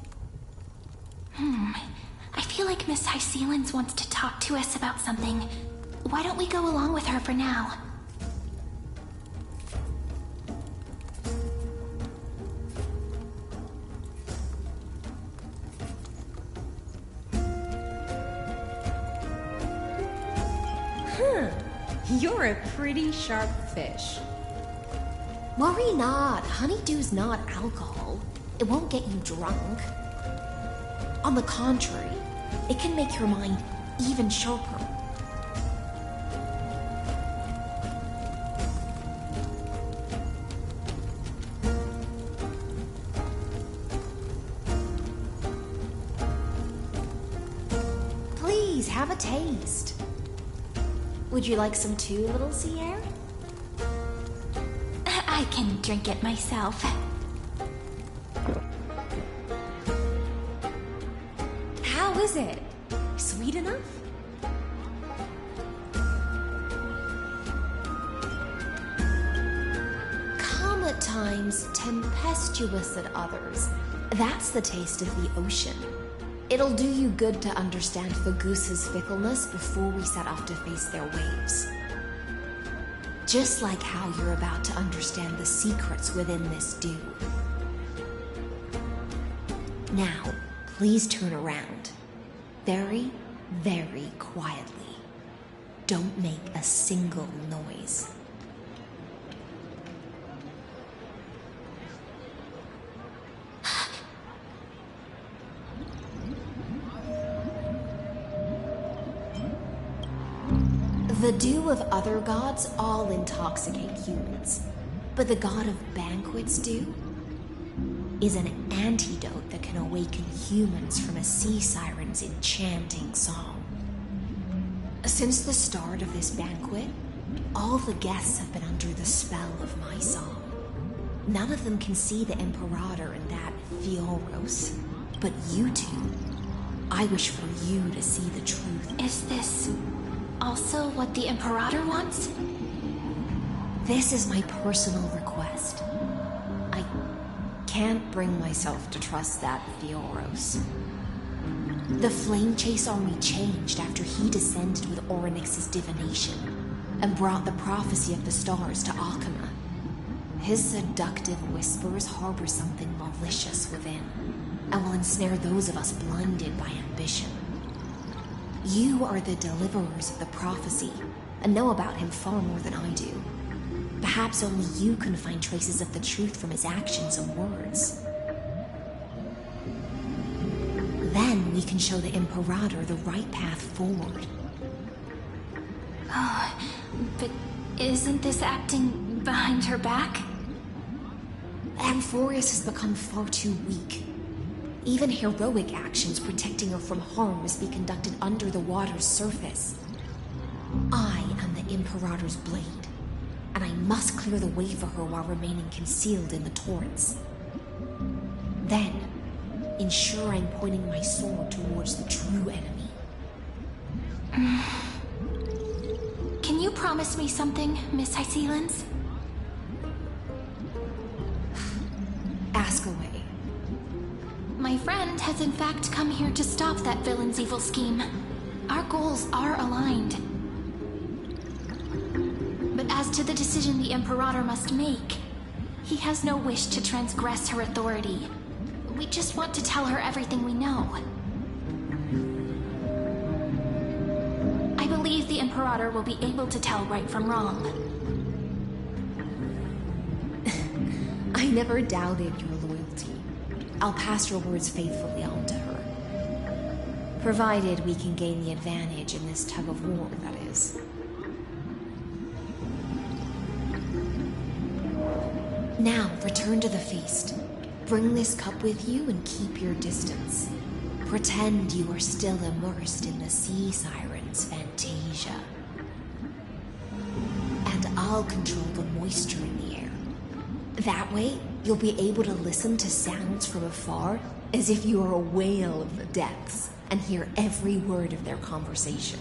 I feel like Miss Hysealins wants to talk to us about something. Why don't we go along with her for now? You're a pretty sharp fish. Worry not. Honeydew's not alcohol. It won't get you drunk. On the contrary, it can make your mind even sharper. Please, have a taste. Would you like some too, little Sierra? I can drink it myself. How is it? Sweet enough? Calm at times, tempestuous at others. That's the taste of the ocean. It'll do you good to understand the goose's fickleness before we set off to face their waves. Just like how you're about to understand the secrets within this dew. Now, please turn around. Very, very quietly. Don't make a single noise. The dew of other gods all intoxicate humans, but the god of banquets dew is an antidote that can awaken humans from a sea siren's enchanting song. Since the start of this banquet, all the guests have been under the spell of my song. None of them can see the Imperator and that Fioros, but you two. I wish for you to see the truth. Is this also what the Imperator wants? This is my personal request. I can't bring myself to trust that Fioros. The Flame Chase army changed after he descended with Orynyx's divination and brought the prophecy of the stars to Akama. His seductive whispers harbor something malicious within, and will ensnare those of us blinded by ambition. You are the deliverers of the prophecy, and know about him far more than I do. Perhaps only you can find traces of the truth from his actions and words. Then we can show the Imperator the right path forward. Oh, but isn't this acting behind her back? Amphorius has become far too weak. Even heroic actions protecting her from harm must be conducted under the water's surface. I am the Imperator's blade, and I must clear the way for her while remaining concealed in the torrents. Then, ensure I'm pointing my sword towards the true enemy. Can you promise me something, Miss Hysealins? Ask away. My friend has in fact come here to stop that villain's evil scheme. Our goals are aligned. But as to the decision the Imperator must make, he has no wish to transgress her authority. We just want to tell her everything we know. I believe the Imperator will be able to tell right from wrong. I never doubted your loyalty. I'll pass your words faithfully on to her. Provided we can gain the advantage in this tug of war, that is. Now, return to the feast. Bring this cup with you and keep your distance. Pretend you are still immersed in the sea siren's fantasia. And I'll control the moisture in the air. That way, you'll be able to listen to sounds from afar as if you are a whale of the depths and hear every word of their conversation.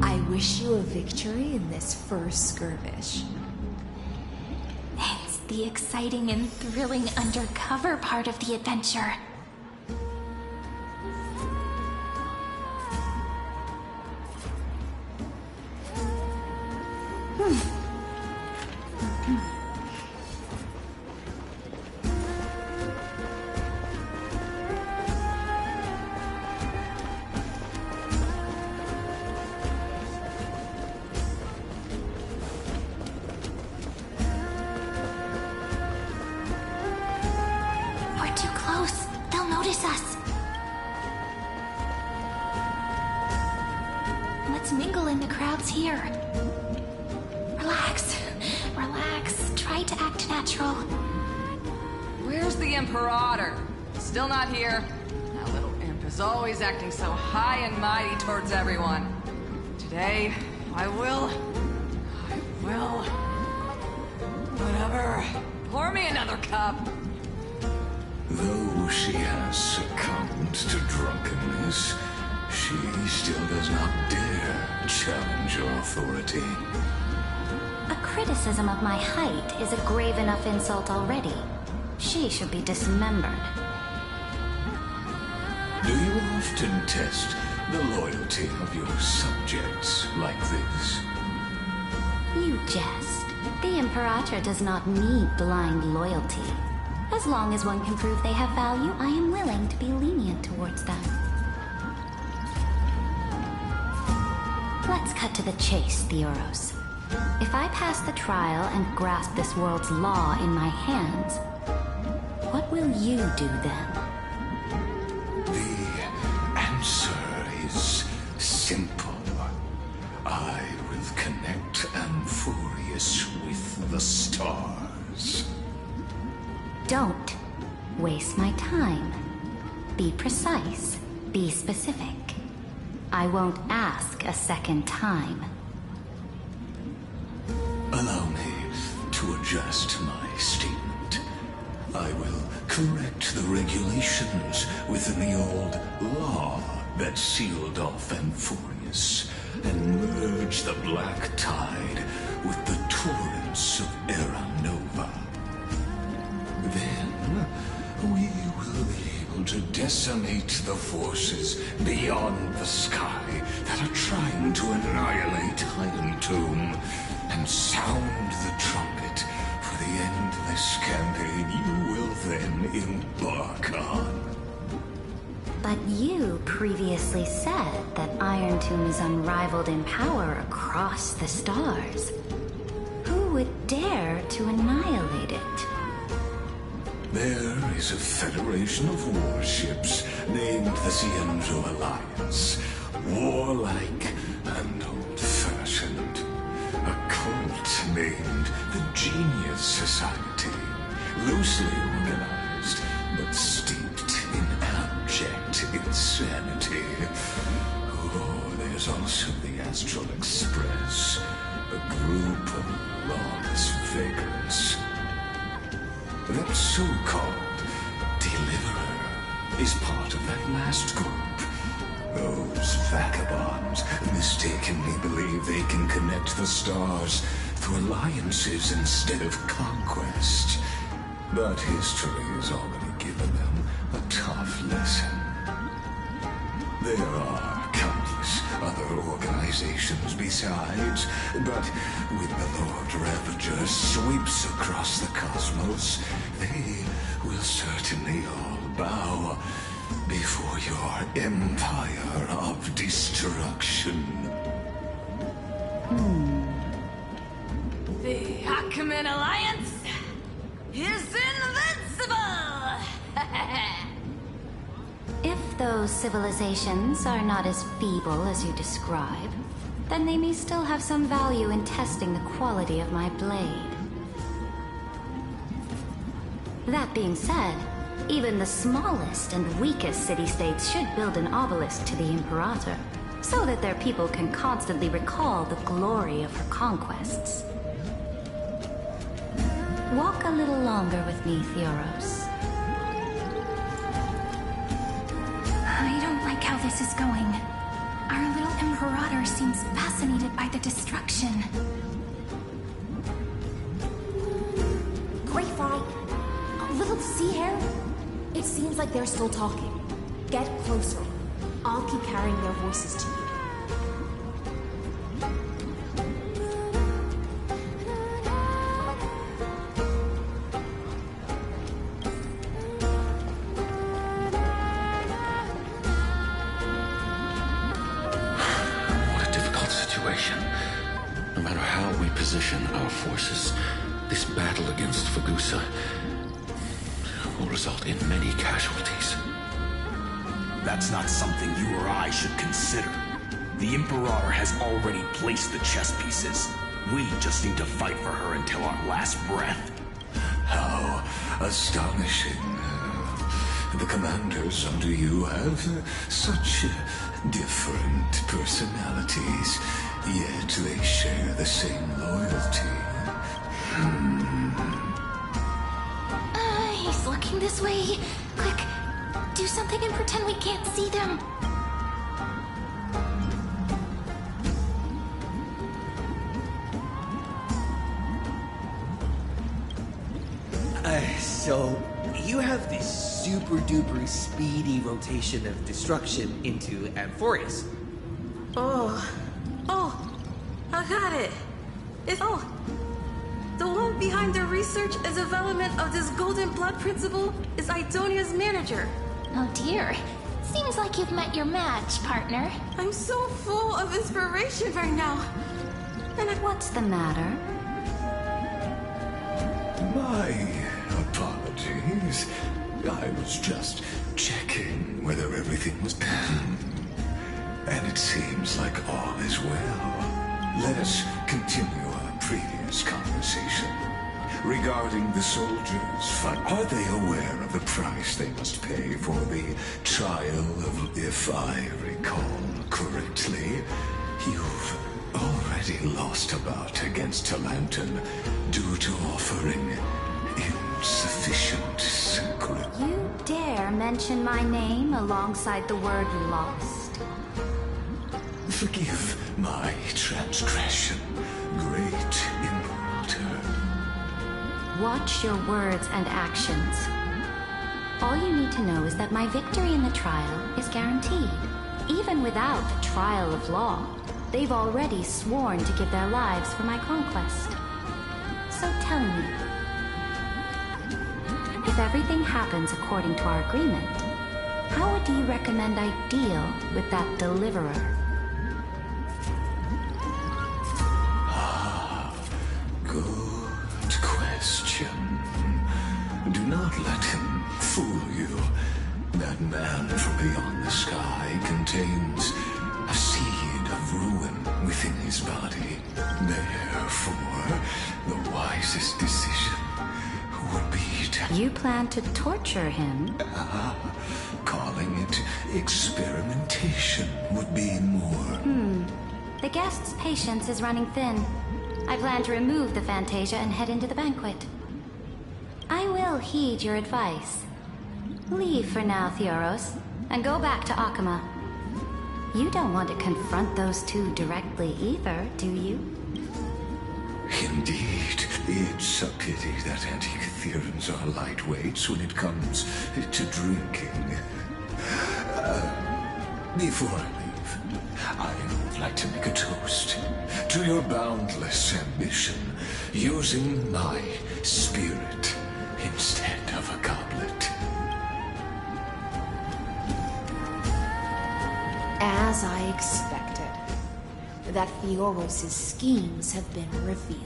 I wish you a victory in this first skirmish. It's the exciting and thrilling undercover part of the adventure. We're too close. They'll notice us. Let's mingle in the crowds here. Relax. Relax. Try to act natural. Where's the Imperator? Still not here. That little imp is always acting so high and mighty towards everyone. Today, I will... Whatever. Pour me another cup. Though she has succumbed to drunkenness, she still does not dare challenge your authority. A criticism of my height is a grave enough insult already. She should be dismembered. Do you often test the loyalty of your subjects like this? You jest. The Imperator does not need blind loyalty. As long as one can prove they have value, I am willing to be lenient towards them. Let's cut to the chase, Theoros. If I pass the trial and grasp this world's law in my hands, what will you do then? The answer is simple. I will connect Amphorius with the stars. Don't waste my time. Be precise. Be specific. I won't ask a second time. Allow me to adjust my statement. I will correct the regulations within the old law that sealed off Amphorius and merge the black tide with the torrents of Era Nova. Then we will be able to decimate the forces beyond the sky that are trying to annihilate Iron Tomb and sound the trumpet for the endless campaign you will then embark on. But you previously said that Iron Tomb is unrivaled in power across the stars. Who would dare to annihilate it? There is a federation of warships named the Cienzo Alliance. Warlike and old-fashioned. A cult named the Genius Society. Loosely organized, but steeped in abject insanity. Oh, there's also the Astral Express. A group of lawless vagrants. That so-called Deliverer is part of that last group. Those vagabonds mistakenly believe they can connect the stars through alliances instead of conquest. But history has already given them a tough lesson. There are countless other organizations besides, but when the Lord Ravager sweeps across the cosmos, they will certainly all bow before your empire of destruction. The Achaemenid Alliance is invincible! If those civilizations are not as feeble as you describe, then they may still have some value in testing the quality of my blade. That being said, even the smallest and weakest city-states should build an obelisk to the Imperator, so that their people can constantly recall the glory of her conquests. Walk a little longer with me, Theoros. like how this is going. Our little Imperator seems fascinated by the destruction. Great Fry, a little sea hare? It seems like they're still talking. Get closer. I'll keep carrying their voices to you. What a difficult situation. No matter how we position our forces, this battle against Fagusa will result in many casualties. That's not something you or I should consider. The Imperator has already placed the chess pieces. We just need to fight for her until our last breath. How astonishing. The commanders under you have such different personalities, yet they share the same loyalty. He's looking this way. Quick, do something and pretend we can't see them. So, you have this super duper speedy rotation of destruction into Amphorius. Oh, I got it. It's the one behind the research and development of this golden blood principle is Idonia's manager. Oh dear. Seems like you've met your match, partner. I'm so full of inspiration right now. And what's the matter? My apologies. I was just checking whether everything was done. And it seems like all is well. Let us continue our previous conversation. Regarding the soldiers, are they aware of the price they must pay for the trial of, if I recall correctly, you've already lost a bout against Talanton due to offering insufficient secret. You dare mention my name alongside the word lost? Forgive my transgression, great Imperator. Watch your words and actions. All you need to know is that my victory in the trial is guaranteed. Even without the trial of law, they've already sworn to give their lives for my conquest. So tell me, if everything happens according to our agreement, how do you recommend I deal with that deliverer? Good question. Do not let him fool you. That man from beyond the sky contains a seed of ruin within his body. Therefore, the wisest decision would be to... You plan to torture him? Calling it experimentation would be more... The guest's patience is running thin. I plan to remove the Fantasia and head into the banquet. I will heed your advice. Leave for now, Theoros, and go back to Akama. You don't want to confront those two directly either, do you? Indeed, it's a pity that Antikytherians are lightweights when it comes to drinking. Before I leave, I would like to make a toast to your boundless ambition, using my spirit instead of a goblet. As I expected, that Theoros' schemes have been revealed.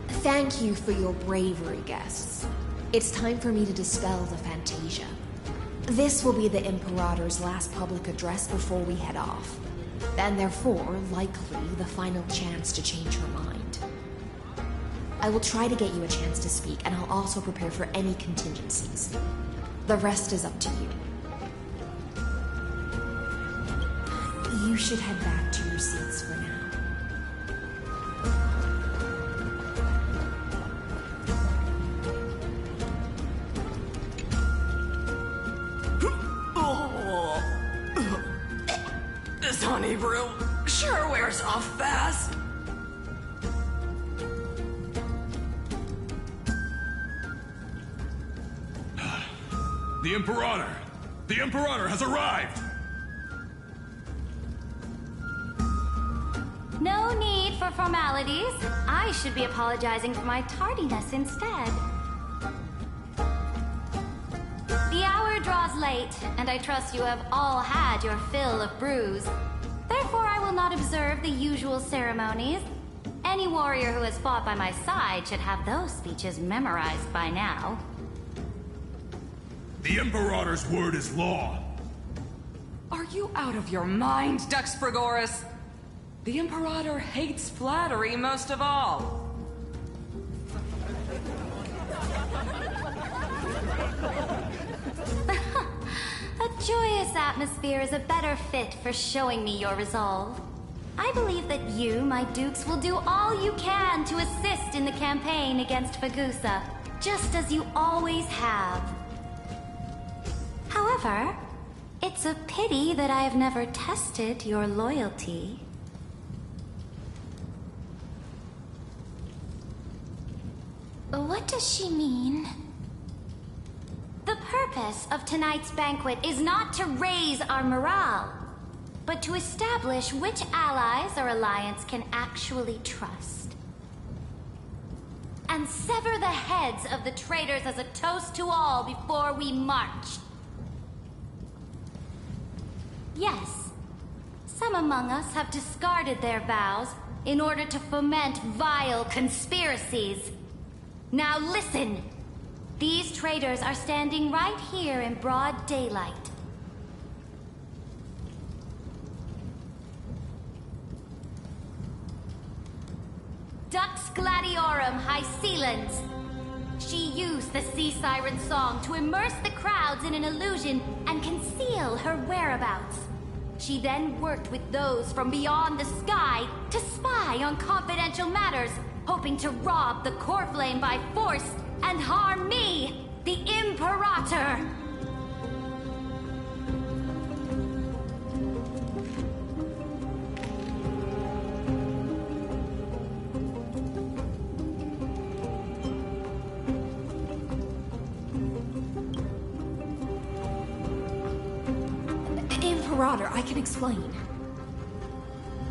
Thank you for your bravery, guests. It's time for me to dispel the Fantasia. This will be the Imperator's last public address before we head off, and therefore, likely, the final chance to change her mind. I will try to get you a chance to speak, and I'll also prepare for any contingencies. The rest is up to you. You should head back to your seats for now. body brew sure wears off fast. The Imperator! The Imperator has arrived! No need for formalities. I should be apologizing for my tardiness instead. The hour draws late, and I trust you have all had your fill of brews. Therefore, I will not observe the usual ceremonies. Any warrior who has fought by my side should have those speeches memorized by now. The Imperator's word is law. Are you out of your mind, Duxfrigoris? The Imperator hates flattery most of all. A joyous atmosphere is a better fit for showing me your resolve. I believe that you, my dukes, will do all you can to assist in the campaign against Fagusa, just as you always have. However, it's a pity that I have never tested your loyalty. What does she mean? The purpose of tonight's banquet is not to raise our morale, but to establish which allies our alliance can actually trust. And sever the heads of the traitors as a toast to all before we march. Yes, some among us have discarded their vows in order to foment vile conspiracies. Now listen! These traitors are standing right here in broad daylight. Dux Gladiorum Hycelens. She used the Sea Siren song to immerse the crowds in an illusion and conceal her whereabouts. She then worked with those from beyond the sky to spy on confidential matters, hoping to rob the core flame by force and harm me, the Imperator! Imperator, I can explain.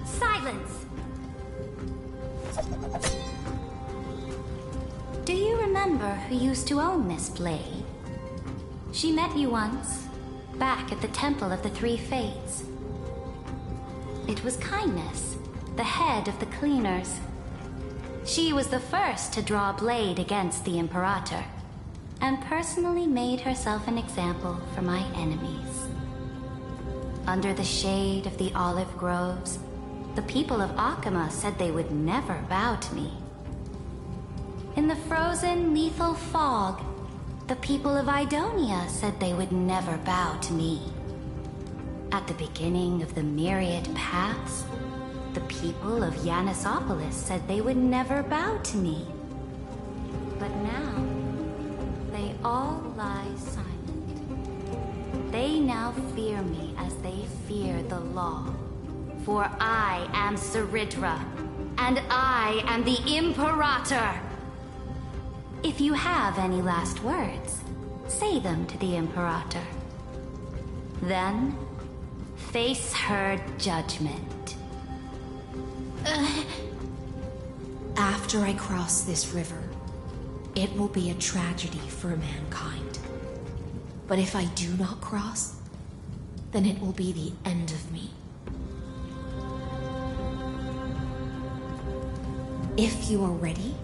Silence! Do you remember who used to own this blade? She met you once, back at the Temple of the Three Fates. It was Kindness, the head of the Cleaners. She was the first to draw a blade against the Imperator, and personally made herself an example for my enemies. Under the shade of the olive groves, the people of Akama said they would never bow to me. In the frozen, lethal fog, the people of Idonia said they would never bow to me. At the beginning of the myriad paths, the people of Yanisopolis said they would never bow to me. But now, they all lie silent. They now fear me as they fear the law. For I am Cyritra, and I am the Imperator! If you have any last words, say them to the Imperator. Then, face her judgment. After I cross this river, it will be a tragedy for mankind. But if I do not cross, then it will be the end of me. If you are ready,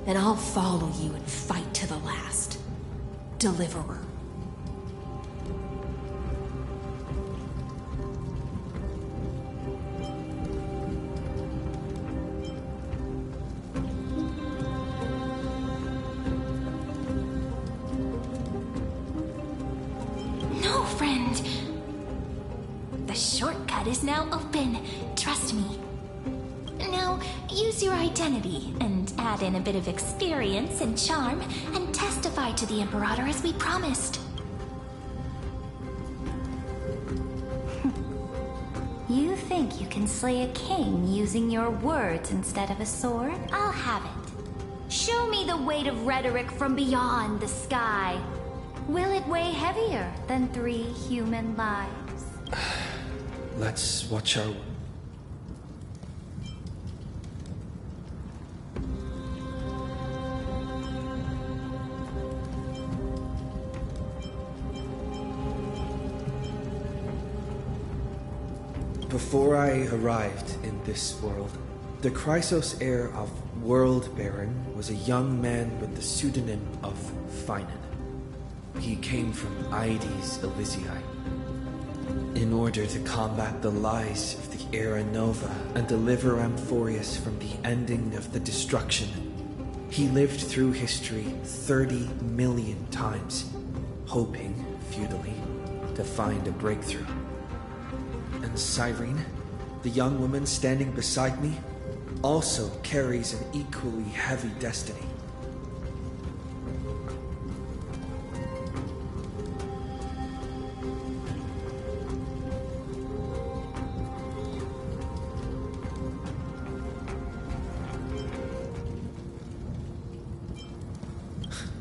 then I'll follow you and fight to the last. Deliverer. No, friend. The shortcut is now open. Trust me. Now, use your identity and add in a bit of experience and charm and testify to the Imperator as we promised. You think you can slay a king using your words instead of a sword? I'll have it. Show me the weight of rhetoric from beyond the sky. Will it weigh heavier than 3 human lives? Let's watch our... Before I arrived in this world, the Chrysos heir of World Baron was a young man with the pseudonym of Finan. He came from Aedes Elysiae. In order to combat the lies of the Era Nova and deliver Amphorius from the ending of the destruction, he lived through history 30 million times, hoping, futilely, to find a breakthrough. And Cyrene, the young woman standing beside me, also carries an equally heavy destiny.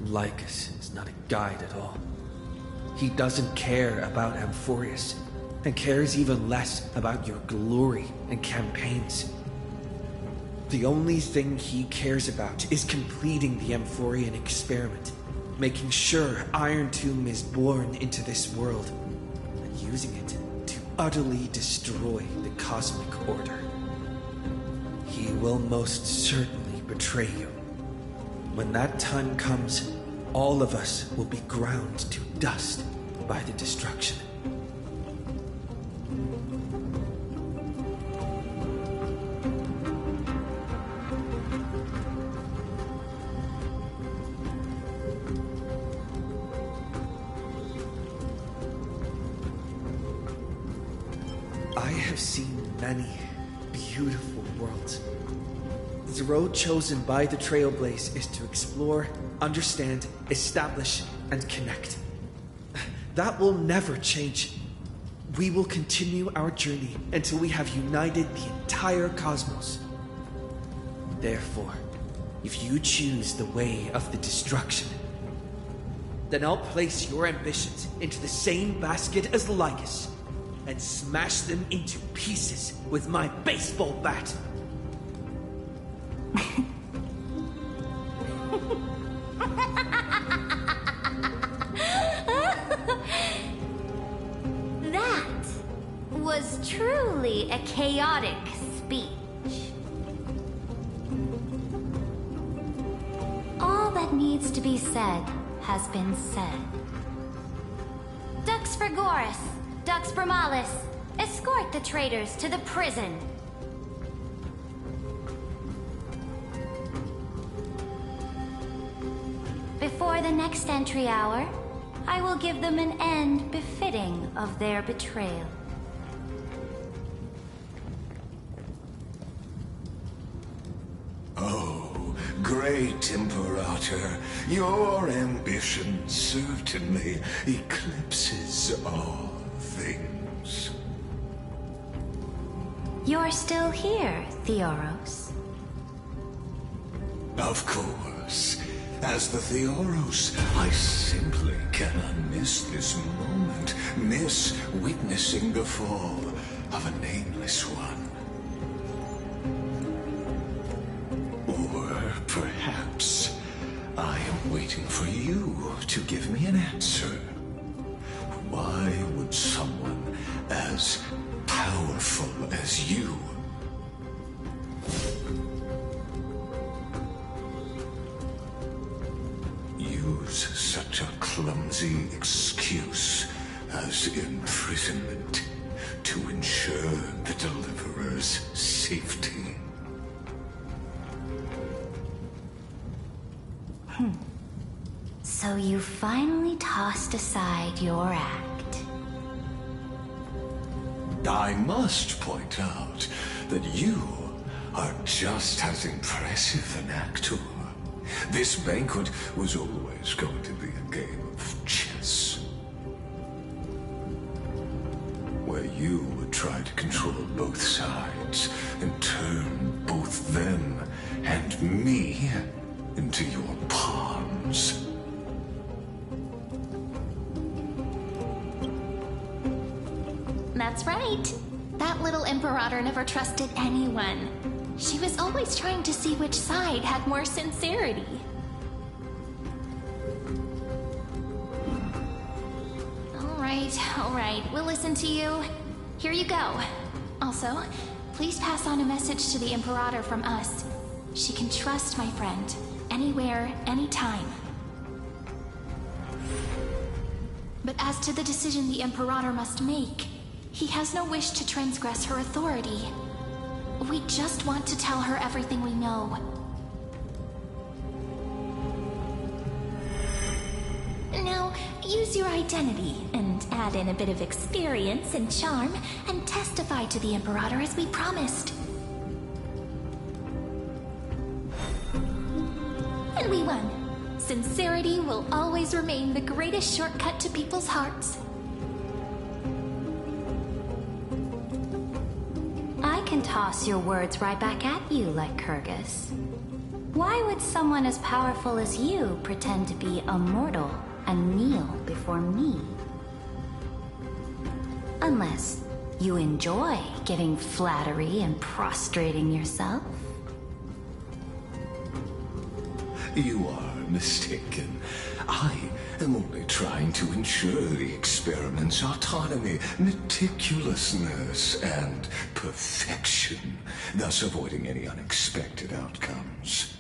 Lycus is not a guide at all. He doesn't care about Amphorius, and cares even less about your glory and campaigns. The only thing he cares about is completing the Amphorian experiment, making sure Iron Tomb is born into this world, and using it to utterly destroy the cosmic order. He will most certainly betray you. When that time comes, all of us will be ground to dust by the destruction. I have seen many beautiful worlds. The road chosen by the Trailblaze is to explore, understand, establish, and connect. That will never change. We will continue our journey until we have united the entire cosmos. Therefore, if you choose the way of the destruction, then I'll place your ambitions into the same basket as Lycus and smash them into pieces with my baseball bat. That was truly a chaotic speech. All that needs to be said has been said. Dux Frigoris, Dux Bromalis, escort the traitors to the prison. Before the next entry hour, I will give them an end befitting of their betrayal. Oh, great Imperator, your ambition certainly eclipses all things. You're still here, Theoros. Of course. As the Theoros, I simply cannot miss this moment, miss witnessing the fall of a nameless one. Or perhaps I am waiting for you to give me an answer. Why would someone as powerful as you use such a clumsy excuse as imprisonment to ensure the Deliverer's safety? So you finally tossed aside your act. I must point out that you are just as impressive an actor. This banquet was always going to be a game of chess. where you would try to control both sides and turn both them and me into your pawns. That's right. That little Imperator never trusted anyone. She was always trying to see which side had more sincerity. All right, we'll listen to you. Here you go. Also, please pass on a message to the Imperator from us. She can trust my friend, anywhere, anytime. But as to the decision the Imperator must make, he has no wish to transgress her authority. We just want to tell her everything we know. Now, use your identity and add in a bit of experience and charm and testify to the Imperator as we promised. And we won. Sincerity will always remain the greatest shortcut to people's hearts. I can toss your words right back at you like Kyrgyz. Why would someone as powerful as you pretend to be a mortal and kneel before me? Unless you enjoy giving flattery and prostrating yourself. You are mistaken. I am only trying to ensure the experiment's autonomy, meticulousness, and perfection, thus avoiding any unexpected outcomes.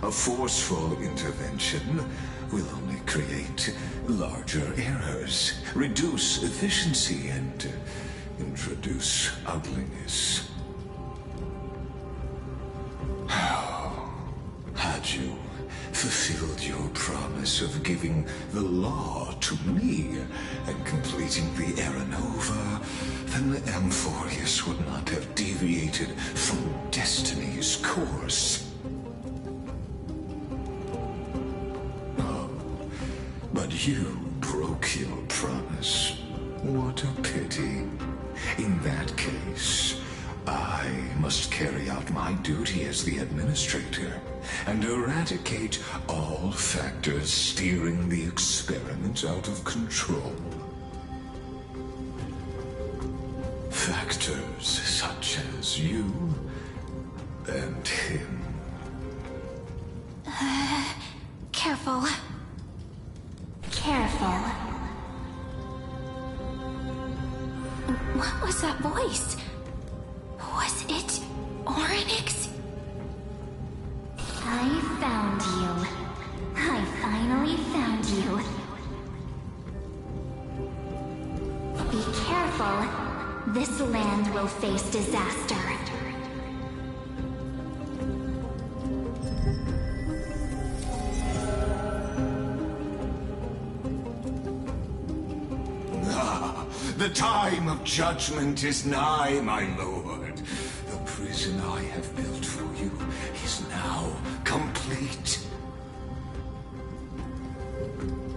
A forceful intervention will only create larger errors, reduce efficiency, and introduce ugliness. How had you fulfilled your promise of giving the law to me and completing the Era Nova, then the Amphorius would not have deviated from destiny's course. Oh, but you broke your promise. What a pity. In that case, I must carry out my duty as the administrator and eradicate all factors steering the experiment out of control. Factors such as you and him. Careful. Careful. What was that voice? Was it Oryx? I found you. I finally found you. Be careful. This land will face disaster. The time of judgment is nigh, my lord. The prison I have built for you is now complete.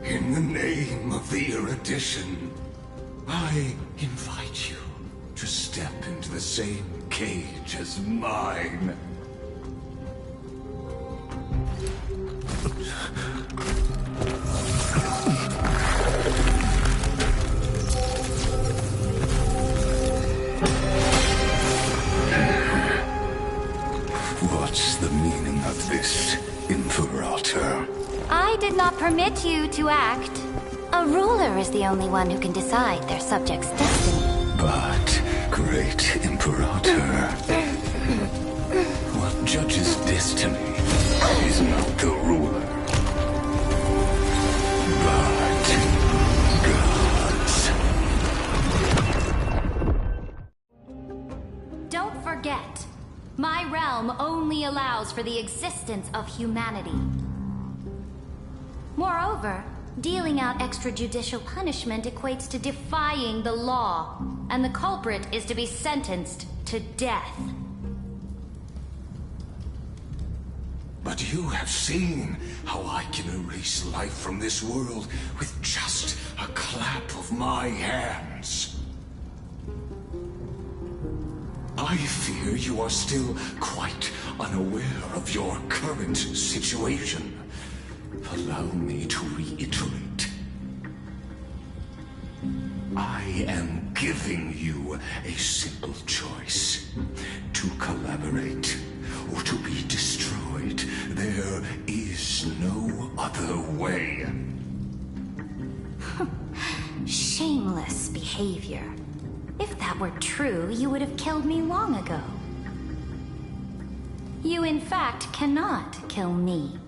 In the name of the erudition, I invite you to step into the same cage as mine. What's the meaning of this, Imperator? I did not permit you to act. A ruler is the only one who can decide their subject's destiny. But, great Imperator, what judges destiny is not the ruler, but gods. Don't forget, my realm only allows for the existence of humanity. Moreover, dealing out extrajudicial punishment equates to defying the law, and the culprit is to be sentenced to death. But you have seen how I can erase life from this world with just a clap of my hands. I fear you are still quite unaware of your current situation. Allow me to reiterate. I am giving you a simple choice. To collaborate or to be destroyed. There is no other way. Shameless behavior. If that were true, you would have killed me long ago. You in fact cannot kill me.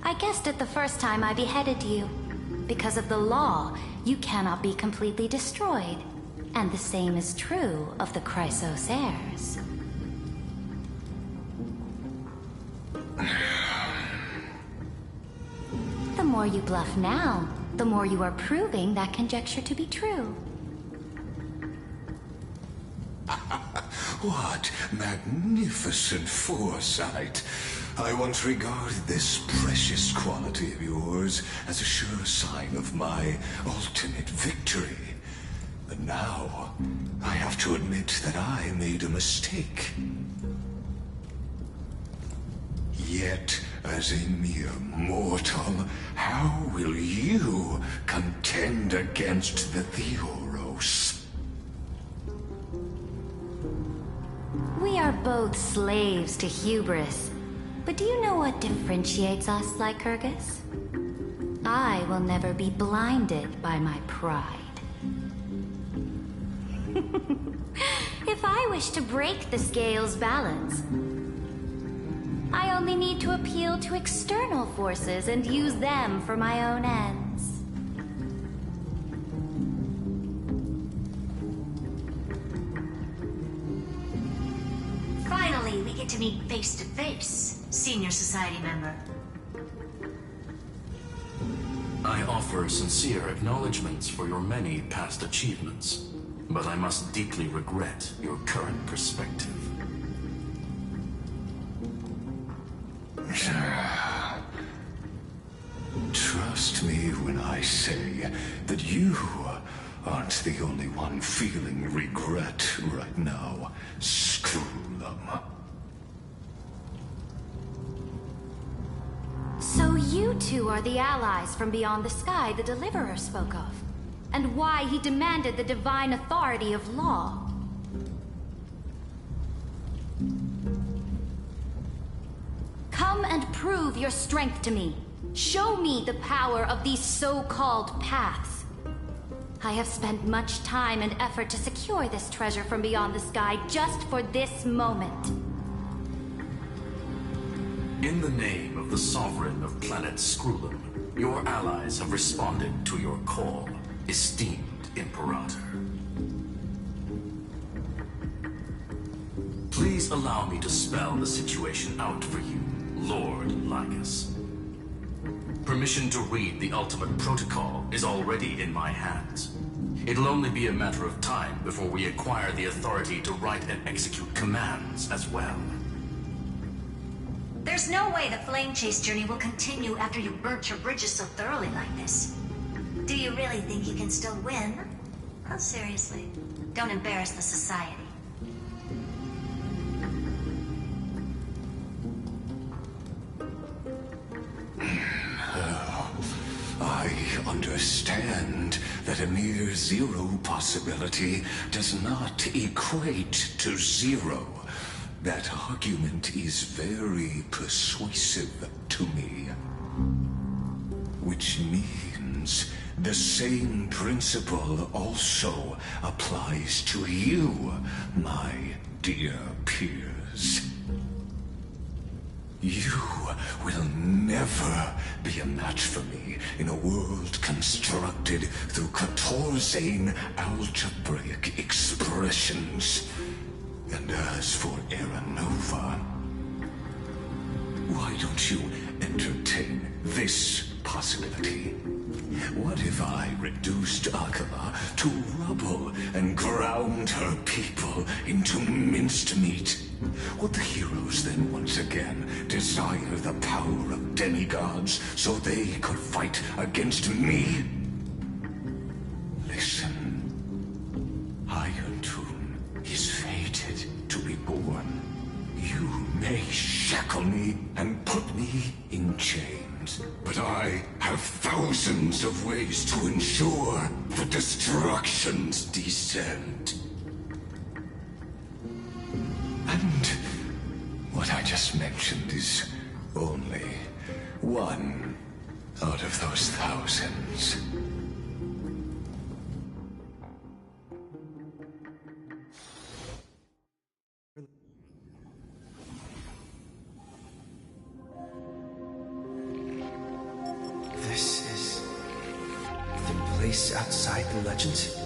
I guessed it the first time I beheaded you. Because of the law, you cannot be completely destroyed. And the same is true of the Chrysos heirs. The more you bluff now, the more you are proving that conjecture to be true. What magnificent foresight. I once regarded this precious quality of yours as a sure sign of my ultimate victory. But now, I have to admit that I made a mistake. Yet, as a mere mortal, how will you contend against the Theoros? We are both slaves to hubris. But do you know what differentiates us, Lycurgus? I will never be blinded by my pride. If I wish to break the scale's balance, I only need to appeal to external forces and use them for my own ends. Finally, we get to meet face to face, Senior Society member. I offer sincere acknowledgments for your many past achievements, but I must deeply regret your current perspective. Trust me when I say that you aren't the only one feeling regret right now. Screw them. So you two are the allies from beyond the sky the Deliverer spoke of, and why he demanded the divine authority of law. Come and prove your strength to me. Show me the power of these so-called paths. I have spent much time and effort to secure this treasure from beyond the sky just for this moment. In the name of the Sovereign of Planet Scrulum, your allies have responded to your call, esteemed Imperator. Please allow me to spell the situation out for you, Lord Lycus. Permission to read the ultimate protocol is already in my hands. It'll only be a matter of time before we acquire the authority to write and execute commands as well. There's no way the flame chase journey will continue after you burnt your bridges so thoroughly like this. Do you really think you can still win? Oh, seriously. Don't embarrass the Society. I understand that a mere zero possibility does not equate to zero. That argument is very persuasive to me. Which means the same principle also applies to you, my dear peers. You will never be a match for me in a world constructed through Catorzain algebraic expressions. And as for Aranova, why don't you entertain this possibility? What if I reduced Akala to rubble and ground her people into minced meat? Would the heroes then once again desire the power of demigods so they could fight against me? Listen, Iron Tomb is fated may shackle me and put me in chains, but I have thousands of ways to ensure the destruction's descent. And what I just mentioned is only one out of those thousands. This is the place outside the legends?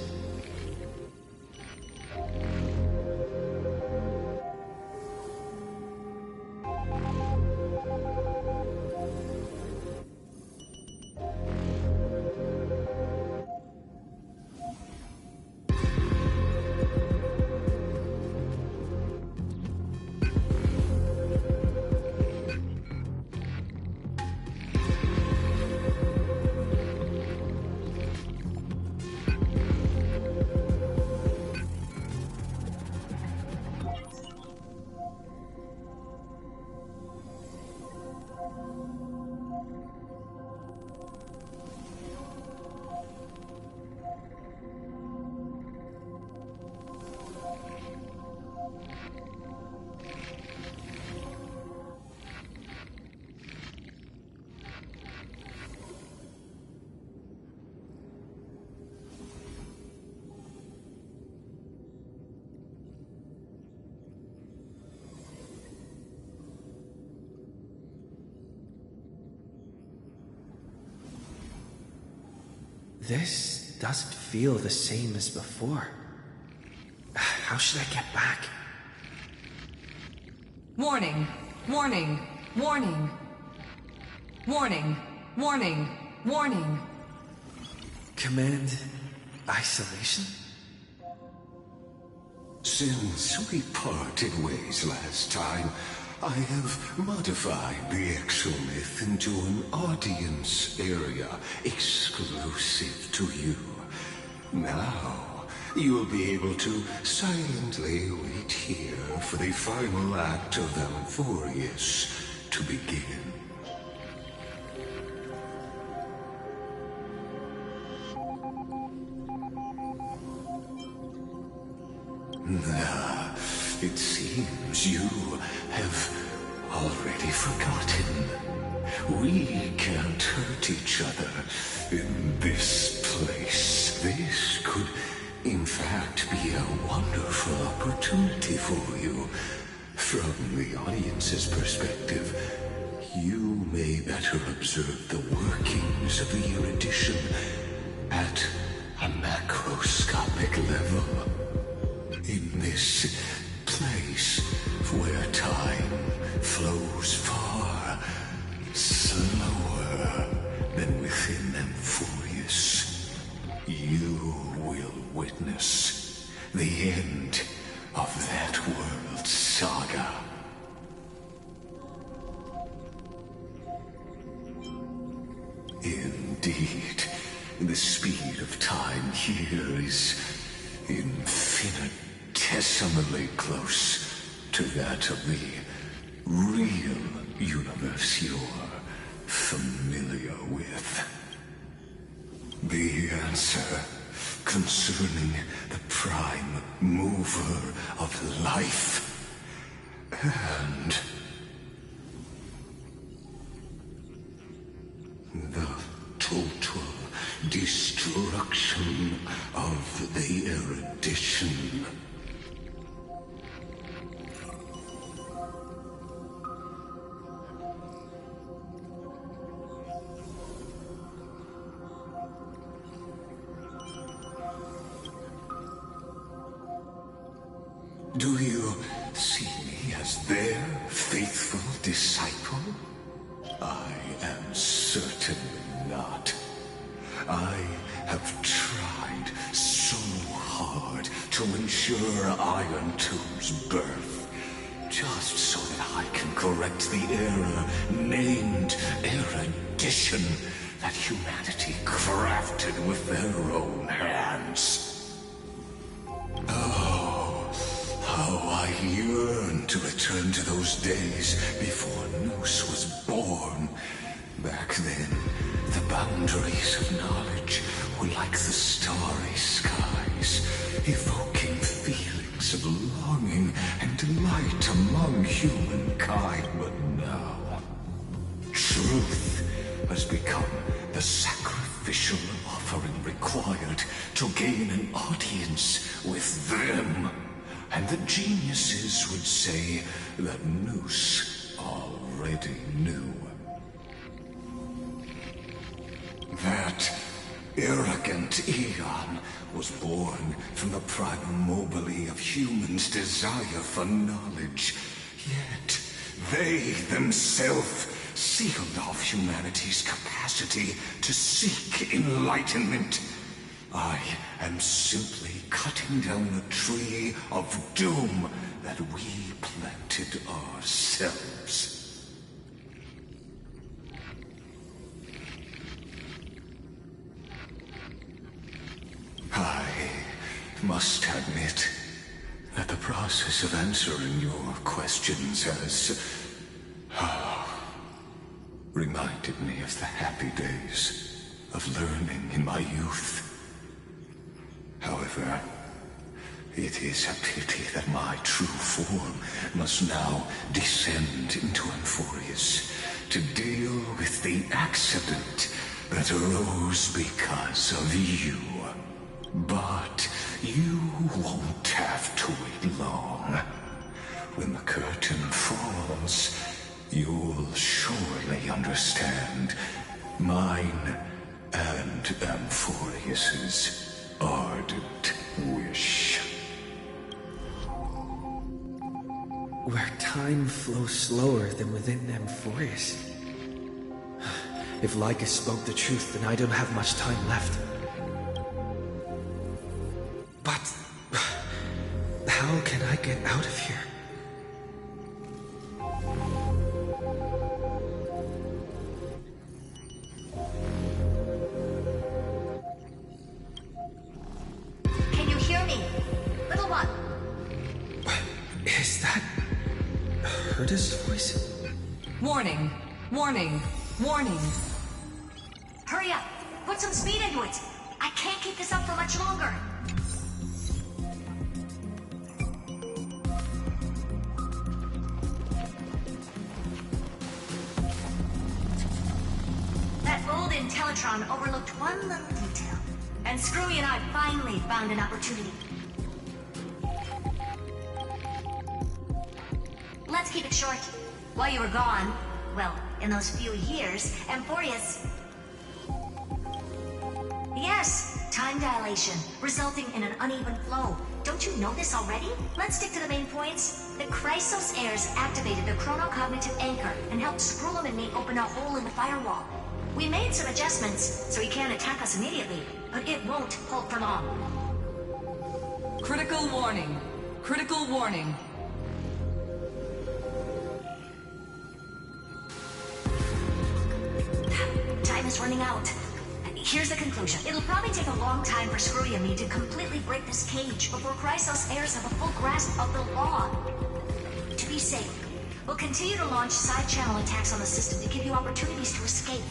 This doesn't feel the same as before. How should I get back? Warning! Warning! Warning! Warning! Warning! Warning! Command isolation? Since we parted ways last time, I have modified the exomyth into an audience area exclusive to you. Now, you'll be able to silently wait here for the final act of Amphoreus to begin. It seems you have already forgotten. We can't hurt each other in this place. This could, in fact, be a wonderful opportunity for you. From the audience's perspective, you may better observe the workings of the erudition at a macroscopic level. In this place where time flows far slower than within Amphoreus, you will witness the end of that world's saga. Indeed, the speed of time here is infinitesimally close to that of the real universe you're familiar with. The answer concerning the prime mover of life and the total destruction of the erudition. Do you see me as their faithful disciple? I am certainly not. I have tried so hard to ensure Iron Two's birth, just so that I can correct the error named erudition that humanity crafted with their own hands. Oh, how I yearn to return to those days before Noose was born. Back then, the boundaries of knowledge were like the starry skies, evoking feelings of longing and delight among humankind. But now, truth has become the sacrificial offering required to gain an audience with them. And the geniuses would say that Noose already knew. That arrogant Eon was born from the primal mobile of humans' desire for knowledge. Yet, they themselves sealed off humanity's capacity to seek enlightenment. I am simply cutting down a tree of doom that we planted ourselves. I must admit that the process of answering your questions has reminded me of the happy days of learning in my youth. However, it is a pity that my true form must now descend into Amphorius to deal with the accident that arose because of you. But you won't have to wait long. When the curtain falls, you'll surely understand mine and Amphorius's ardent wish. Where time flows slower than within Amphorius. If Lycus spoke the truth, then I don't have much time left. But how can I get out of here? Can you hear me? Little one. Is that Herta's voice? Warning, warning, warning. Hurry up. Put some speed into it. I can't keep this up for much longer. That old Intellitron overlooked one little detail. And Screwy and I finally found an opportunity. Let's keep it short. While you were gone, well, in those few years, Amphorius... Yes, time dilation, resulting in an uneven flow. Don't you know this already? Let's stick to the main points. The Chrysos heirs activated the chronocognitive anchor and helped Skrullum and me open a hole in the firewall. We made some adjustments, so he can't attack us immediately, but it won't hold for long. Critical warning. Critical warning. Time is running out. Here's the conclusion. It'll probably take a long time for Screwy and me to completely break this cage before Chrysos heirs have a full grasp of the law. To be safe, we'll continue to launch side-channel attacks on the system to give you opportunities to escape.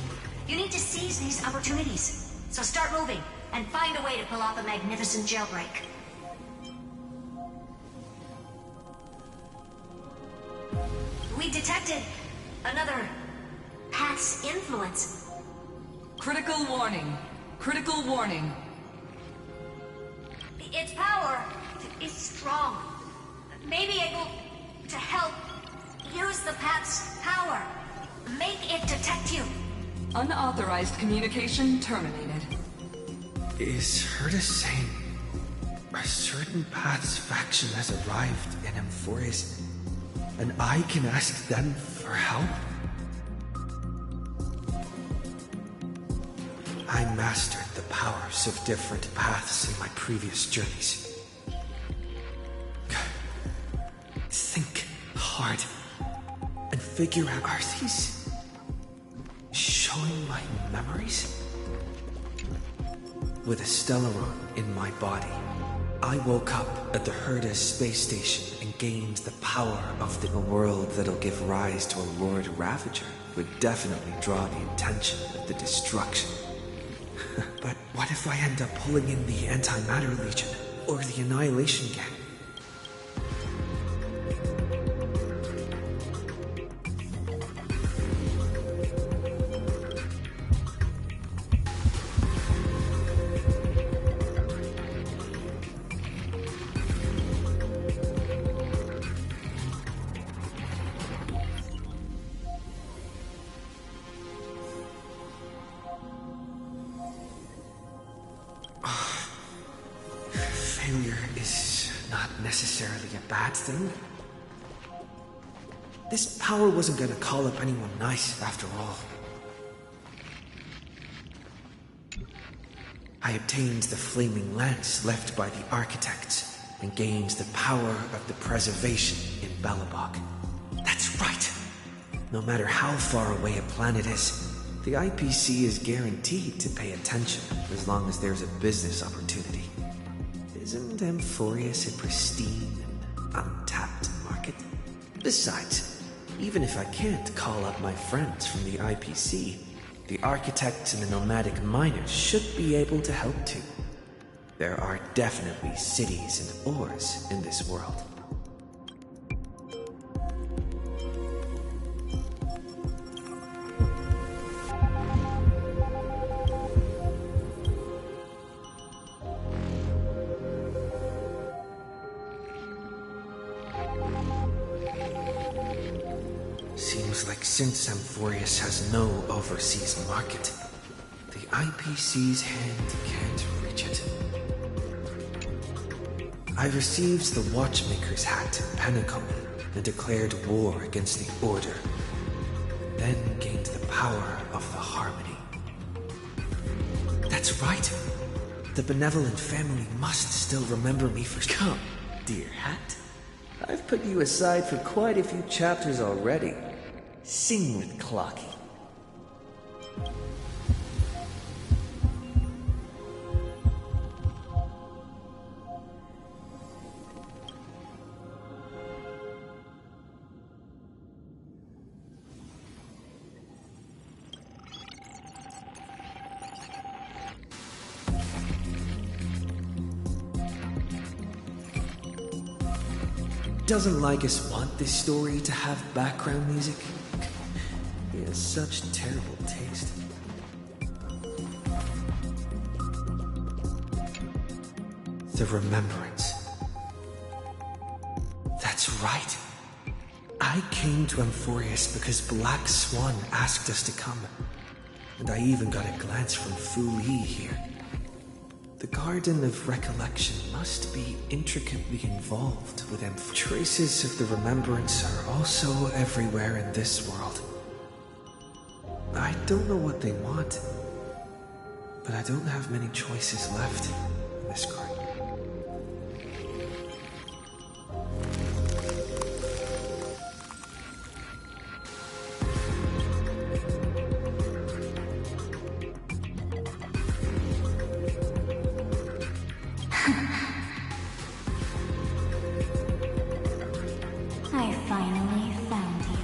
You need to seize these opportunities. So start moving, and find a way to pull off a magnificent jailbreak. We detected another Path's influence. Critical warning. Critical warning. Its power is strong. May be able to help use the Path's power. Make it detect you. Unauthorized communication terminated. Is Herta saying a certain Path's faction has arrived in Amphorius, and I can ask them for help? I mastered the powers of different paths in my previous journeys. Think hard and figure out, are these showing my memories? With a Stellaron in my body, I woke up at the Herda space station and gained the power of the world that'll give rise to a Lord Ravager would definitely draw the attention of the destruction. But what if I end up pulling in the Antimatter Legion or the Annihilation Gang? Failure is not necessarily a bad thing. This power wasn't gonna call up anyone nice after all. I obtained the flaming lance left by the architects and gained the power of the preservation in Belobog. That's right! No matter how far away a planet is, the IPC is guaranteed to pay attention as long as there's a business opportunity. Isn't Amphorius a pristine and untapped market? Besides, even if I can't call up my friends from the IPC, the architects and the nomadic miners should be able to help too. There are definitely cities and ores in this world. Seems like since Amphorius has no overseas market, the IPC's hand can't reach it. I received the Watchmaker's hat in Penacony and declared war against the Order, then gained the power of the Harmony. That's right! The benevolent family must still remember me for— Come, dear hat. I've put you aside for quite a few chapters already. Sing with Clocky. Doesn't Lycus want this story to have background music? He has such terrible taste. The Remembrance. That's right. I came to Amphorius because Black Swan asked us to come. And I even got a glance from Fu Li here. The Garden of Recollection must be intricately involved with Traces of the Remembrance are also everywhere in this world. I don't know what they want, but I don't have many choices left in this group. I finally found you.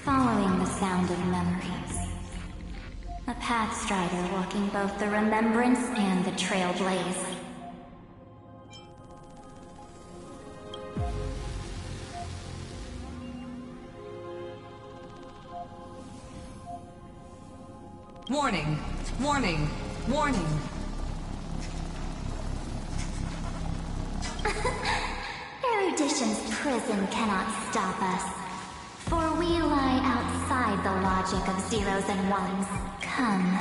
Following the sound of memories. A path strider walking both the Remembrance and the Trailblaze. Warning! Warning! Warning! Erudition's prison cannot stop us. For we lie outside the logic of zeros and ones. Come.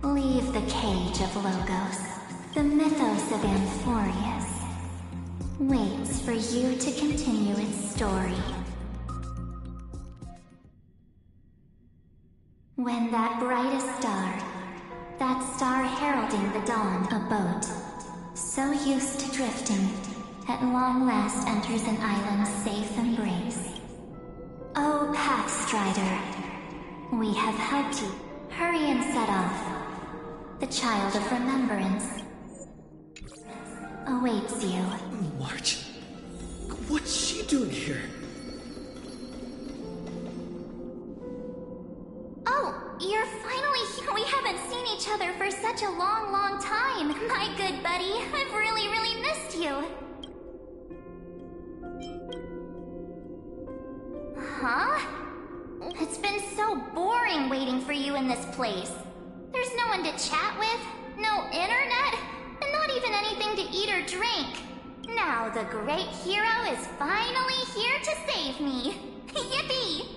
Leave the cage of Logos. The mythos of Amphorius waits for you to continue its story. When that brightest star, that star heralding the dawn, a boat, so used to drifting, at long last enters an island's safe embrace. Oh, Pathstrider, we have helped you. Hurry and set off. The Child of Remembrance awaits you. March? What's she doing here? Oh, you're finally here. We haven't seen each other for such a long, long time. My good buddy, I've really, really missed you. Huh? It's been so boring waiting for you in this place. There's no one to chat with, no internet, and not even anything to eat or drink. Now the great hero is finally here to save me. Yippee!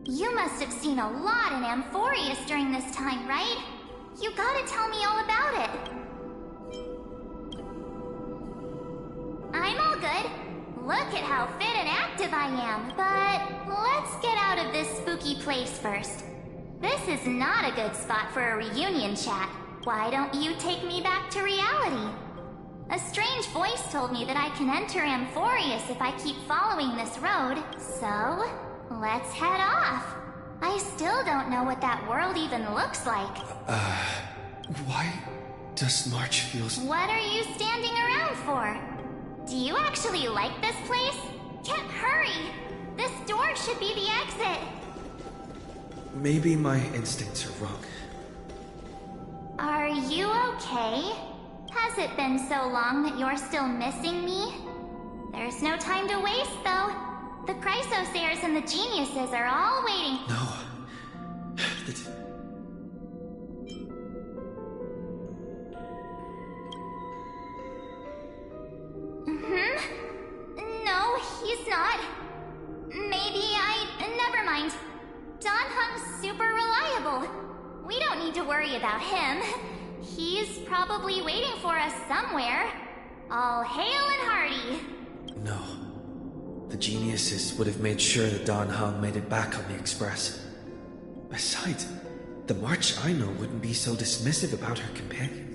You must have seen a lot in Amphorius during this time, right? You gotta tell me all about it. I'm all good. Look at how fit and active I am, but let's get out of this spooky place first. This is not a good spot for a reunion chat. Why don't you take me back to reality? A strange voice told me that I can enter Amphorius if I keep following this road, so let's head off. I still don't know what that world even looks like. Why does March feel... What are you standing around for? Do you actually like this place? Can't hurry! This door should be the exit! Maybe my instincts are wrong. Are you okay? Has it been so long that you're still missing me? There's no time to waste, though. The Chrysosairs and the geniuses are all waiting. No. No, he's not. Never mind. Dan Hung's super reliable. We don't need to worry about him. He's probably waiting for us somewhere. All hail and hearty. No. The geniuses would have made sure that Dan Hung made it back on the Express. Besides, the March I know wouldn't be so dismissive about her companion.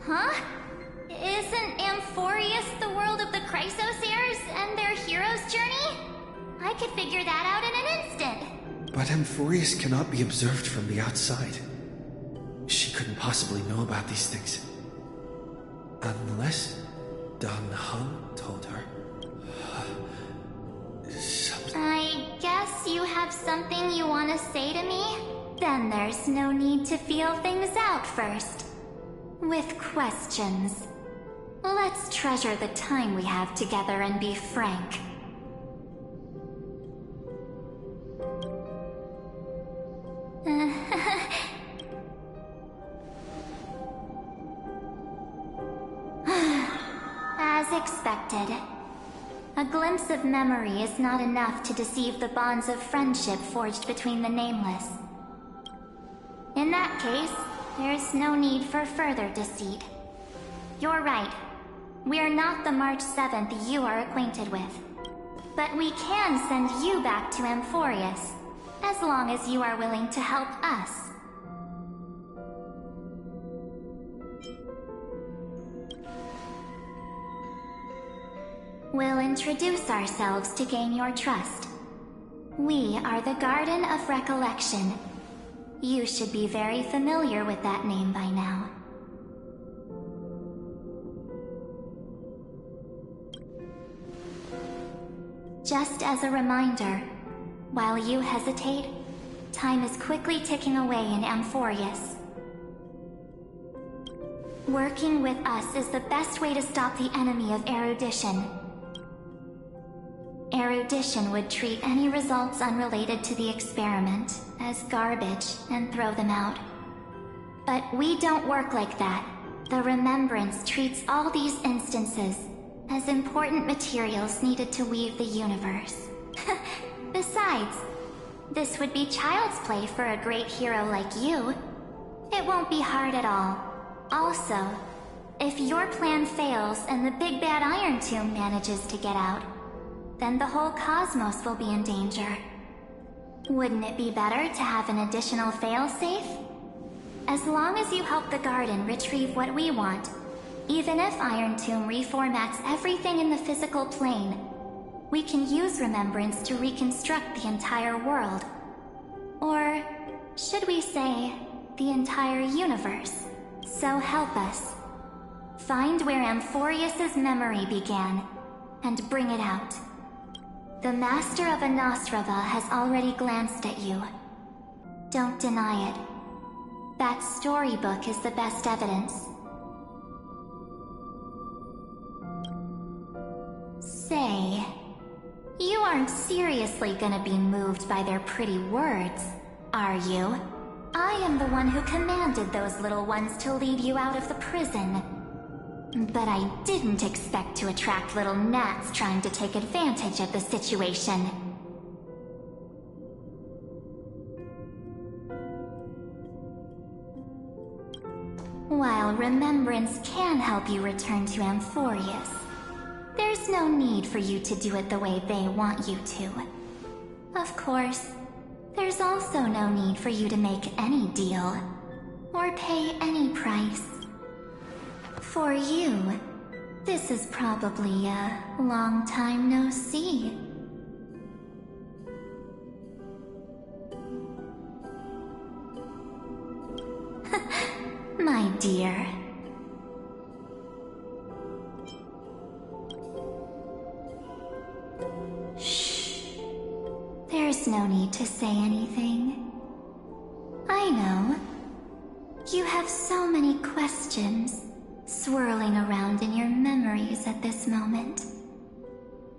Huh? Isn't Amphorius the world of the Chrysosairs and their hero's journey? I could figure that out in an instant. But Amphorius cannot be observed from the outside. She couldn't possibly know about these things. Unless Dan Hung told her. I guess you have something you want to say to me? Then there's no need to feel things out first. With questions. Let's treasure the time we have together and be frank. As expected. A glimpse of memory is not enough to deceive the bonds of friendship forged between the nameless. In that case, there's no need for further deceit. You're right. We're not the March 7th you are acquainted with. But we can send you back to Amphorius, as long as you are willing to help us. We'll introduce ourselves to gain your trust. We are the Garden of Recollection. You should be very familiar with that name by now. Just as a reminder, while you hesitate, time is quickly ticking away in Amphorius. Working with us is the best way to stop the enemy of erudition. Erudition would treat any results unrelated to the experiment as garbage and throw them out. But we don't work like that. The Remembrance treats all these instances as important materials needed to weave the universe. Besides, this would be child's play for a great hero like you. It won't be hard at all. Also, if your plan fails and the big bad Iron Tomb manages to get out, then the whole cosmos will be in danger. Wouldn't it be better to have an additional failsafe? As long as you help the Garden retrieve what we want, even if Iron Tomb reformats everything in the physical plane, we can use Remembrance to reconstruct the entire world. Or should we say, the entire universe. So help us. Find where Amphorius's memory began, and bring it out. The Master of Anastrava has already glanced at you. Don't deny it. That storybook is the best evidence. Say, you aren't seriously gonna be moved by their pretty words, are you? I am the one who commanded those little ones to lead you out of the prison. But I didn't expect to attract little gnats trying to take advantage of the situation. While remembrance can help you return to Amphorius, there's no need for you to do it the way they want you to. Of course, there's also no need for you to make any deal, or pay any price. For you, this is probably a long time no see. My dear. Shh. There's no need to say anything. I know. You have so many questions swirling around in your memories at this moment.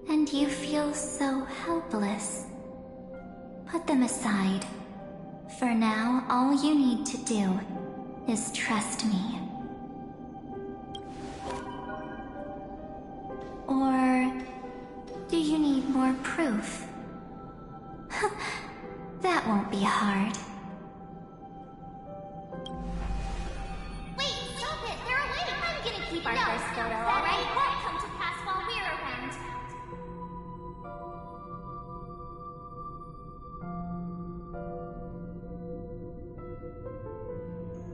And you feel so helpless. Put them aside. For now, all you need to do is trust me. Or do you need more proof? That won't be hard. Wait, stop it! They're away! I'm gonna keep our first photo, alright? It won't come to pass while we're around.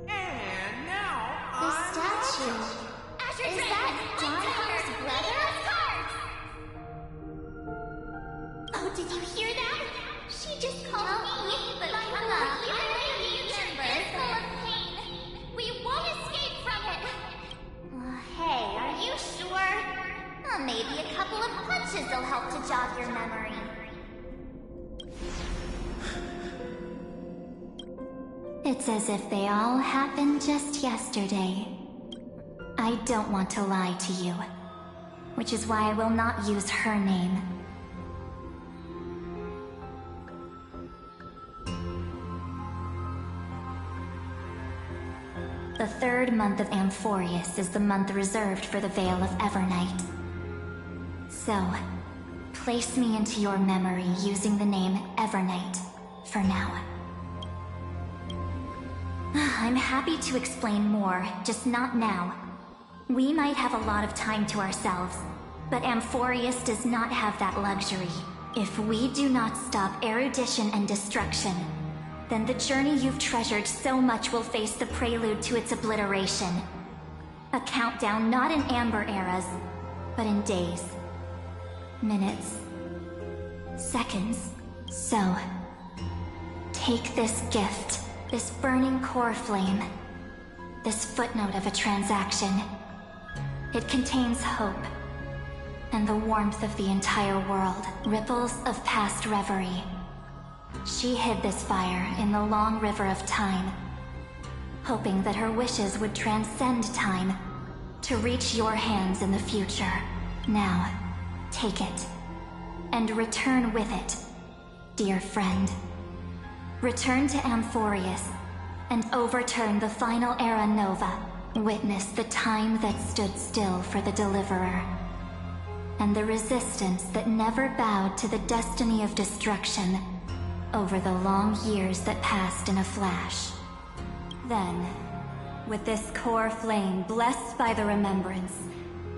And now, The statue. Is that Donhar's brother? Oh, did you hear that? She just called me, but I'm not even full of pain. We won't escape from it. Hey, are you sure? Maybe a couple of punches will help to jog your memory. It's as if they all happened just yesterday. I don't want to lie to you, which is why I will not use her name. The third month of Amphorius is the month reserved for the Veil of Evernight. So, place me into your memory using the name Evernight for now. I'm happy to explain more, just not now. We might have a lot of time to ourselves, but Amphorius does not have that luxury. If we do not stop erudition and destruction, then the journey you've treasured so much will face the prelude to its obliteration. A countdown not in Amber eras, but in days, minutes, seconds. So, take this gift, this burning core flame, this footnote of a transaction. It contains hope, and the warmth of the entire world, ripples of past reverie. She hid this fire in the long river of time, hoping that her wishes would transcend time to reach your hands in the future. Now, take it, and return with it, dear friend. Return to Amphorius, and overturn the final era Nova. Witness the time that stood still for the Deliverer, and the resistance that never bowed to the destiny of destruction over the long years that passed in a flash. Then, with this core flame blessed by the remembrance,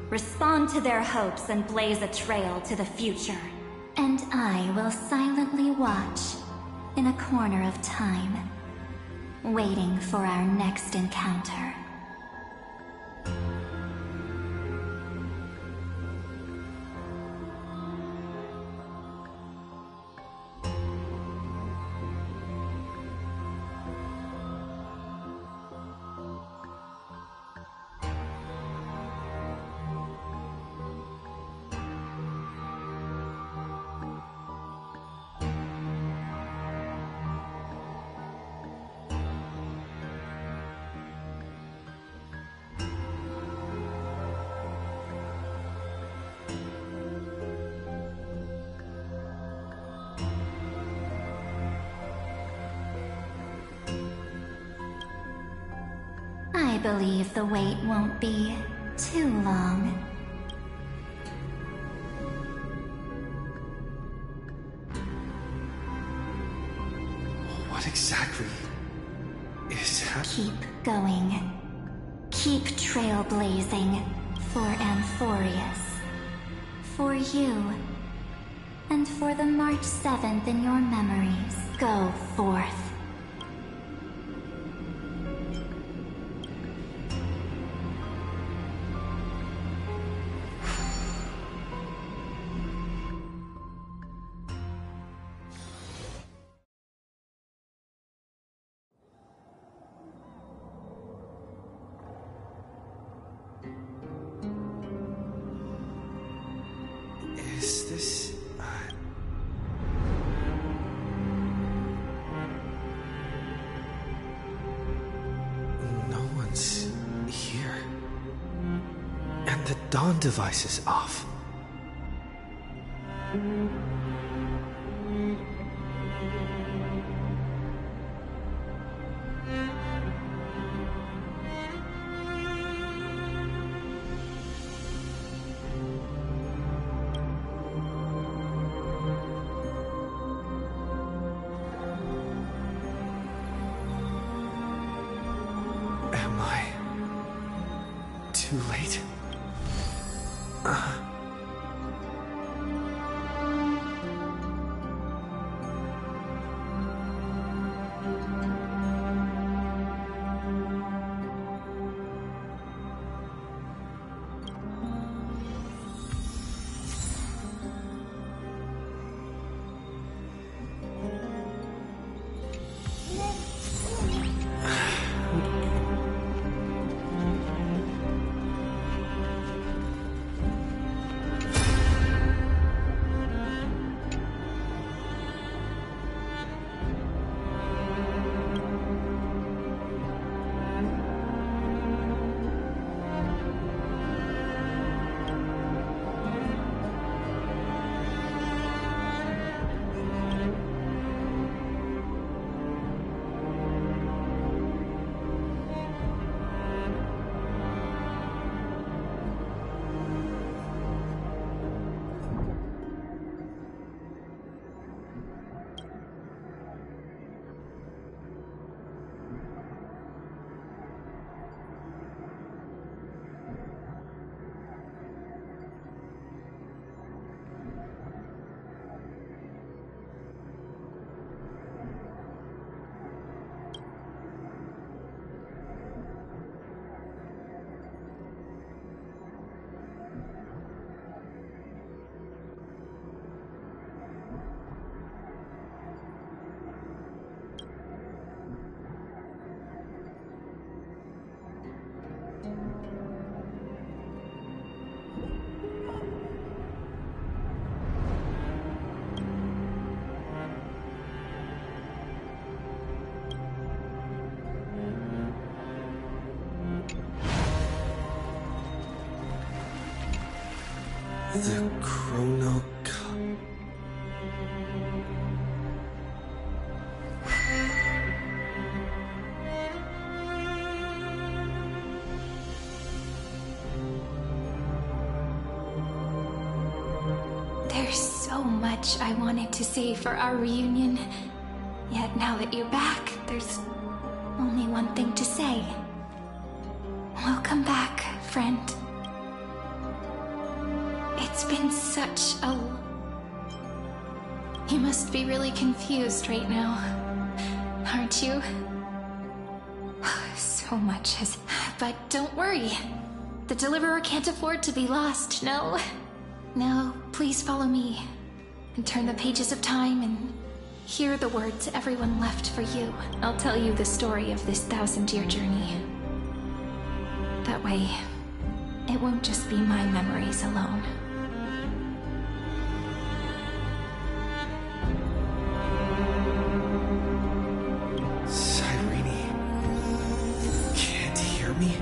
respond to their hopes and blaze a trail to the future. And I will silently watch in a corner of time, waiting for our next encounter. believe the wait won't be too long. What exactly is happening? Keep going. Keep trailblazing for Amphorius. For you. And for the March 7th in your memories. Go forth. Is this... No one's here. And the dawn device is off. Am I too late? The Chrono Cup. There's so much I wanted to say for our reunion. Yet now that you're back, there's only one thing to say. Welcome back, friend. It's been such a... You must be really confused right now, aren't you? So much has... But don't worry. The Deliverer can't afford to be lost, no? Now, please follow me, and turn the pages of time and hear the words everyone left for you. I'll tell you the story of this 1,000-year journey. That way, it won't just be my memories alone. Can't hear me?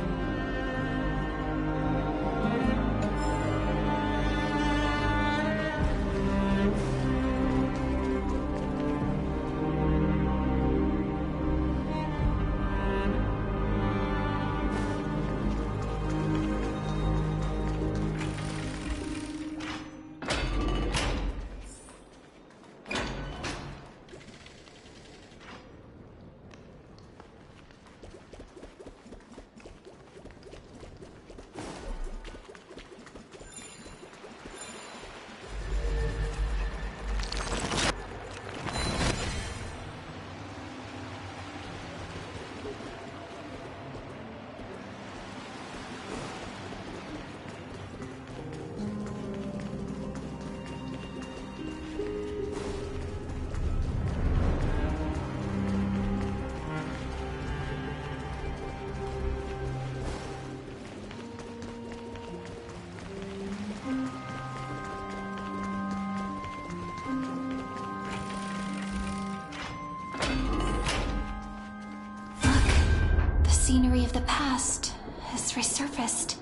of the past has resurfaced.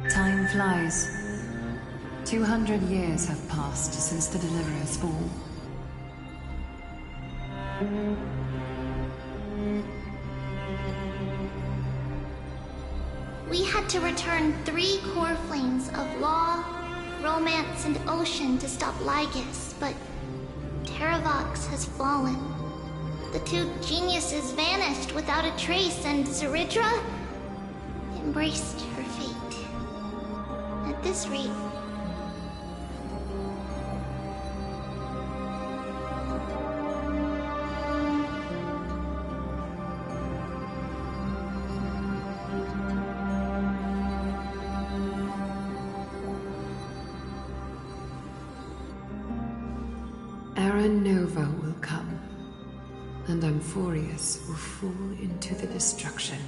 Time flies. 200 years have passed since the Deliverer's fall. We had to return 3 core flames of law, romance, and ocean to stop Lygus, but Terravox has fallen. The 2 geniuses vanished without a trace, and Zeridra embraced her fate. At this rate, Nova will come, and Amphorius will fall into the destruction.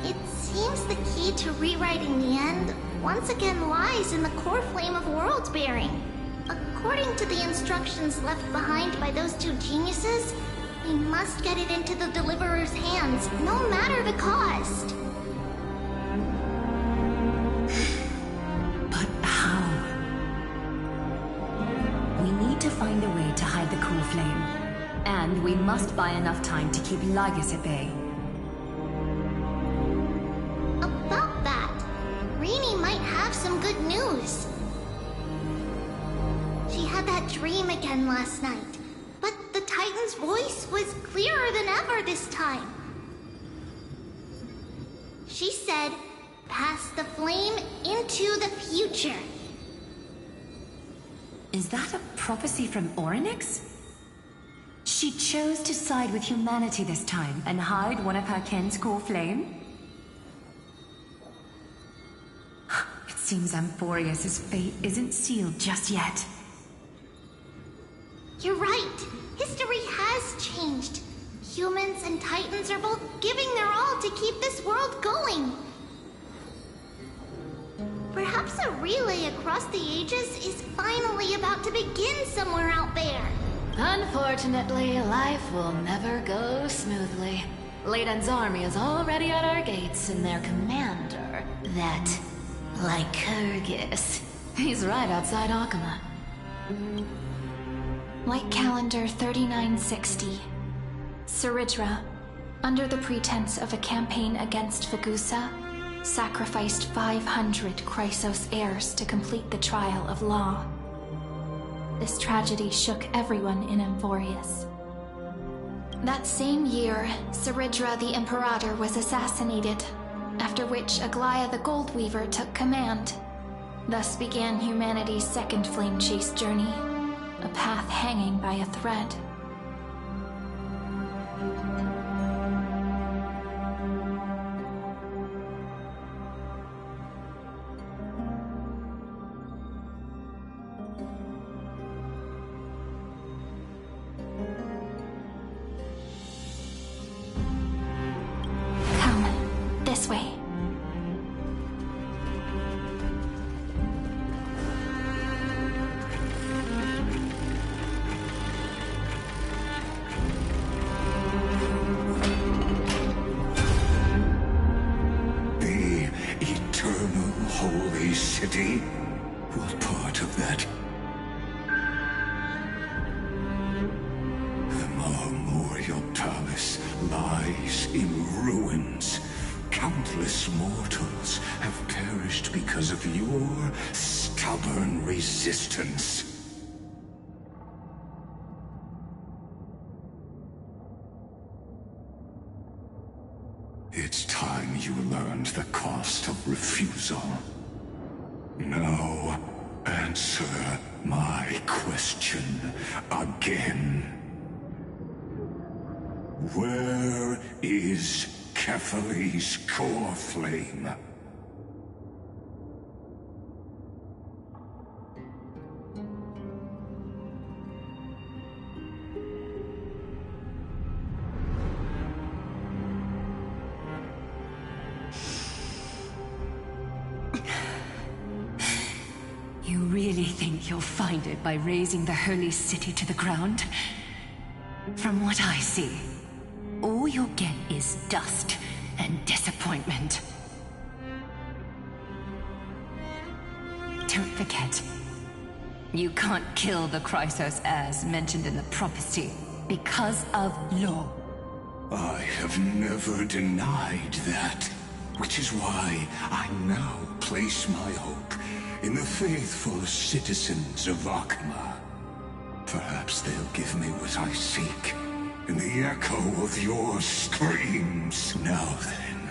It seems the key to rewriting the end once again lies in the core flame of world-bearing. According to the instructions left behind by those 2 geniuses, we must get it into the Deliverer's hands, no matter the cost. To find a way to hide the core flame. And we must buy enough time to keep Lygus at bay. About that, Rini might have some good news. She had that dream again last night, but the Titan's voice was clearer than ever this time. She said, "Pass the flame into the future." Is that a prophecy from Orynyx? She chose to side with humanity this time and hide one of her kin's core flame? It seems Amphorius' fate isn't sealed just yet. You're right. History has changed. Humans and Titans are both giving their all to keep this world going. Perhaps a relay across the ages is finally about to begin somewhere out there. Unfortunately, life will never go smoothly. Leiden's army is already at our gates, and their commander, that Lycurgus, he's right outside Akama. Light calendar 3960. Zeridra, under the pretense of a campaign against Fagusa, sacrificed 500 Chrysos heirs to complete the trial of law. This tragedy shook everyone in Amphorius. That same year, Zeridra the Imperator was assassinated, after which Aglaya the Goldweaver took command. Thus began humanity's second flame chase journey, a path hanging by a thread. This way. The eternal holy city? What part of that? The Memorial Palace lies in ruins. Countless mortals have perished because of your stubborn resistance. It's time you learned the cost of refusal. Now, answer my question again. Where is Kefali's core flame? really think you'll find it by razing the holy city to the ground? From what I see, all you'll get is dust and disappointment. Don't forget, you can't kill the Chrysos heirs mentioned in the prophecy because of law. I have never denied that, which is why I now place my hope in the faithful citizens of Akama. Perhaps they'll give me what I seek in the echo of your screams. Now then,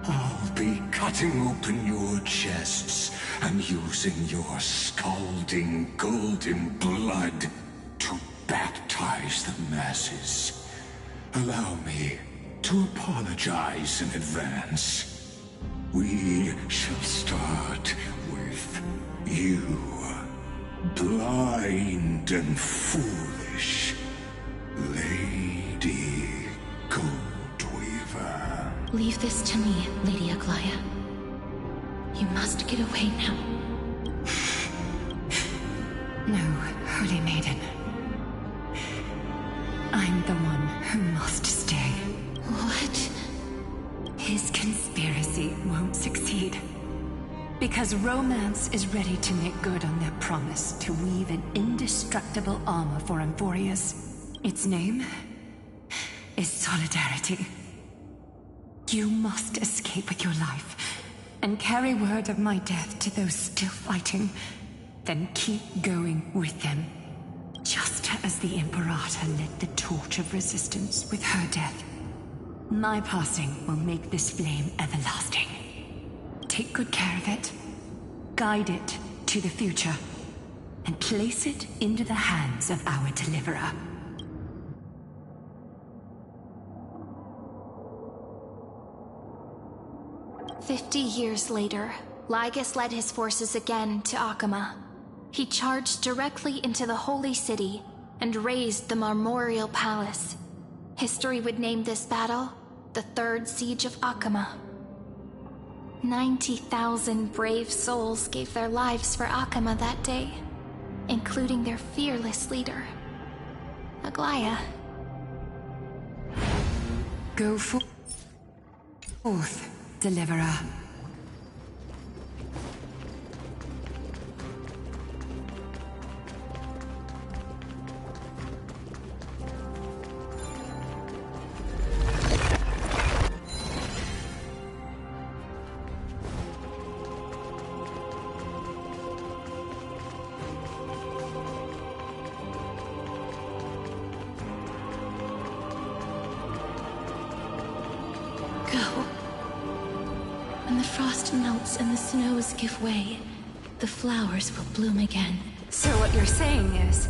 I'll be cutting open your chests and using your scalding golden blood to baptize the masses. Allow me to apologize in advance. We shall start with you, blind and foolish Lady Goldweaver. Leave this to me, Lady Aglaya. You must get away now. No, Holy Maiden. I'm the one who must stay. What? His conspiracy won't succeed. Because Romance is ready to make good on their promise to weave an indestructible armor for Amphorius. Its name is Solidarity. You must escape with your life and carry word of my death to those still fighting. Then keep going with them. Just as the Imperator lit the torch of resistance with her death, my passing will make this flame everlasting. Take good care of it, guide it to the future, and place it into the hands of our deliverer. "50 years later, Lygus led his forces again to Akama. He charged directly into the Holy City and razed the Marmorial Palace. History would name this battle the Third Siege of Akama. 90,000 brave souls gave their lives for Akama that day, including their fearless leader, Aglaya. Go forth, deliverer. When the frost melts and the snows give way, the flowers will bloom again. So what you're saying is,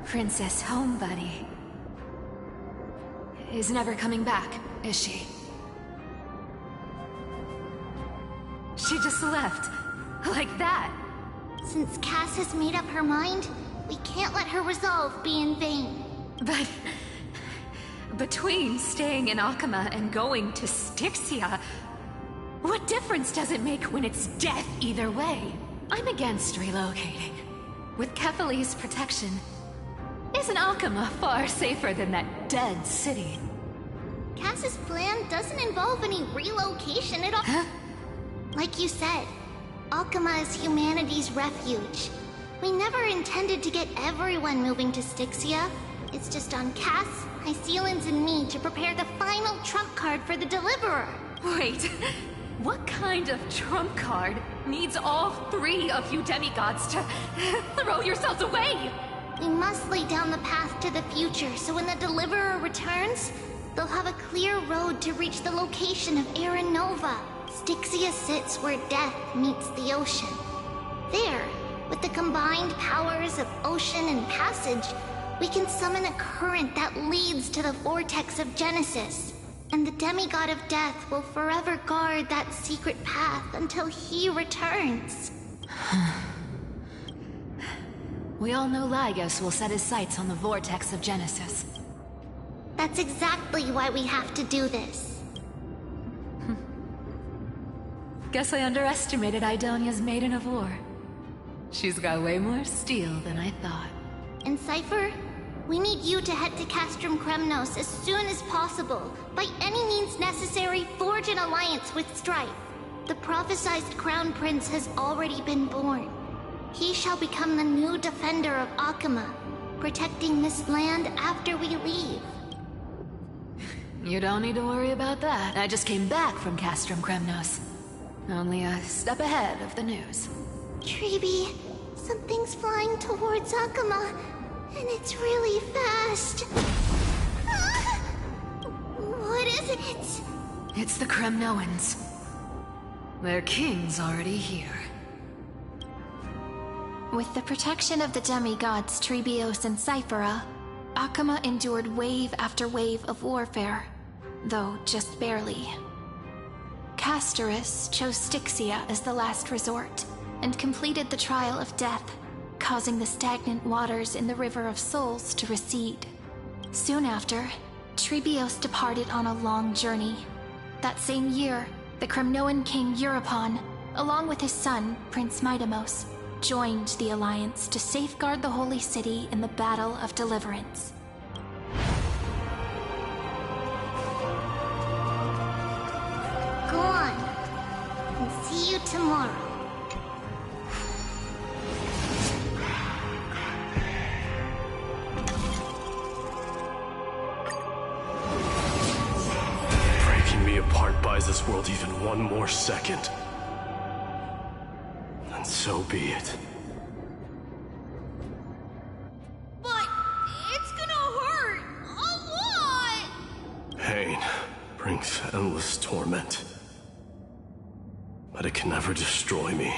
Princess Homebuddy is never coming back, is she? She just left, like that. Since Cass has made up her mind, we can't let her resolve be in vain. But between staying in Akama and going to Styxia, what difference does it make when it's death either way? I'm against relocating. With Kethale's protection, isn't Akama far safer than that dead city? Cass's plan doesn't involve any relocation at all. Huh? Like you said, Akama is humanity's refuge. We never intended to get everyone moving to Styxia. It's just on Cass, Hycealans, and me to prepare the final trump card for the Deliverer. Wait, what kind of trump card needs all three of you demigods to throw yourselves away? We must lay down the path to the future, so when the Deliverer returns, they'll have a clear road to reach the location of Aaron Nova. Styxia sits where death meets the ocean. There, with the combined powers of ocean and passage, we can summon a current that leads to the vortex of Genesis. And the demigod of death will forever guard that secret path until he returns. We all know Lygus will set his sights on the vortex of Genesis. That's exactly why we have to do this. Guess I underestimated Idonia's Maiden of War. She's got way more steel than I thought. And Cypher, we need you to head to Castrum Kremnos as soon as possible. By any means necessary, forge an alliance with Strife. The prophesized Crown Prince has already been born. He shall become the new defender of Akama, protecting this land after we leave. You don't need to worry about that. I just came back from Castrum Kremnos. Only a step ahead of the news. Treeby, something's flying towards Akama, and it's really fast. Ah! What is it? It's the Kremnoans. Their king's already here. With the protection of the demigods Trebios and Cyphera, Akama endured wave after wave of warfare, though just barely. Castorus chose Styxia as the last resort, and completed the trial of death, causing the stagnant waters in the River of Souls to recede. Soon after, Trebios departed on a long journey. That same year, the Kremnoan king Euripon, along with his son, Prince Midamos, joined the Alliance to safeguard the Holy City in the Battle of Deliverance. Go on, and see you tomorrow. Breaking me apart buys this world even one more second. And so be it. But it's gonna hurt a lot! Pain brings endless torment. But it can never destroy me.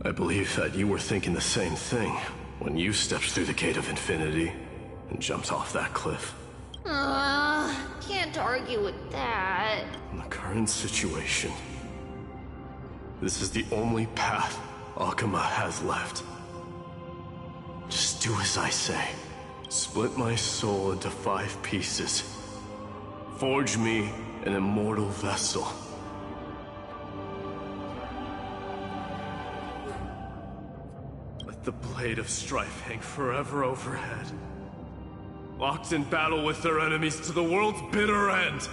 I believe that you were thinking the same thing when you stepped through the gate of infinity and jumped off that cliff. Can't argue with that. In the current situation, this is the only path Akama has left. Just do as I say. Split my soul into 5 pieces. Forge me an immortal vessel. Let the blade of strife hang forever overhead. Locked in battle with their enemies to the world's bitter end.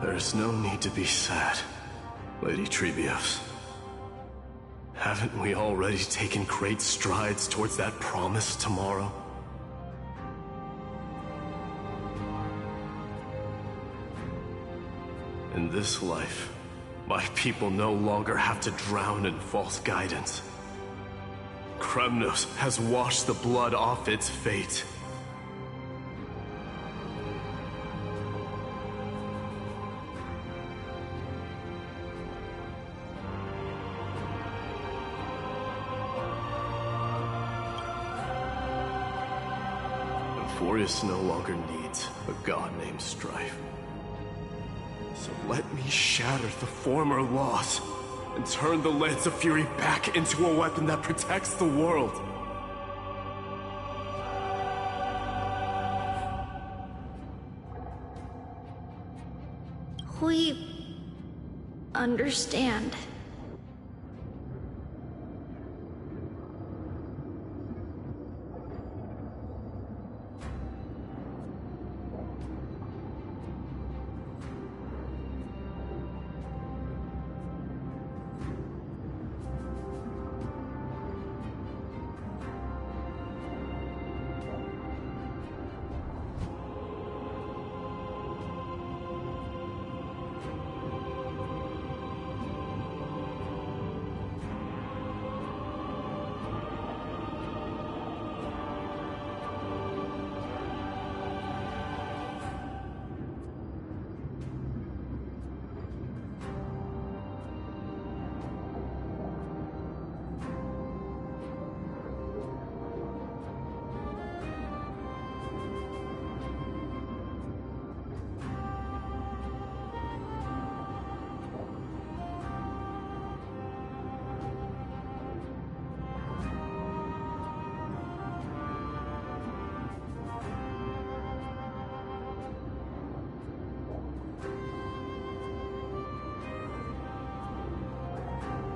There's no need to be sad, Lady Trebios. Haven't we already taken great strides towards that promise tomorrow? In this life, my people no longer have to drown in false guidance. Kremnos has washed the blood off its fate. Euphorius no longer needs a god named Strife. So let me shatter the former laws and turn the Lance of Fury back into a weapon that protects the world. We understand.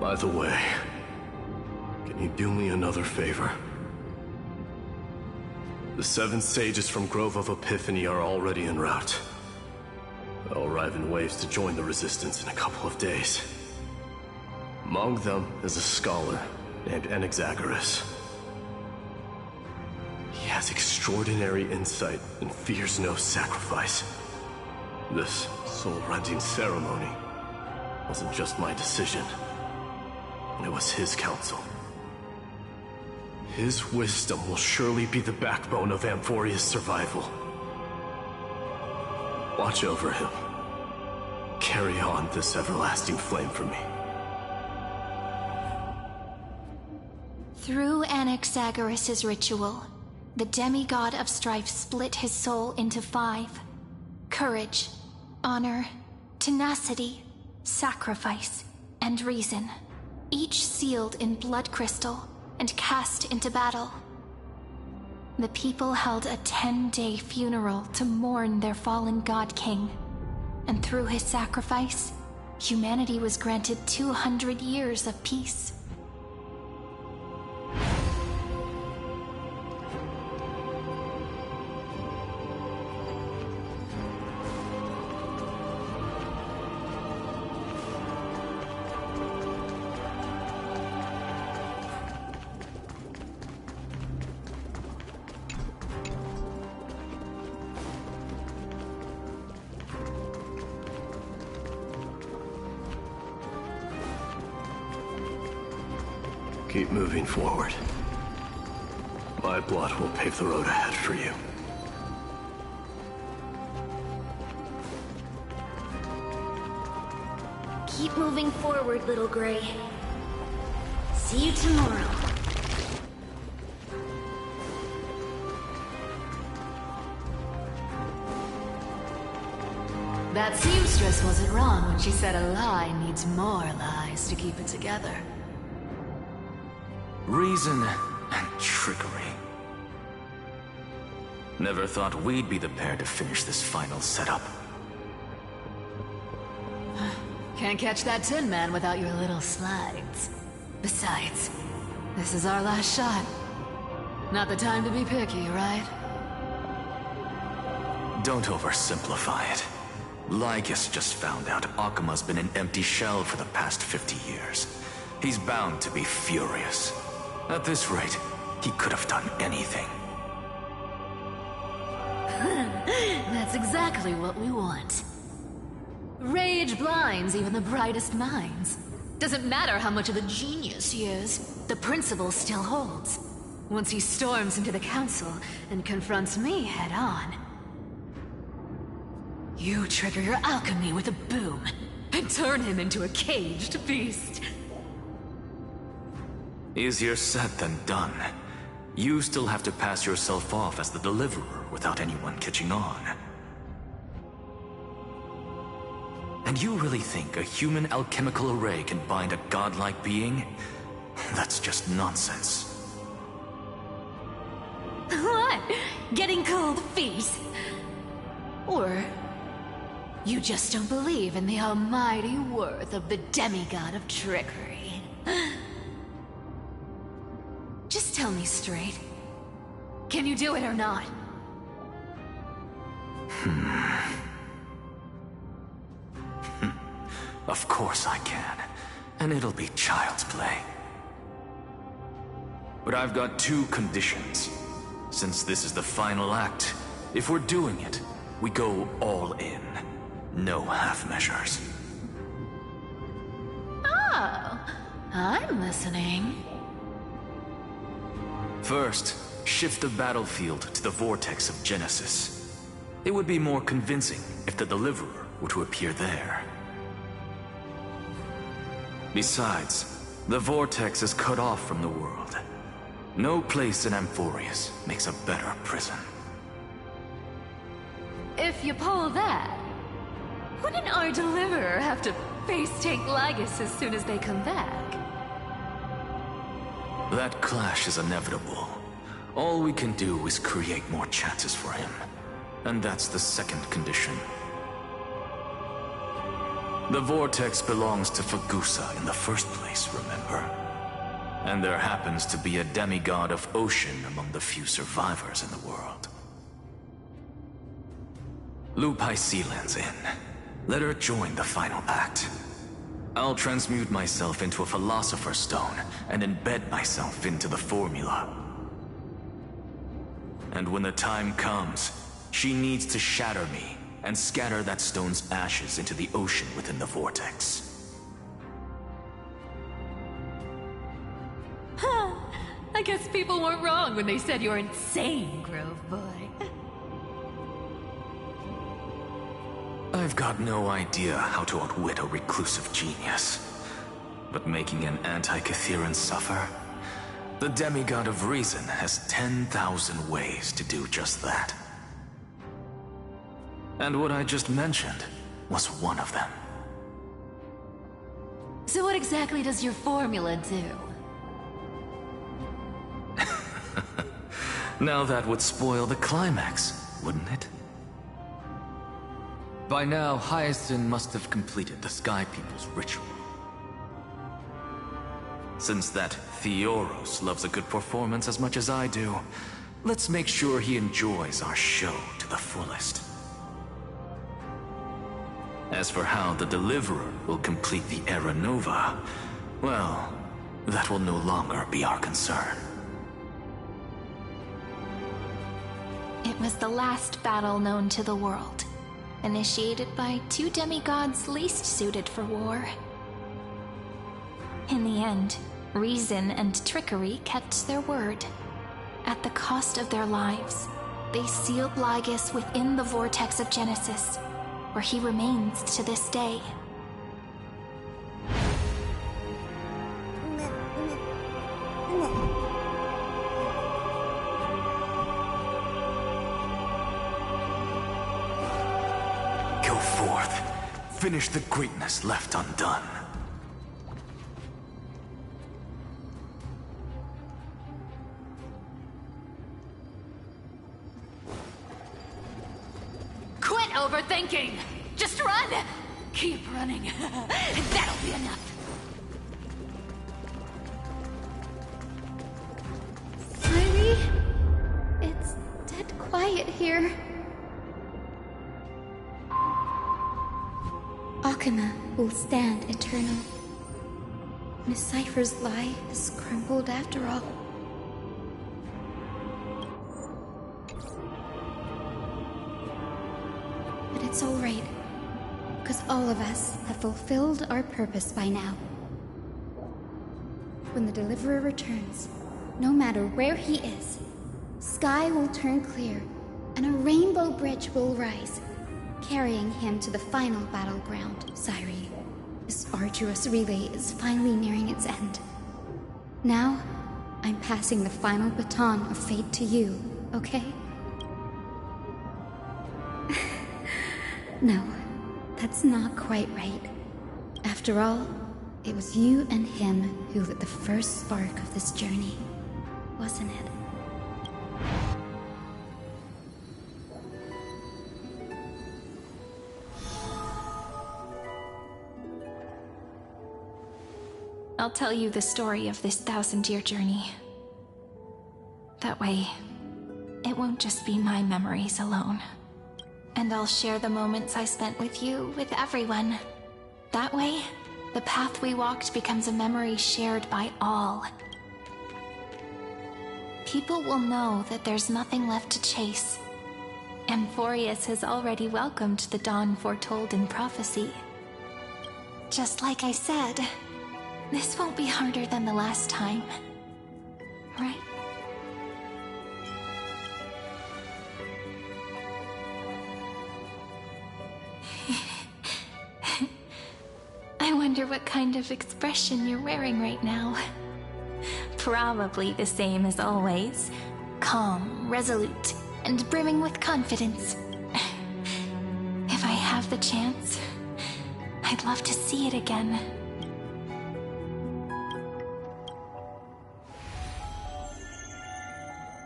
By the way, can you do me another favor? The 7 sages from Grove of Epiphany are already en route. They'll arrive in waves to join the Resistance in a couple of days. Among them is a scholar named Anaxagoras. He has extraordinary insight and fears no sacrifice. This soul-rending ceremony wasn't just my decision. It was his counsel. His wisdom will surely be the backbone of Amphoria's survival. Watch over him. Carry on this everlasting flame for me. Through Anaxagoras' ritual, the demigod of strife split his soul into 5. Courage, honor, tenacity, sacrifice, and reason. Each sealed in blood crystal and cast into battle. The people held a 10-day funeral to mourn their fallen god king. And through his sacrifice, humanity was granted 200 years of peace. Keep moving forward. My blood will pave the road ahead for you. Keep moving forward, little Gray. See you tomorrow. That seamstress wasn't wrong when she said a lie needs more lies to keep it together. Reason and trickery. Never thought we'd be the pair to finish this final setup. Can't catch that Tin Man without your little slides. Besides, this is our last shot. Not the time to be picky, right? Don't oversimplify it. Lygus just found out Akima's been an empty shell for the past 50 years. He's bound to be furious. At this rate, he could have done anything. That's exactly what we want. Rage blinds even the brightest minds. Doesn't matter how much of a genius he is, the principle still holds. Once he storms into the council and confronts me head-on, you trigger your alchemy with a boom and turn him into a caged beast. Easier said than done. You still have to pass yourself off as the deliverer without anyone catching on. And you really think a human alchemical array can bind a godlike being? That's just nonsense. What? Getting cold feet? Or you just don't believe in the almighty worth of the demigod of trickery? Just tell me straight. Can you do it or not? Of course I can. And it'll be child's play. But I've got 2 conditions. Since this is the final act, if we're doing it, we go all in. No half measures. Oh, I'm listening. First, shift the battlefield to the vortex of Genesis. It would be more convincing if the deliverer were to appear there. Besides, the vortex is cut off from the world. No place in Amphorius makes a better prison. If you pull that, wouldn't our deliverer have to face tank Lygus as soon as they come back? That clash is inevitable. All we can do is create more chances for him. And that's the second condition. The vortex belongs to Fagusa in the first place, remember? And there happens to be a demigod of ocean among the few survivors in the world. Lupai Sealand's in. Let her join the final act. I'll transmute myself into a Philosopher's Stone and embed myself into the formula. And when the time comes, she needs to shatter me and scatter that stone's ashes into the ocean within the vortex. I guess people weren't wrong when they said you're insane, Grove Boy. I've got no idea how to outwit a reclusive genius. But making an anti-Catheran suffer? The demigod of reason has 10,000 ways to do just that. And what I just mentioned was one of them. So what exactly does your formula do? Now that would spoil the climax, wouldn't it? By now, Hyacinth must have completed the Sky People's ritual. Since that Theoros loves a good performance as much as I do, let's make sure he enjoys our show to the fullest. As for how the Deliverer will complete the Era Nova, well, that will no longer be our concern. It was the last battle known to the world, initiated by two demigods least suited for war. In the end, reason and trickery kept their word. At the cost of their lives, they sealed Lygus within the vortex of Genesis, where he remains to this day. Go forth. Finish the greatness left undone. Quit overthinking! Just run! Keep running. That'll be enough. Sorry? It's dead quiet here. Akama will stand eternal. Miss Cypher's lie has crumbled after all. But it's alright, because all of us have fulfilled our purpose by now. When the Deliverer returns, no matter where he is, sky will turn clear, and a rainbow bridge will rise, carrying him to the final battleground. Sairi, this arduous relay is finally nearing its end. Now, I'm passing the final baton of fate to you, okay? No, that's not quite right. After all, it was you and him who lit the first spark of this journey, wasn't it? I'll tell you the story of this 1,000-year journey. That way, it won't just be my memories alone. And I'll share the moments I spent with you with everyone. That way, the path we walked becomes a memory shared by all. People will know that there's nothing left to chase. Amphorius has already welcomed the dawn foretold in prophecy. Just like I said, this won't be harder than the last time, right? I wonder what kind of expression you're wearing right now. Probably the same as always. Calm, resolute, and brimming with confidence. If I have the chance, I'd love to see it again.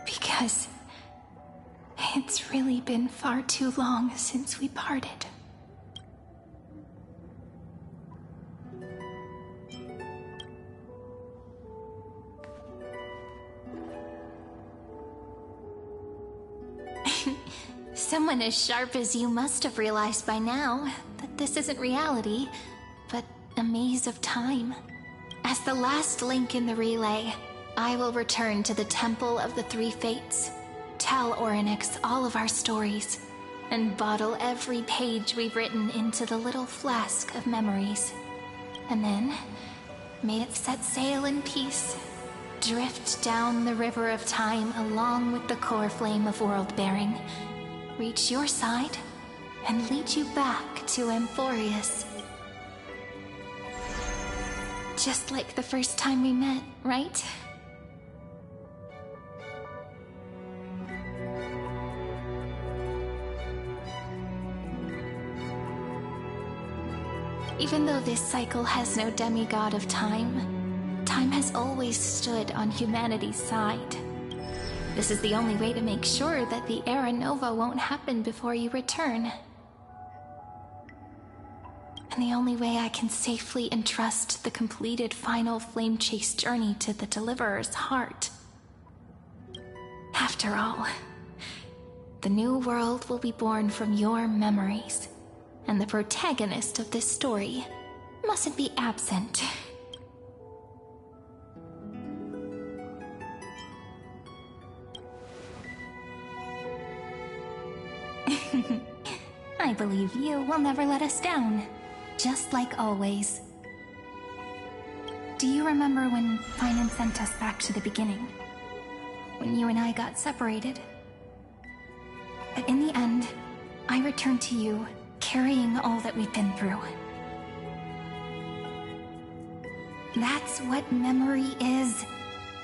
Because it's really been far too long since we parted. Someone as sharp as you must have realized by now that this isn't reality, but a maze of time. As the last link in the relay, I will return to the Temple of the Three Fates, tell Orynyx all of our stories, and bottle every page we've written into the little flask of memories. And then, may it set sail in peace, drift down the river of time along with the core flame of world-bearing, reach your side, and lead you back to Amphorius. Just like the first time we met, right? Even though this cycle has no demigod of time, time has always stood on humanity's side. This is the only way to make sure that the Era Nova won't happen before you return. And the only way I can safely entrust the completed final flame chase journey to the Deliverer's heart. After all, the new world will be born from your memories, and the protagonist of this story mustn't be absent. I believe you will never let us down, just like always. Do you remember when Finan sent us back to the beginning? When you and I got separated? But in the end, I returned to you, carrying all that we've been through. That's what memory is.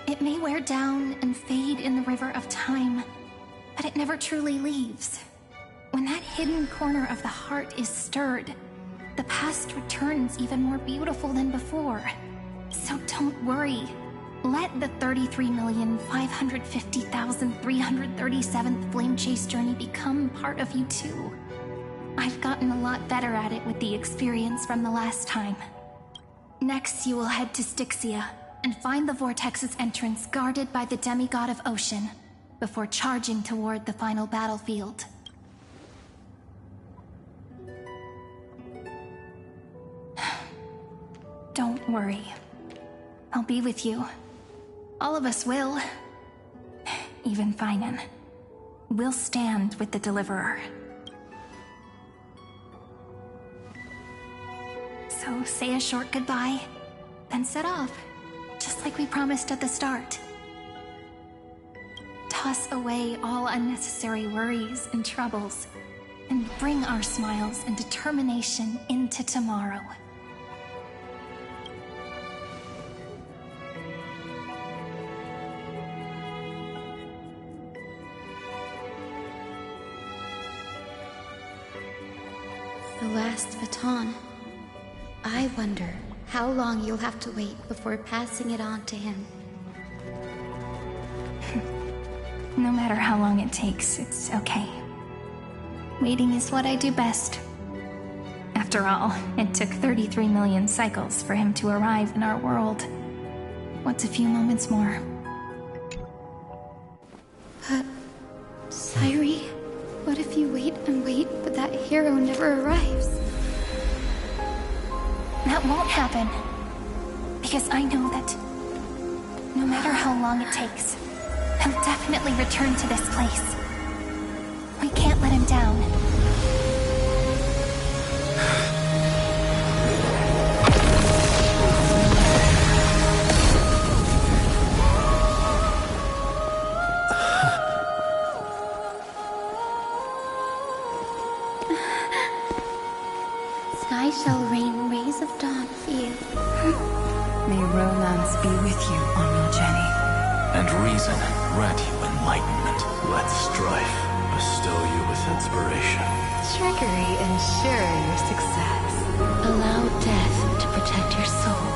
It may wear down and fade in the river of time, but it never truly leaves. When that hidden corner of the heart is stirred, the past returns even more beautiful than before. So don't worry. Let the 33,550,337th Flame Chase journey become part of you too. I've gotten a lot better at it with the experience from the last time. Next, you will head to Styxia and find the Vortex's entrance guarded by the demigod of Ocean, before charging toward the final battlefield. Don't worry. I'll be with you. All of us will. Even Finan. We'll stand with the Deliverer. So say a short goodbye, then set off, just like we promised at the start. Toss away all unnecessary worries and troubles, and bring our smiles and determination into tomorrow. The last baton. I wonder how long you'll have to wait before passing it on to him. No matter how long it takes, it's okay. Waiting is what I do best. After all, it took 33 million cycles for him to arrive in our world. What's a few moments more? But, Sairi, what if you wait and wait, but that hero never arrives? That won't happen. Because I know that no matter how long it takes, he'll definitely return to this place. We can't let him down. Sky shall rain rays of dawn for you. May romance be with you on your journey. And reason grant you enlightenment. Let strife bestow you with inspiration. Trickery ensure your success. Allow death to protect your soul.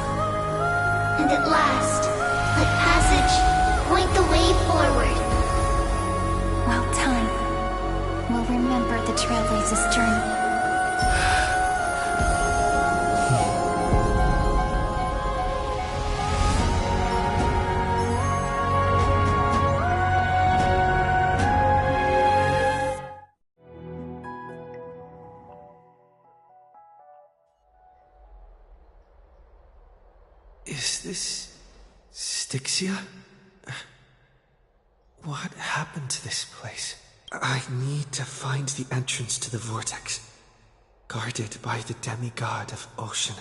And at last, let passage point the way forward. While time will remember the Trailblazer's journey. Styxia? What happened to this place? I need to find the entrance to the vortex, guarded by the demigod of ocean.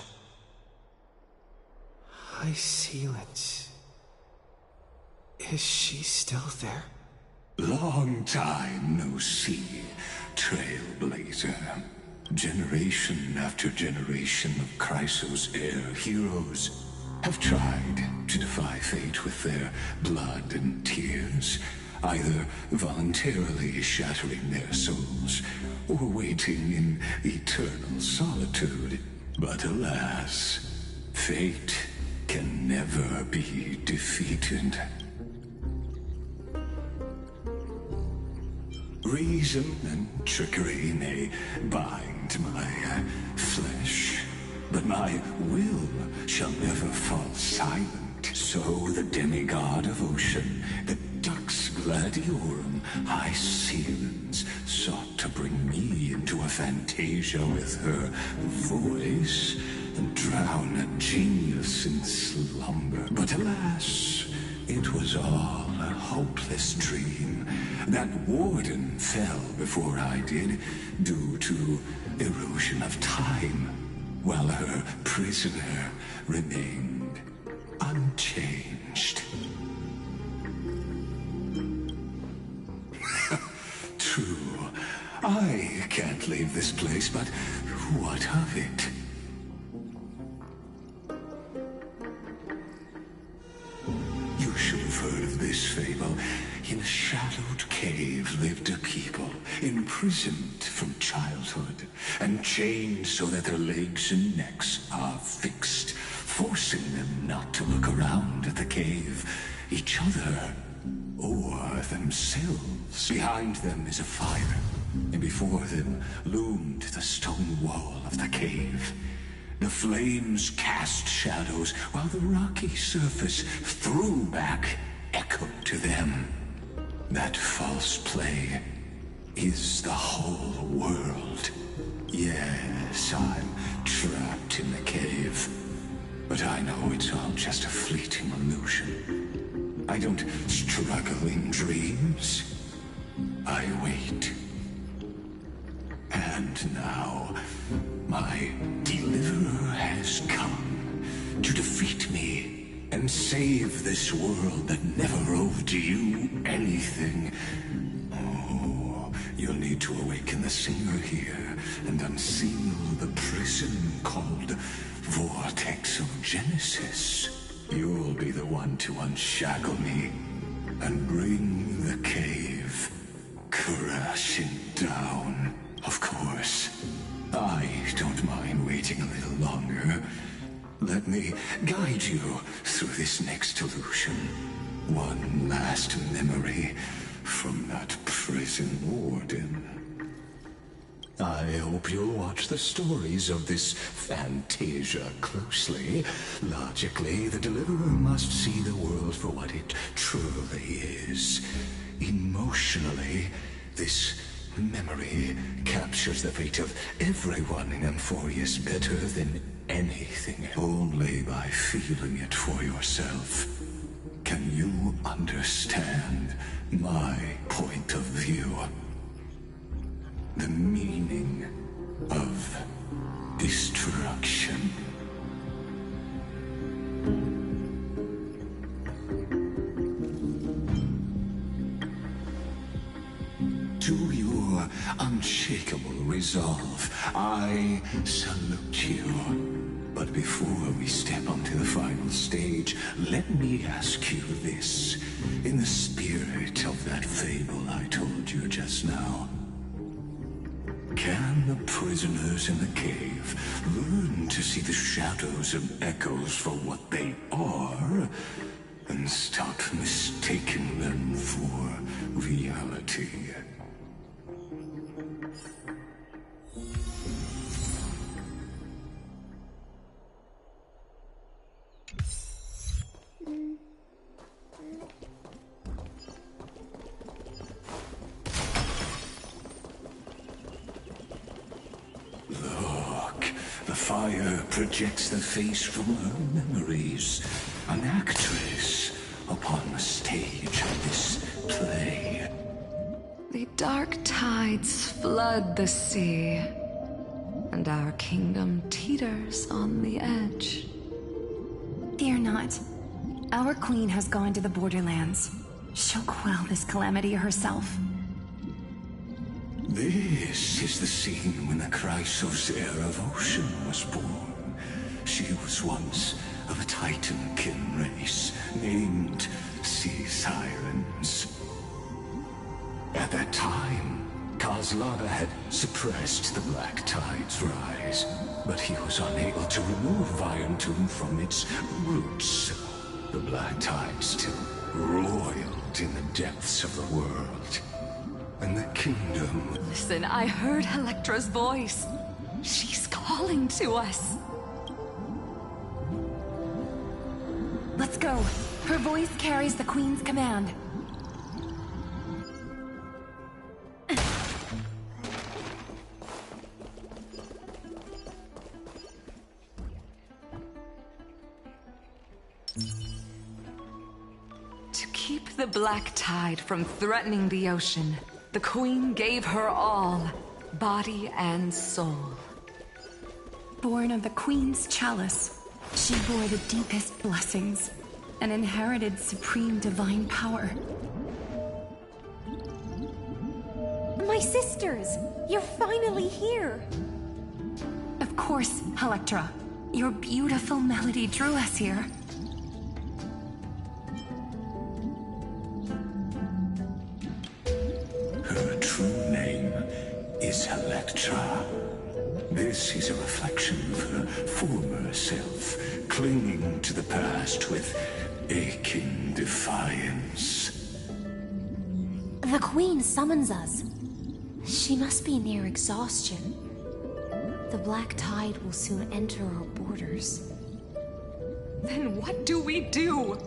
High Sealants. Is she still there? Long time no see, Trailblazer. Generation after generation of Chrysos heir heroes have tried to defy fate with their blood and tears, either voluntarily shattering their souls or waiting in eternal solitude. But alas, fate can never be defeated. Reason and trickery may bind my flesh, but my will shall never fall silent. So the demigod of ocean, the Dux Gladiorum, High Sealants, sought to bring me into a fantasia with her voice and drown a genius in slumber. But alas, it was all a hopeless dream. That warden fell before I did, due to erosion of time, while her prisoner remained unchanged. True, I can't leave this place, but what of it? You should have heard of this fable. In a shadowed cave lived a people, imprisoned from childhood, and chained so that their legs and necks are fixed, forcing them not to look around at the cave, each other, or themselves. Behind them is a fire, and before them loomed the stone wall of the cave. The flames cast shadows, while the rocky surface threw back echo to them. That false play is the whole world. Yes, I'm trapped in the cave, but I know it's all just a fleeting illusion. I don't struggle in dreams. I wait. And now, my deliverer has come to defeat me and save this world that never owed you anything. Oh, you'll need to awaken the singer here and unseal the prison called Vortex of Genesis. You'll be the one to unshackle me and bring the cave crashing down. Of course, I don't mind waiting a little longer. Let me guide you through this next illusion. One last memory from that prison warden. I hope you'll watch the stories of this fantasia closely. Logically, the deliverer must see the world for what it truly is. Emotionally, this memory captures the fate of everyone in Amphorius better than anything. Only by feeling it for yourself can you understand my point of view. The meaning of destruction. To your unshakable resolve, I salute you. But before we step onto the final stage, let me ask you this. In the spirit of that fable I told you just now, can the prisoners in the cave learn to see the shadows and echoes for what they are, and stop mistaking them for reality? Fire projects the face from her memories. An actress stage of this play. The dark tides flood the sea, and our kingdom teeters on the edge. Fear not. Our queen has gone to the borderlands. She'll quell this calamity herself. This is the scene when the Chrysos heir of Ocean was born. She was once of a Titankin race named Sea Sirens. At that time, Kozlana had suppressed the Black Tide's rise, but he was unable to remove Virentoon from its roots. The Black Tide still roiled in the depths of the world. And the kingdom... Listen, I heard Electra's voice. She's calling to us. Let's go. Her voice carries the Queen's command. To keep the Black Tide from threatening the ocean, the Queen gave her all, body and soul. Born of the Queen's chalice, she bore the deepest blessings and inherited supreme divine power. My sisters! You're finally here! Of course, Electra. Your beautiful melody drew us here. Her true name is Electra. This is a reflection of her former self, clinging to the past with aching defiance. The Queen summons us. She must be near exhaustion. The Black Tide will soon enter our borders. Then what do we do?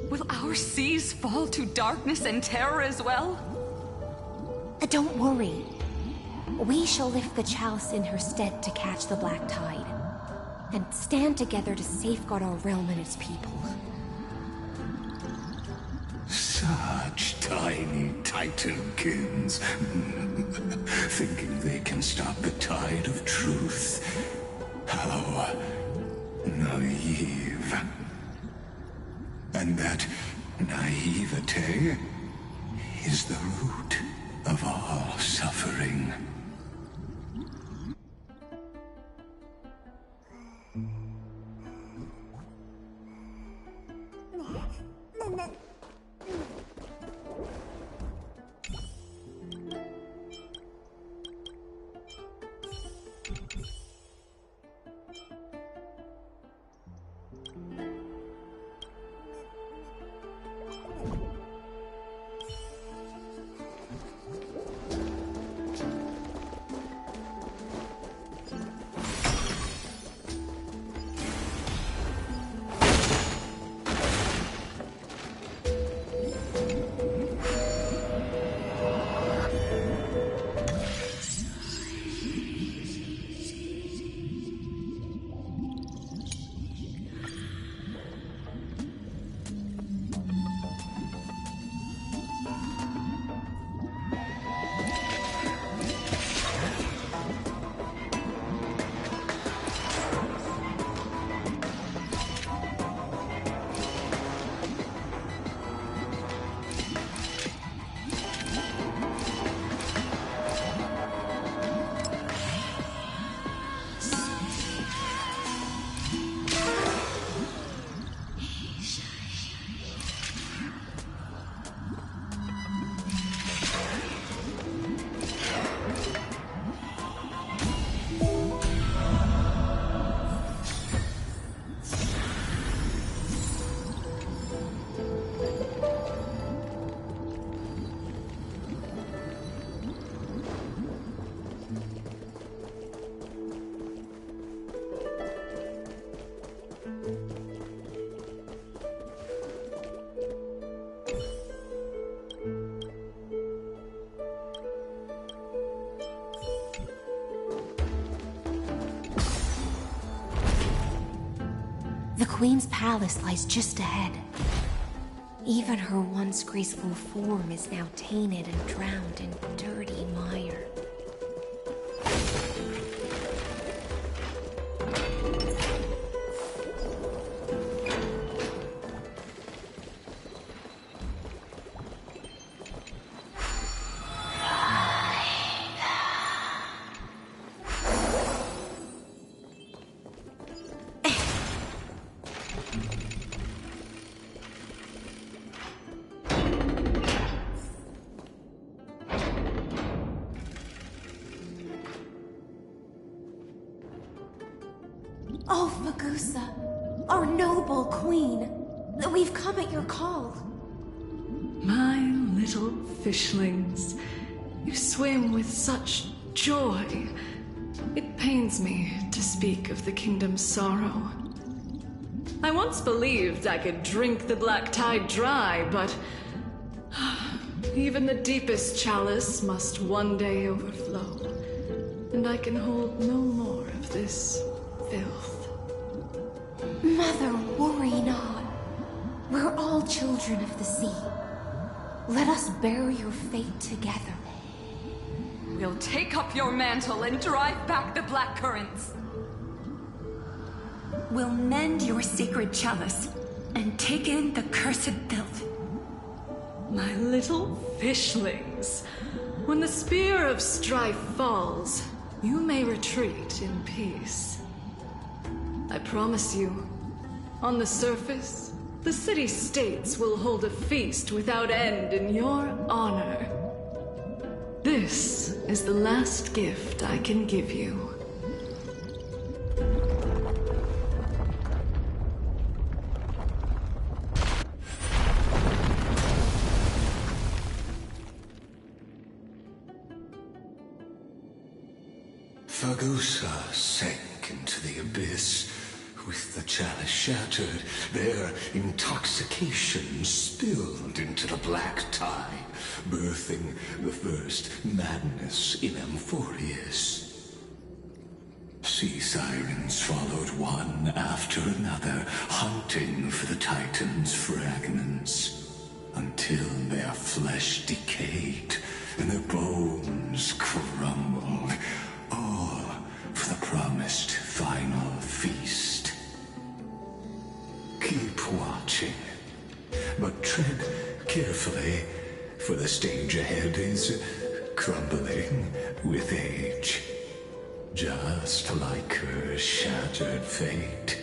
Will our seas fall to darkness and terror as well? Don't worry. We shall lift the chalice in her stead to catch the Black Tide, and stand together to safeguard our realm and its people. Such tiny Titankins, thinking they can stop the tide of truth. How naive. And that naivete is the root of all suffering. The Queen's palace lies just ahead. Even her once graceful form is now tainted and drowned in dirty mire. Oh, Magusa, our noble queen. We've come at your call. My little fishlings, you swim with such joy. It pains me to speak of the kingdom's sorrow. I once believed I could drink the black tide dry, but even the deepest chalice must one day overflow, and I can hold no more of this filth. Mother, worry not. We're all children of the sea. Let us bear your fate together. We'll take up your mantle and drive back the black currents. We'll mend your sacred chalice and take in the cursed filth. My little fishlings, when the spear of strife falls, you may retreat in peace. I promise you, on the surface, the city-states will hold a feast without end in your honor. This is the last gift I can give you. Fagusa sank into the abyss. With the chalice shattered, their intoxication spilled into the black tide, birthing the first madness in Amphorius. Sea sirens followed one after another, hunting for the Titan's fragments, until their flesh decayed and their bones crumbled, all for the promised final feast. Keep watching, but tread carefully, for the stage ahead is crumbling with age, just like her shattered fate.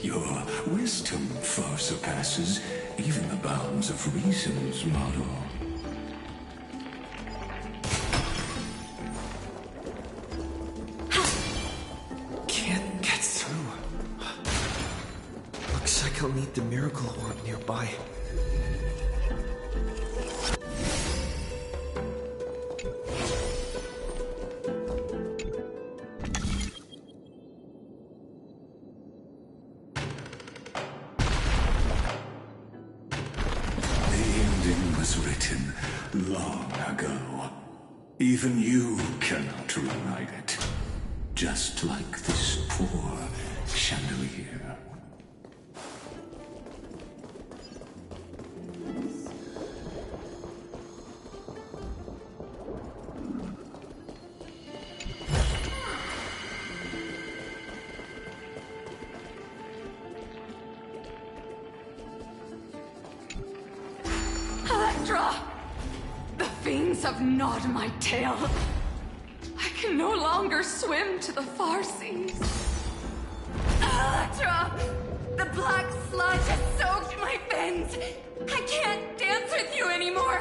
Your wisdom far surpasses even the bounds of reason's model. like I'll need the miracle orb nearby. Written long ago. Even you cannot rewrite it. Just like this poor chandelier. The fiends have gnawed my tail. I can no longer swim to the far seas. Electra! The black sludge has soaked my fins. I can't dance with you anymore.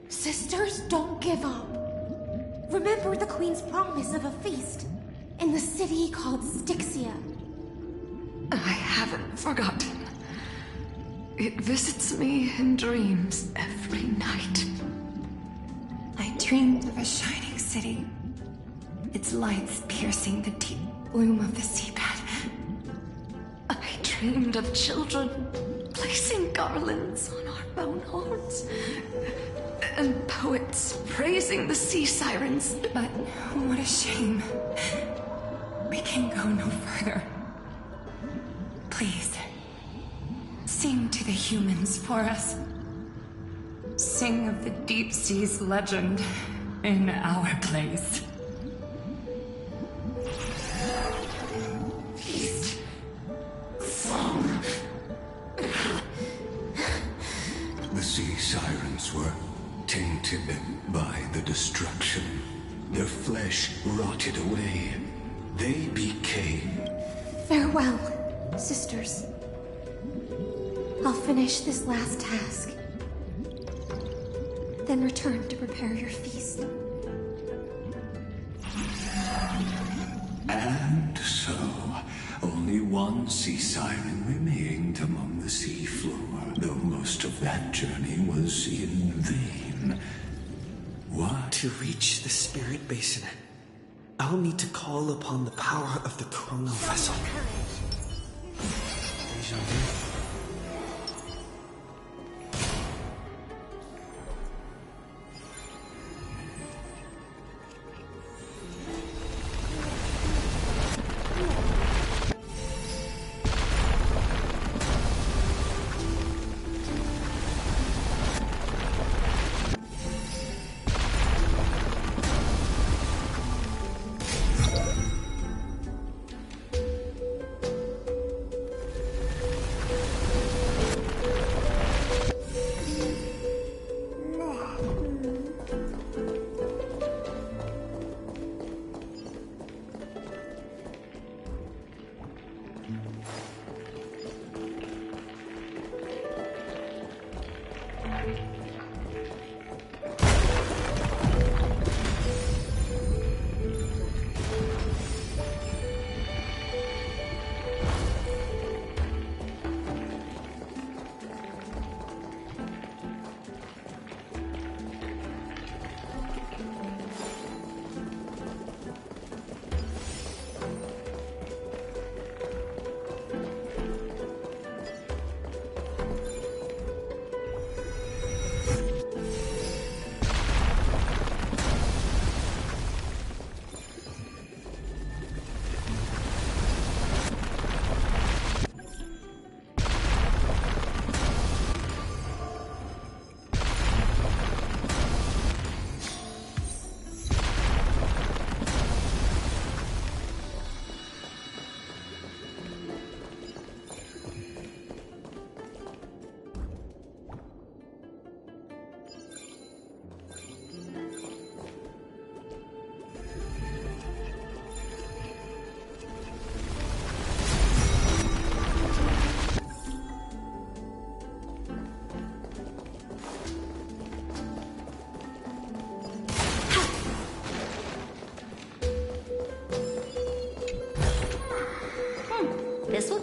Sisters, don't give up. Remember the Queen's promise of a feast in the city called Styxia. I haven't forgotten. It visits me in dreams every night. I dreamed of a shining city, its lights piercing the deep gloom of the seabed. I dreamed of children placing garlands on our bone hoards, and poets praising the sea sirens. But what a shame. We can go no further. Please, sing to the humans for us. Sing of the deep sea's legend in our place. The sea sirens were tainted by the destruction. Their flesh rotted away. They became... Farewell, sisters. I'll finish this last task, then return to prepare your feast. And so, only one sea siren remained among the sea floor, though most of that journey was in vain. What? To reach the spirit basin, I'll need to call upon the power of the chrono vessel. Deja vu.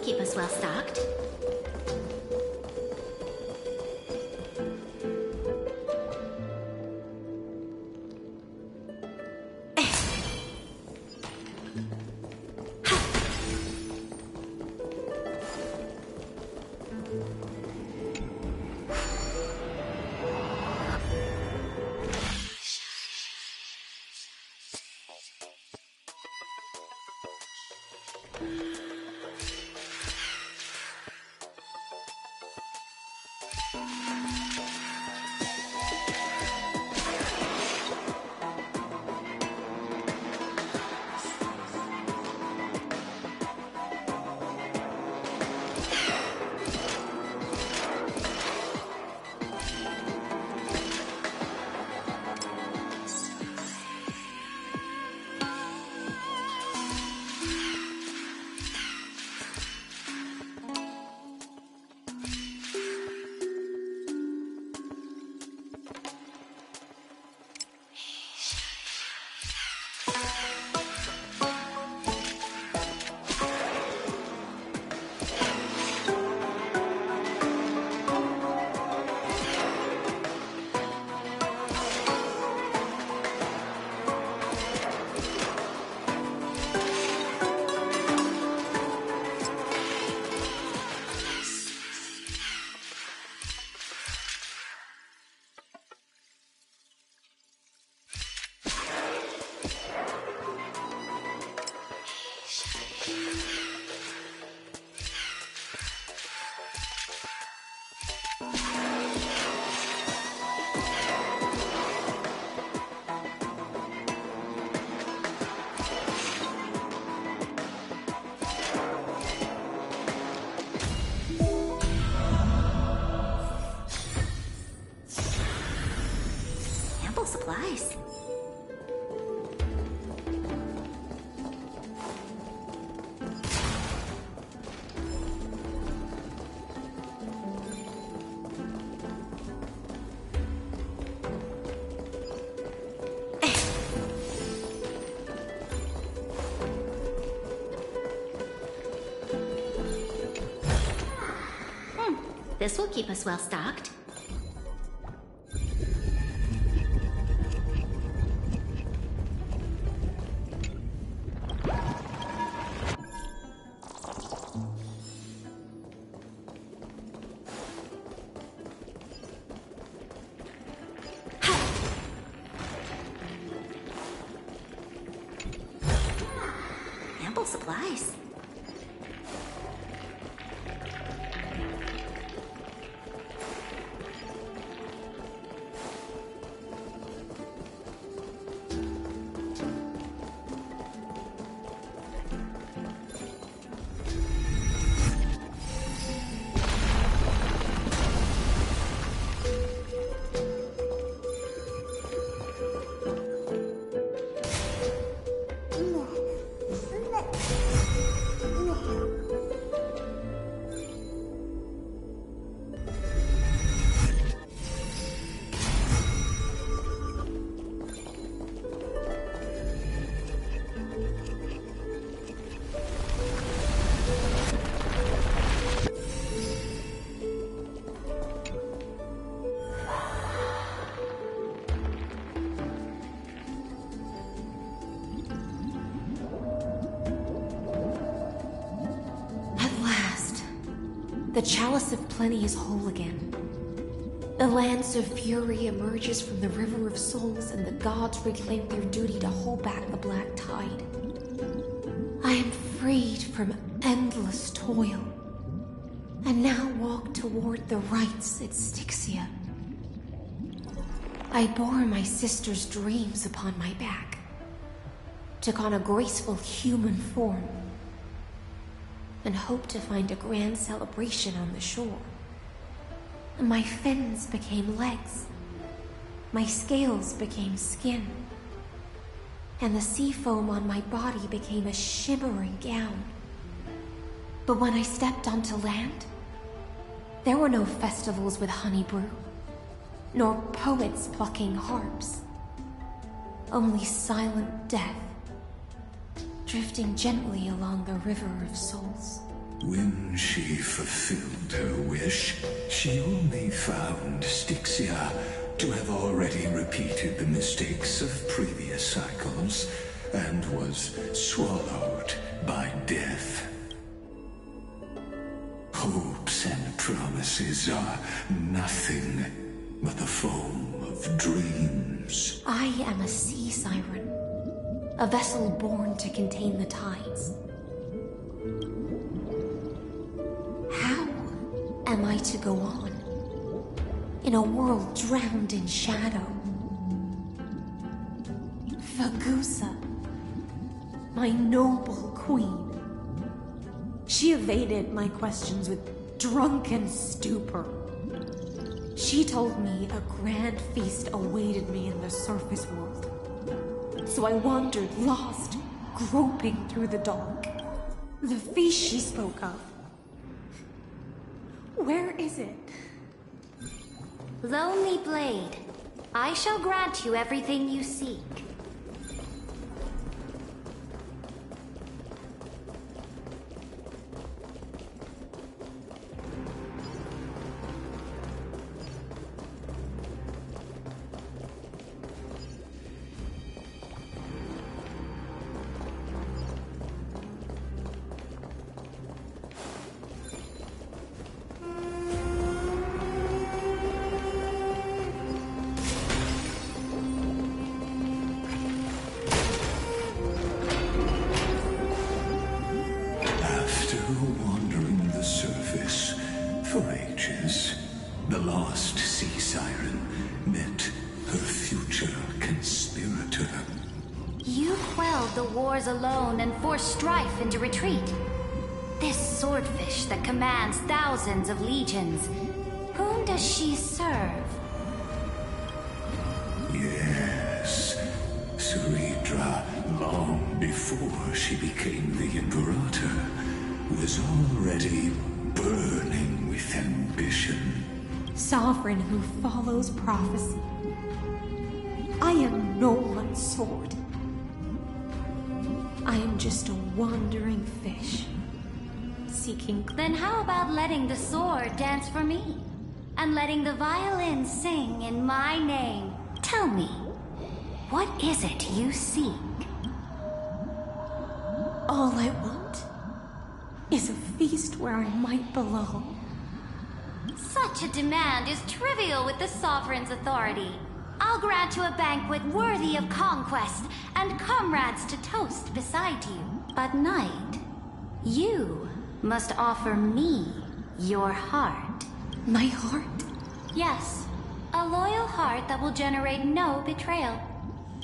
keep us well stocked. Supplies. This will keep us well stocked. Ample supplies. The Chalice of Plenty is whole again. The Lance of Fury emerges from the River of Souls, and the gods reclaim their duty to hold back the Black Tide. I am freed from endless toil, and now walk toward the rites at Styxia. I bore my sister's dreams upon my back, took on a graceful human form, and hoped to find a grand celebration on the shore. My fins became legs, my scales became skin, and the sea foam on my body became a shimmering gown. But when I stepped onto land, there were no festivals with honey brew, nor poets plucking harps. Only silent death, drifting gently along the River of Souls. When she fulfilled her wish, she only found Styxia to have already repeated the mistakes of previous cycles and was swallowed by death. Hopes and promises are nothing but the foam of dreams. I am a sea siren, a vessel born to contain the tides. How am I to go on in a world drowned in shadow? Fagusa, my noble queen. She evaded my questions with drunken stupor. She told me a grand feast awaited me in the surface world. So I wandered, lost, groping through the dark. The feast she spoke of. Where is it? Lonely Blade, I shall grant you everything you seek. Alone and force strife into retreat. This swordfish that commands thousands of legions, whom does she serve? Yes, Saridra, long before she became the Imperator, was already burning with ambition. Sovereign who follows prophecy. I am no one's sword. I am just a wandering fish, seeking... Then how about letting the sword dance for me? And letting the violin sing in my name? Tell me, what is it you seek? All I want is a feast where I might belong. Such a demand is trivial with the Sovereign's authority. I'll grant you a banquet worthy of conquest, and comrades to toast beside you. But Knight, you must offer me your heart. My heart? Yes, a loyal heart that will generate no betrayal.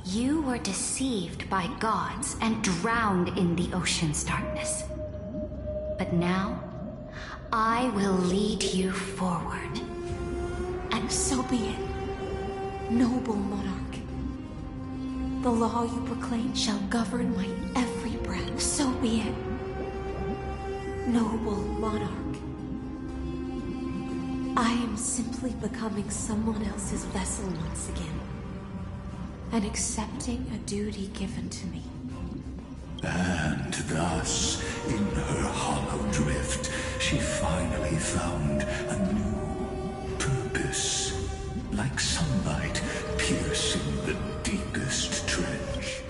You were deceived by gods and drowned in the ocean's darkness. But now, I will lead you forward. And so be it. Noble monarch, the law you proclaim shall govern my every breath. So be it. Noble monarch, I am simply becoming someone else's vessel once again, and accepting a duty given to me. And thus, in her hollow drift, she finally found a new purpose. Like sunlight piercing the deepest trench.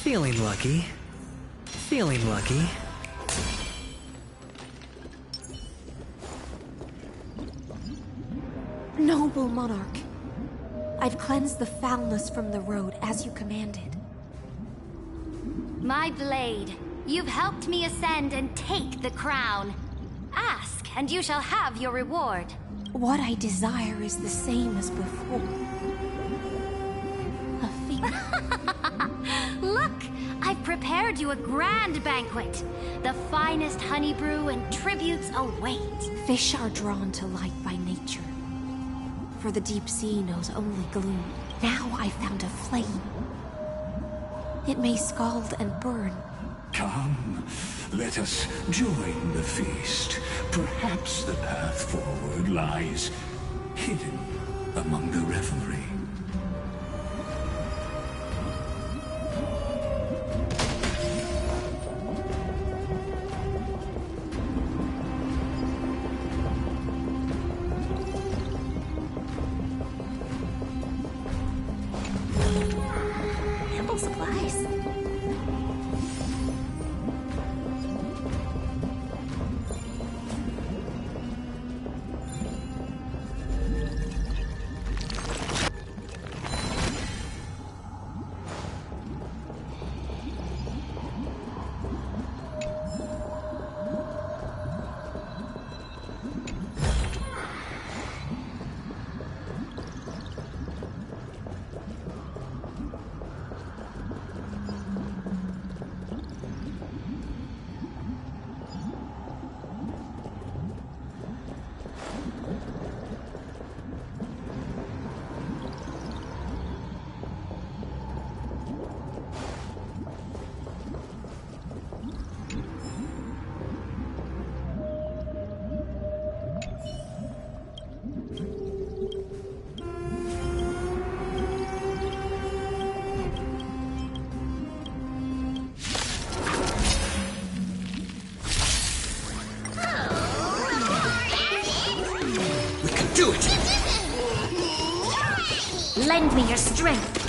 Feeling lucky. Feeling lucky. Noble monarch, I've cleansed the foulness from the road as you commanded. My blade, You've helped me ascend and take the crown. Ask, and you shall have your reward. What I desire is the same as before. A feast. Look! I've prepared you a grand banquet. The finest honey brew and tributes await. Fish are drawn to light by nature. For the deep sea knows only gloom. Now I found a flame. It may scald and burn. Come, let us join the feast. Perhaps the path forward lies hidden among the revelry. Ample supplies. Do it! Lend me your strength.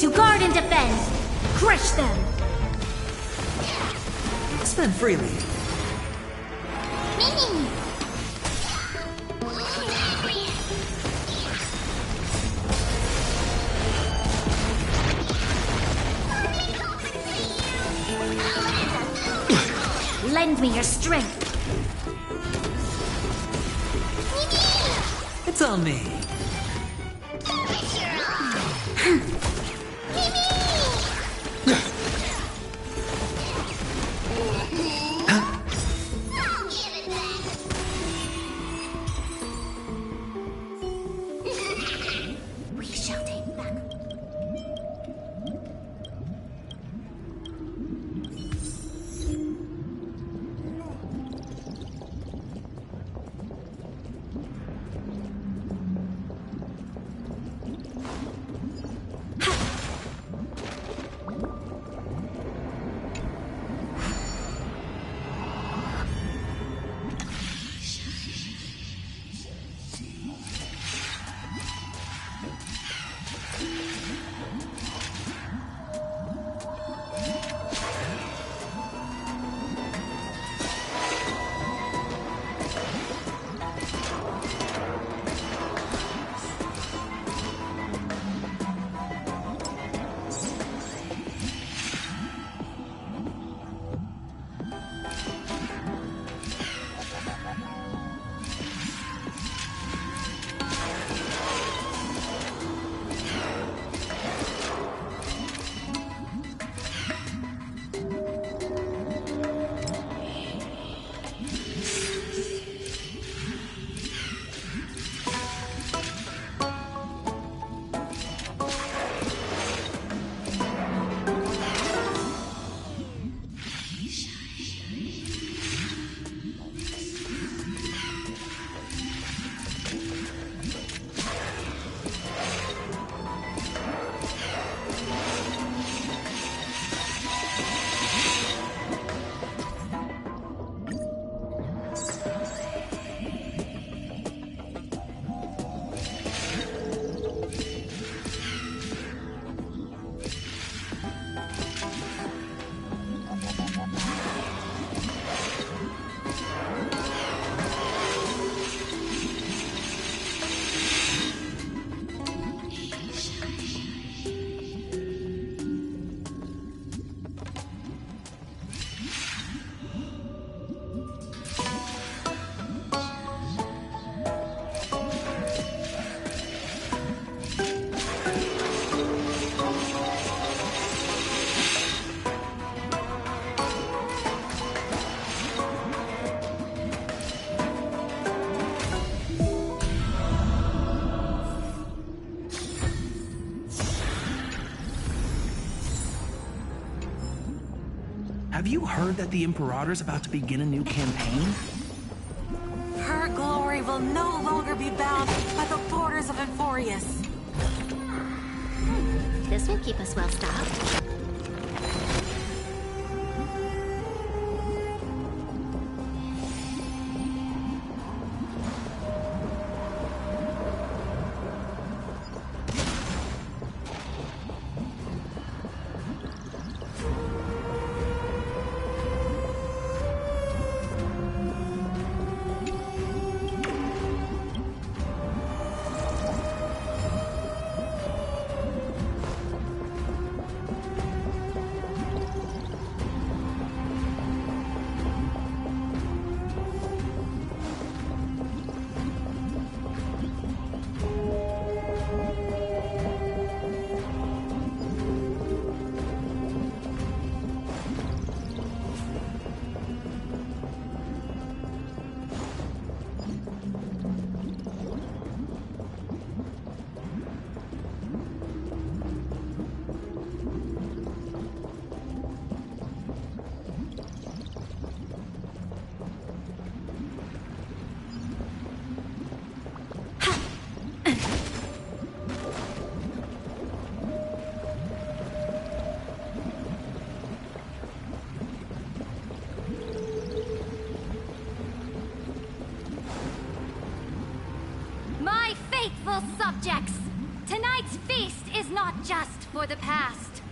To guard and defend. Crush them. Spend freely. Lend me your strength. It's on me. We shall take back. have you heard that the Imperator's about to begin a new campaign? Her glory will no longer be bound by the borders of Euphorius. This will keep us well stocked. Subjects, tonight's feast is not just for the past.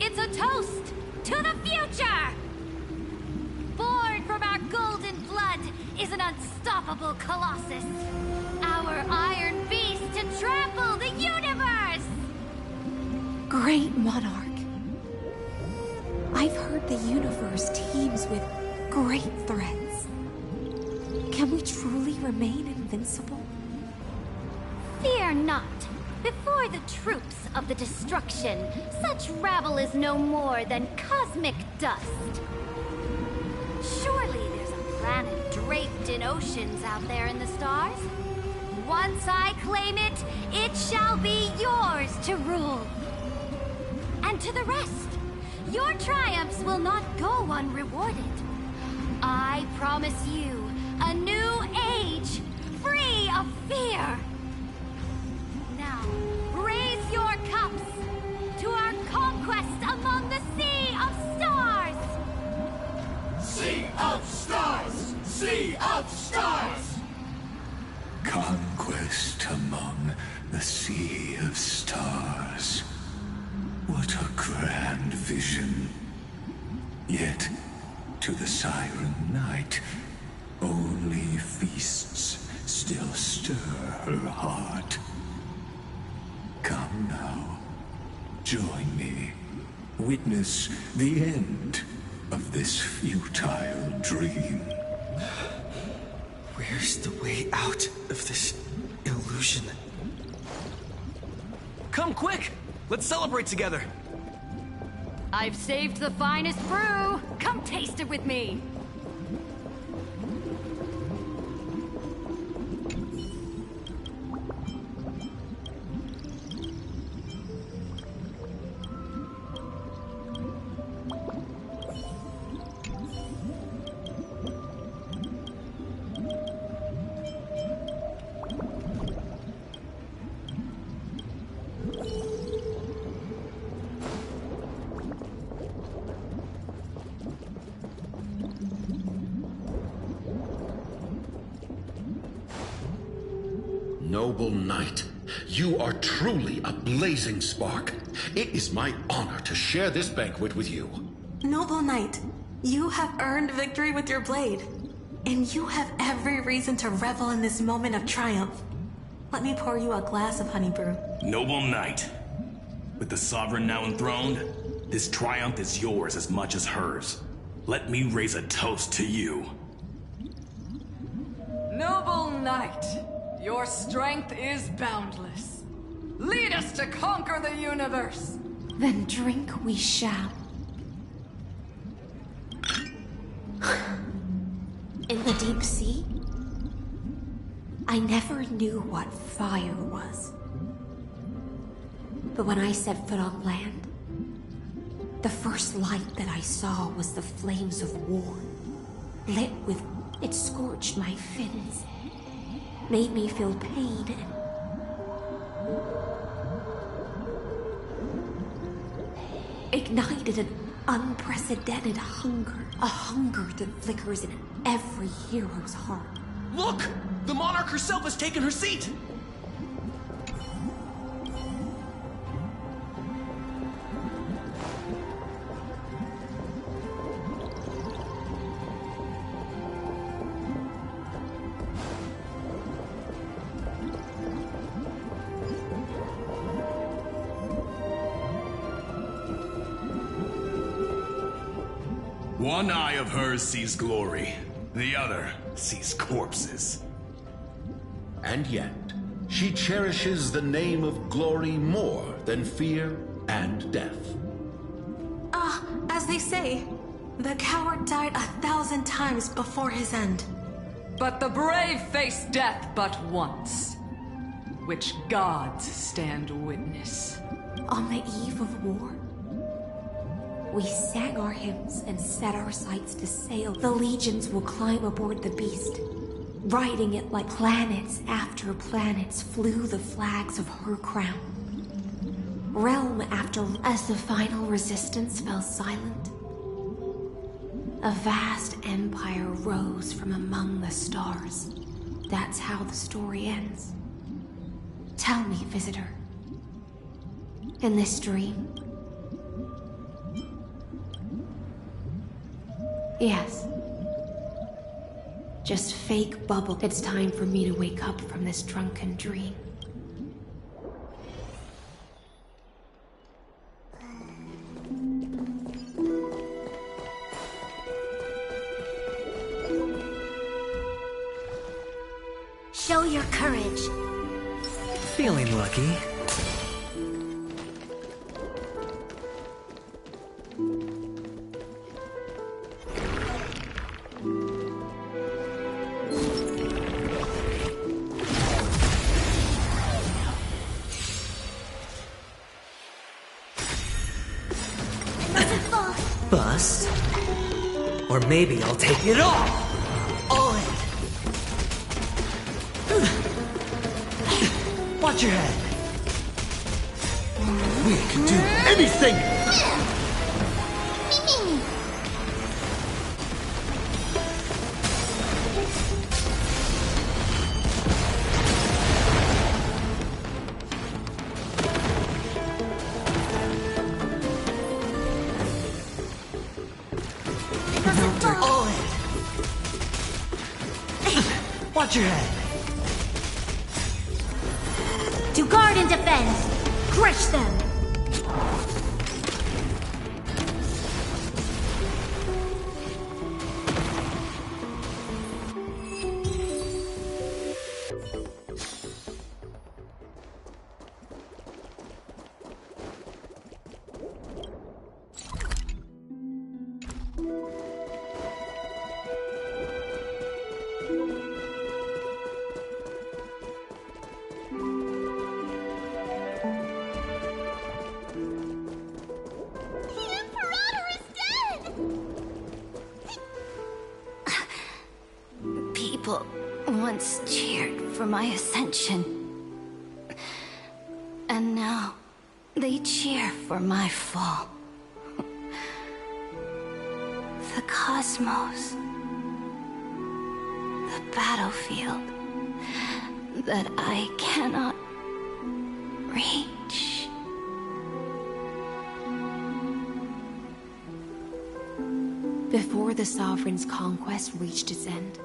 It's a toast to the future! Born from our golden blood is an unstoppable colossus. Our iron beast to trample the universe! Great monarch. I've heard the universe teems with great threats. Can we truly remain invincible? Fear not. Before the troops of the destruction, such rabble is no more than cosmic dust. Surely there's a planet draped in oceans out there in the stars. Once I claim it, it shall be yours to rule. And to the rest, your triumphs will not go unrewarded. I promise you a new age, free of fear. Now, raise your cups to our conquest among the Sea of Stars! Sea of Stars! Sea of Stars! Conquest among the Sea of Stars. What a grand vision. Yet, to the Siren Knight, only feasts still stir her heart. Come now, join me. Witness the end of this futile dream. Where's the way out of this illusion? Come quick! Let's celebrate together! I've saved the finest brew! Come taste it with me! Noble knight, you are truly a blazing spark. It is my honor to share this banquet with you. Noble knight, you have earned victory with your blade. And you have every reason to revel in this moment of triumph. Let me pour you a glass of honey brew. Noble knight, with the sovereign now enthroned, this triumph is yours as much as hers. Let me raise a toast to you. Noble knight, your strength is boundless. Lead us to conquer the universe. Then drink we shall. In the deep sea, I never knew what fire was. But when I set foot on land, The first light that I saw was the flames of war. Lit with... it scorched my fins. Made me feel pain and... ignited an unprecedented hunger. A hunger that flickers in every hero's heart. Look! The monarch herself has taken her seat! One eye of hers sees glory, the other sees corpses. And yet, she cherishes the name of glory more than fear and death. As they say, the coward died 1,000 times before his end. But the brave face death but once, which gods stand witness. On the eve of war, we sang our hymns and set our sights to sail. The legions will climb aboard the beast. Riding it like planets after planets flew the flags of her crown. Realm after... As the final resistance fell silent, a vast empire rose from among the stars. That's how the story ends. Tell me, visitor. In this dream... Yes. Just fake bubble. It's time for me to wake up from this drunken dream. Show your courage. Feeling lucky. Bust. Or maybe I'll take it all! All in! Watch your head! We can do anything! All in! Watch your head! To guard and defend! Crush them! People once cheered for my ascension. And now they cheer for my fall. The cosmos. The battlefield that I cannot reach. Before the Sovereign's conquest reached its end,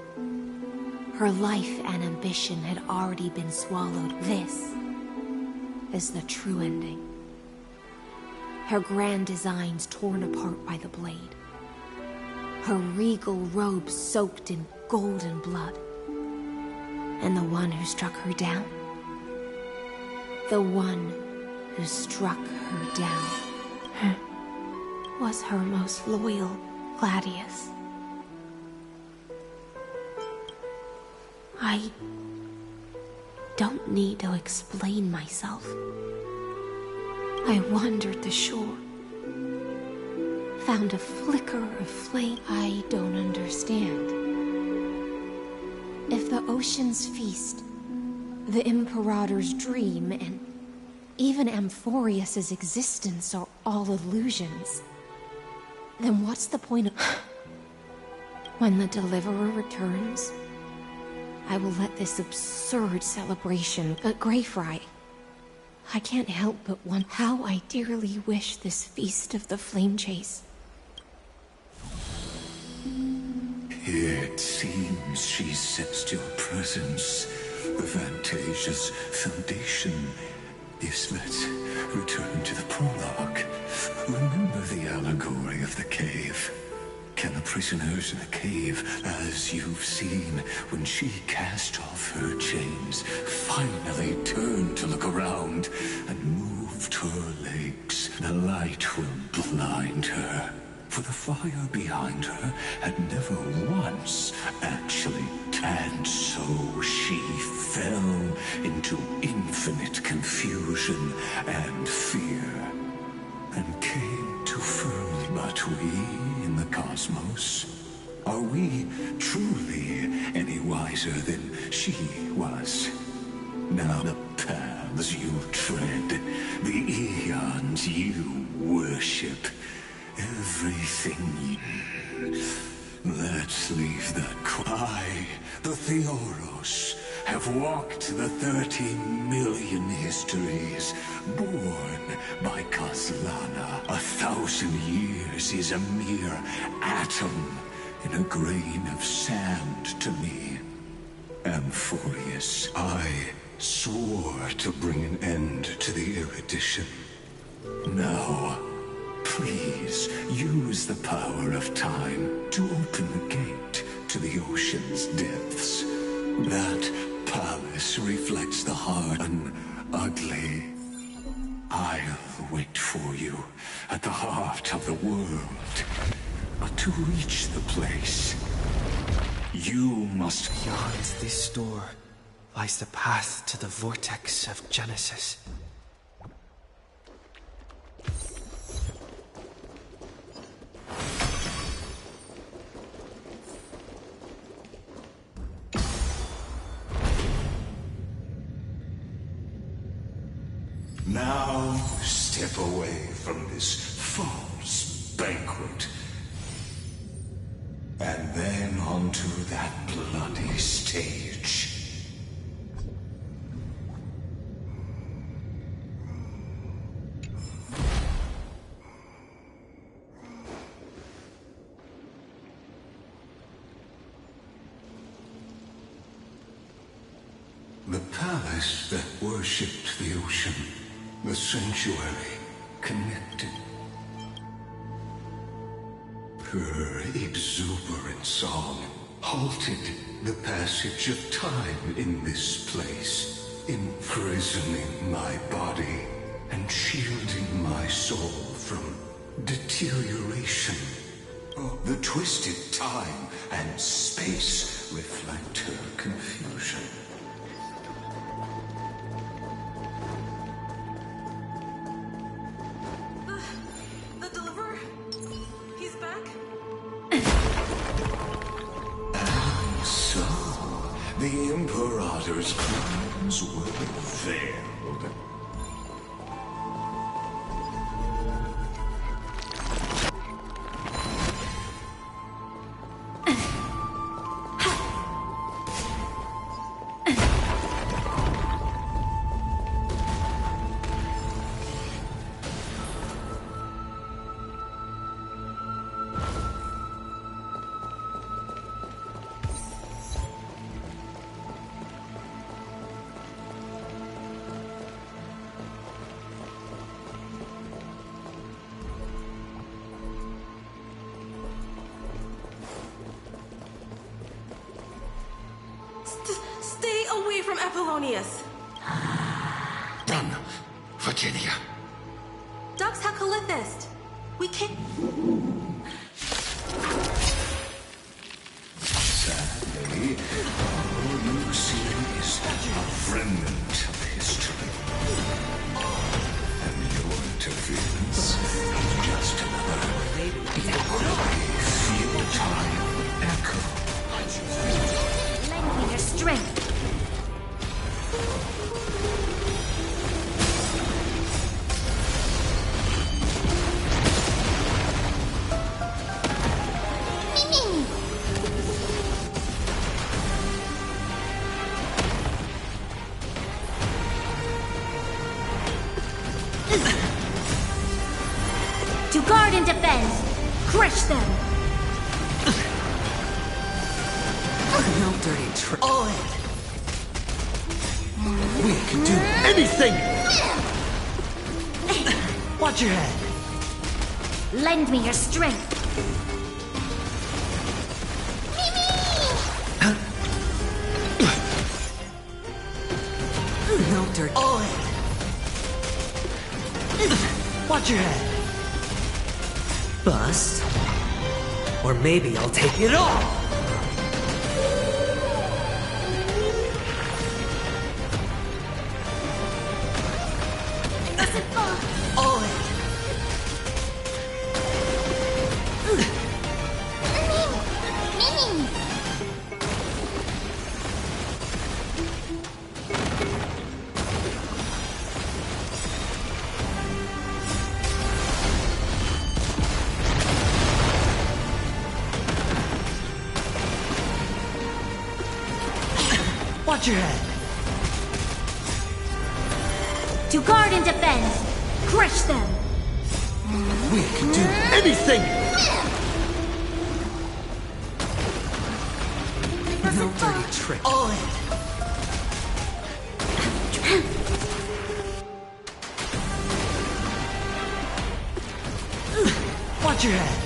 her life and ambition had already been swallowed. This is the true ending. Her grand designs torn apart by the blade. Her regal robes soaked in golden blood. And the one who struck her down? The one who struck her down was her most loyal Gladius. I don't need to explain myself. I wandered the shore, found a flicker of flame. I don't understand. If the ocean's feast, the Imperator's dream, and even Amphorius's existence are all illusions, then what's the point of... When the Deliverer returns, I will let this absurd celebration... But Greyfry, I can't help but wonder how I dearly wish this feast of the Flame Chase. It seems she sensed your presence. The Fantasia's foundation. Yes, let's return to the prologue. Remember the allegory of the cave? Can the prisoners in the cave, as you've seen, when she cast off her chains, finally turn to look around and moved her legs? The light will blind her. For the fire behind her had never once actually... And so she fell into infinite confusion and fear, and came to firmly... But we in the cosmos, are we truly any wiser than she was? Now the paths you tread, the eons you worship, everything you... Let's leave that cry. The Theoros have walked the 30 million histories, born by Kaslana. 1,000 years is a mere atom in a grain of sand to me. Amphorius, I swore to bring an end to the erudition. Now, please use the power of time to open the gate to the ocean's depths. That palace reflects the hard and ugly. I'll wait for you at the heart of the world. But to reach the place, you must... Beyond this door lies the path to the vortex of Genesis. Now, step away from this false banquet. And then onto that bloody stage. The palace that worshipped the ocean. The sanctuary connected. Her exuberant song halted the passage of time in this place, imprisoning my body and shielding my soul from deterioration. The twisted time and space reflect her confusion. The Imperator's plans were veiled. Stay away from Apollonius! Run, Virginia. Dux Hakalithist! We can't... Sadly, all you see is a remnant of history. And your interference is just another To guard and defend! Crush them! No dirty trick. All in! We can do anything! Watch your head! Lend me your strength! No dirt. All in! Watch your head! Bust. Or maybe I'll take it all! All in! Watch your head! To guard and defend! Crush them! We can do anything! No dirty trick. All in! Watch your head!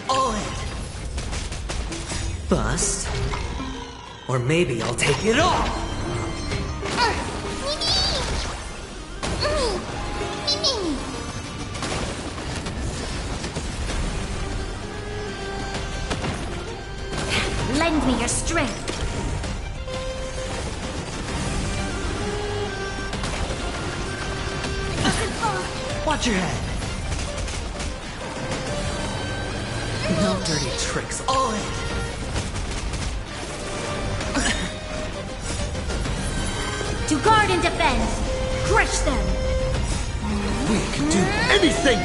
All in! Bust. Or maybe I'll take it all! Lend me your strength! Watch your head! No dirty tricks. All in! To guard and defend! Crush them! We can do anything!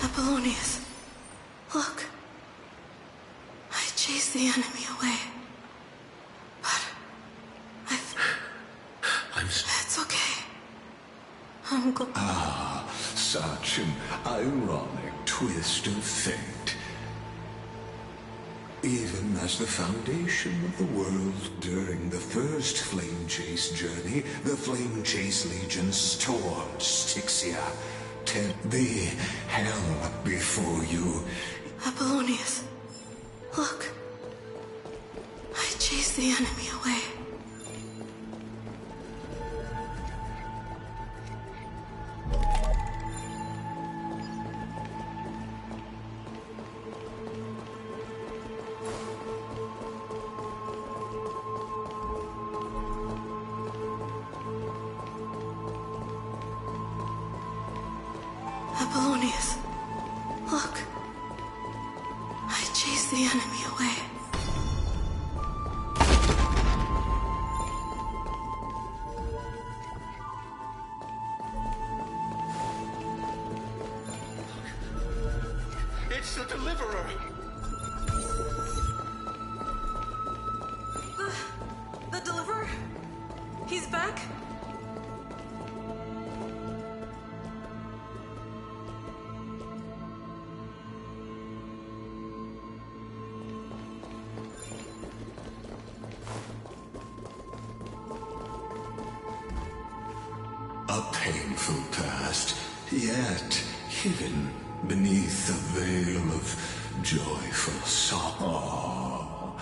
Apollonius, look. I chased the enemy away. But it's okay. I'm glad. Ah, such an ironic twist of fate. Even as the foundation of the world during the first Flame Chase journey, the Flame Chase Legion stormed Styxia. The hell before you. Apollonius, look. I chased the enemy away. Apollonius, look. I chased the enemy away. It's the Deliverer! The Deliverer? He's back? A painful past, yet hidden beneath a veil of joyful sorrow.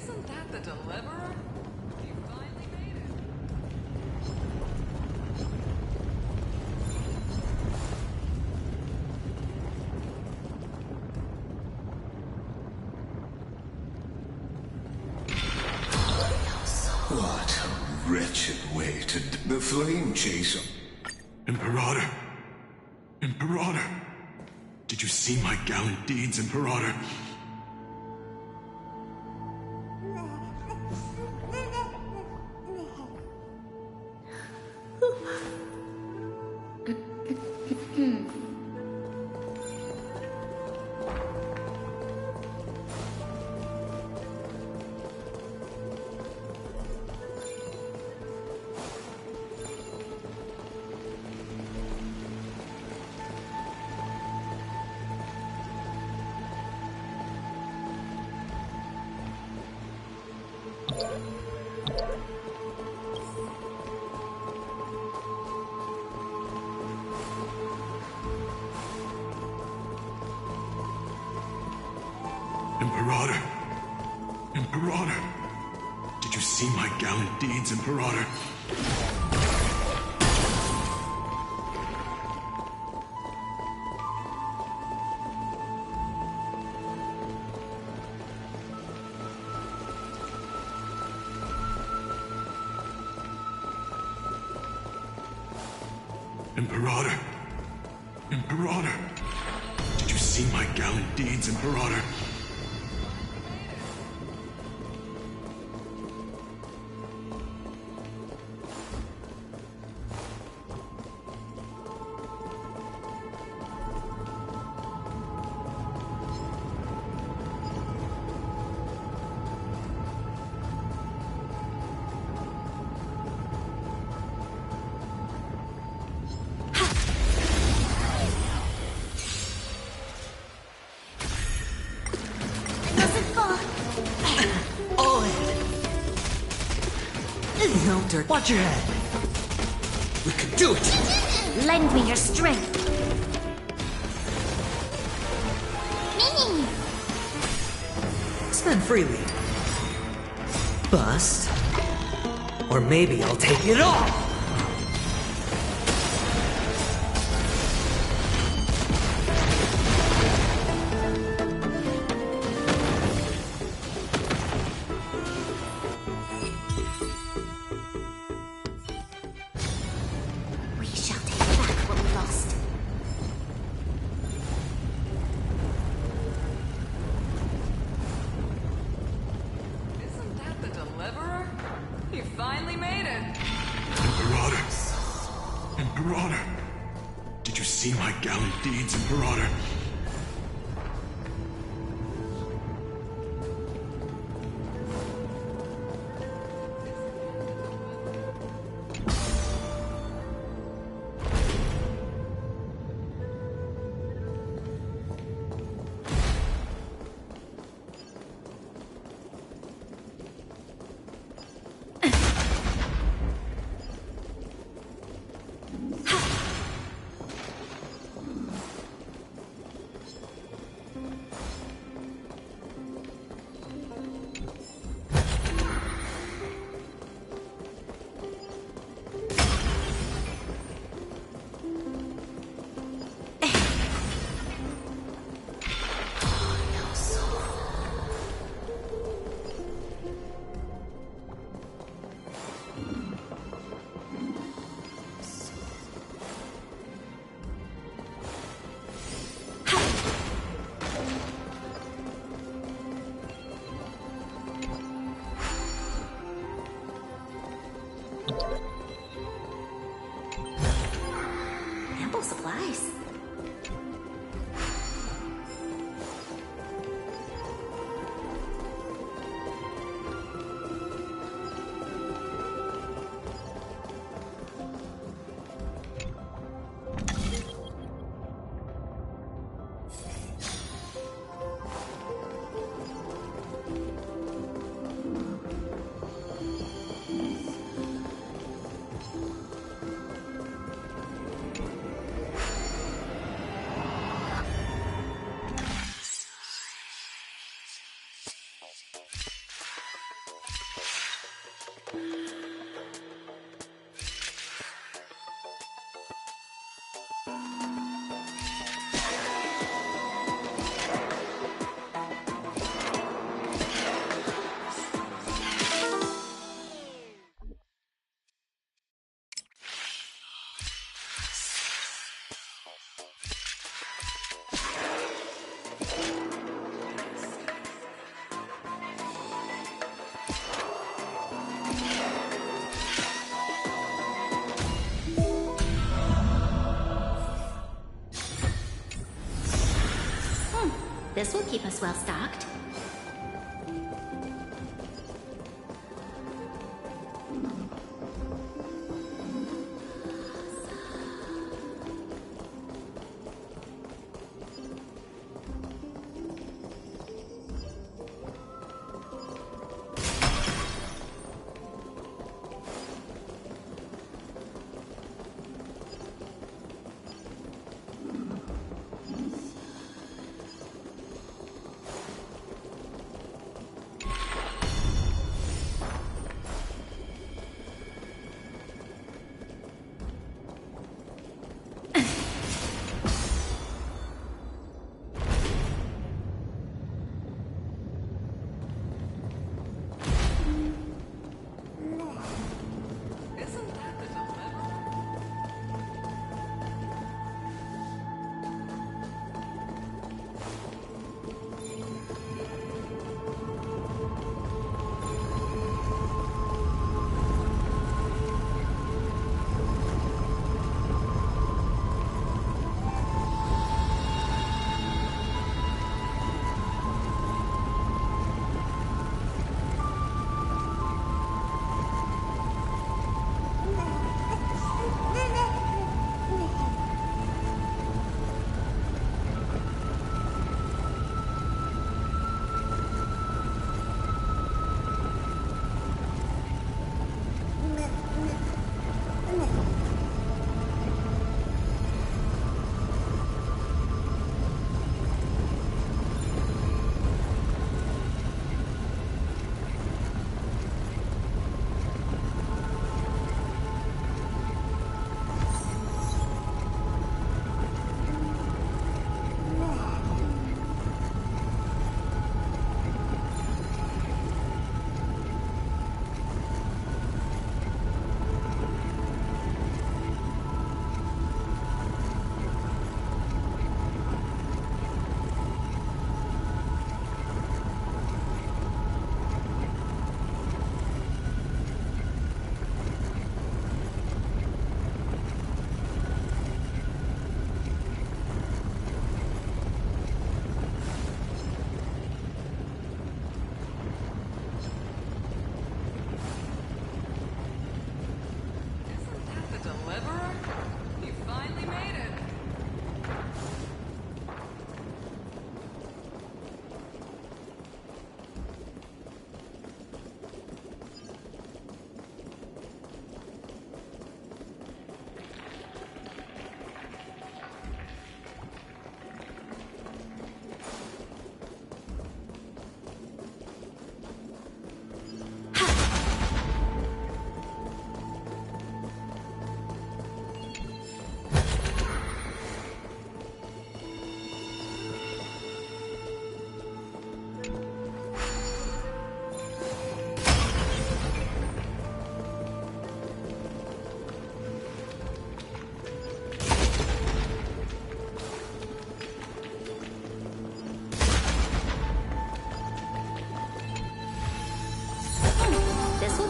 Isn't that the Deliverer? You finally made it. What a wretched way to the flame chaser. Imperator! Imperator! Did you see my gallant deeds, Imperator? Imperator! Imperator! Did you see my gallant deeds, Imperator? Imperator! Imperator! Did you see my gallant deeds, Imperator? No, Dirk, watch your head. We could do it! Lend me your strength. Spend freely. Bust. Or maybe I'll take it all! We shall take back what we lost. Isn't that the Deliverer? You finally made it. Imperator! Imperator! Did you see my gallant deeds, Imperator? Ample supplies. This will keep us well stocked.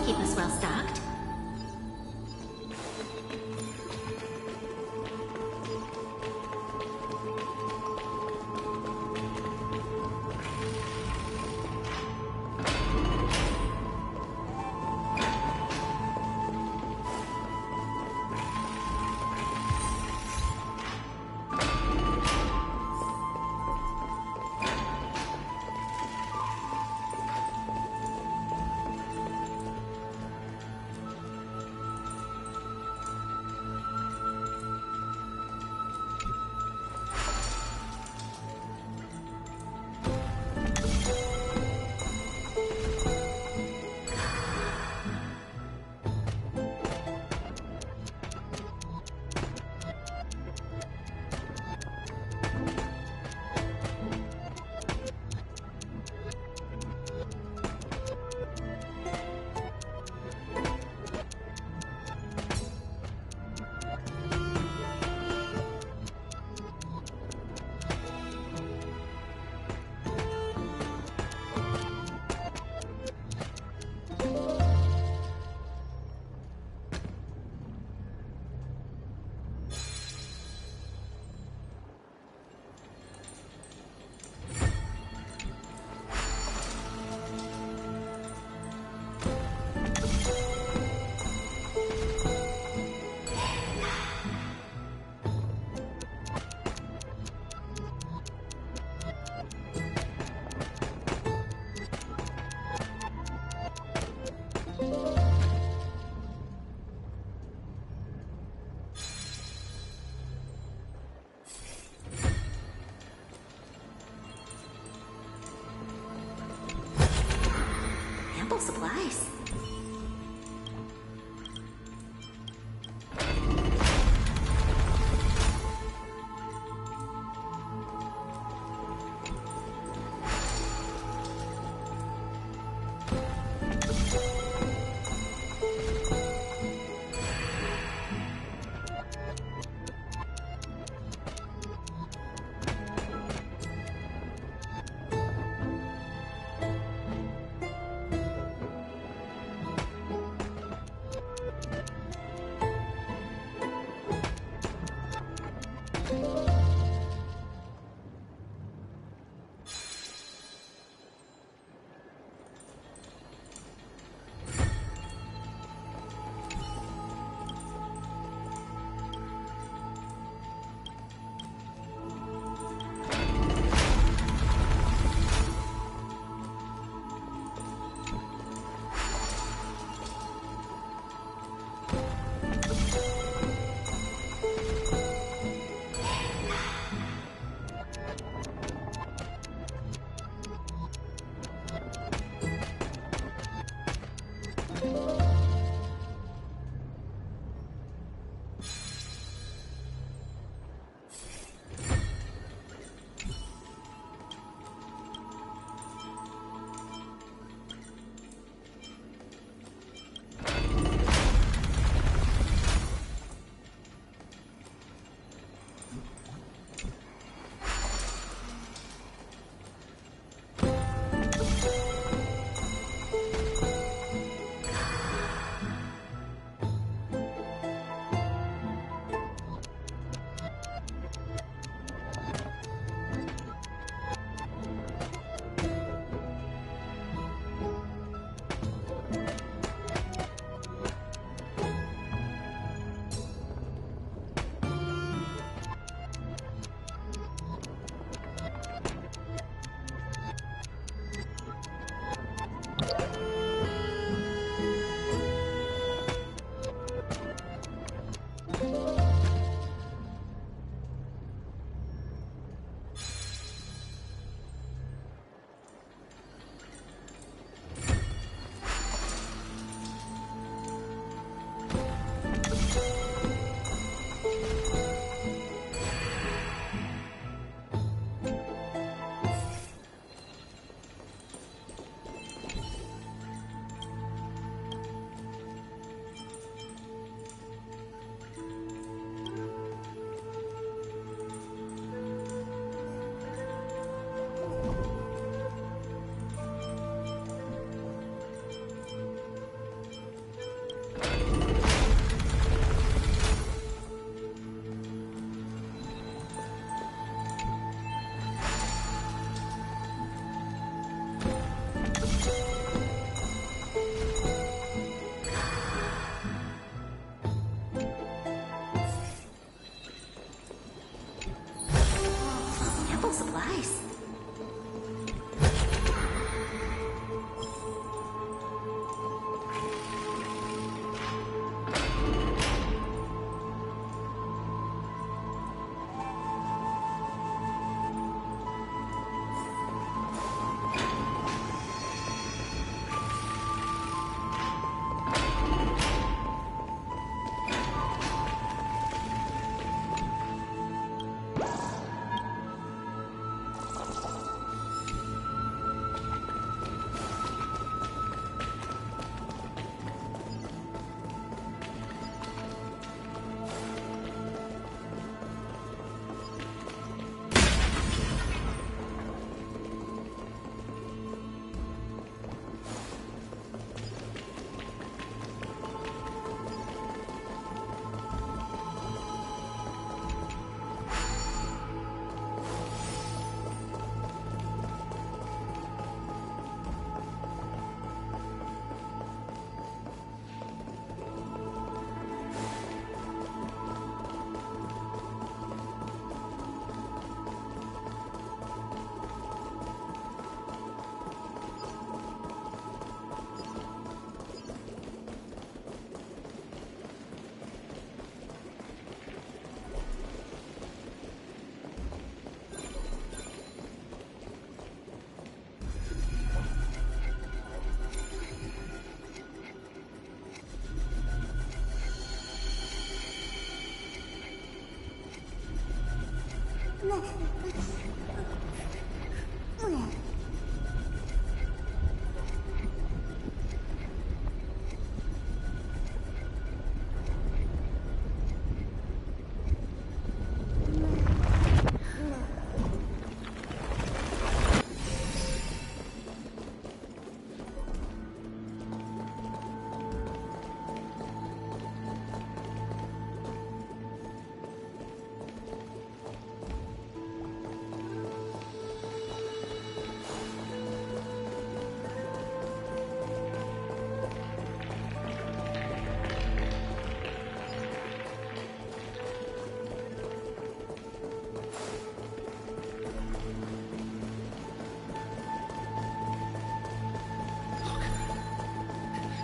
Keep us well stocked. ample supplies.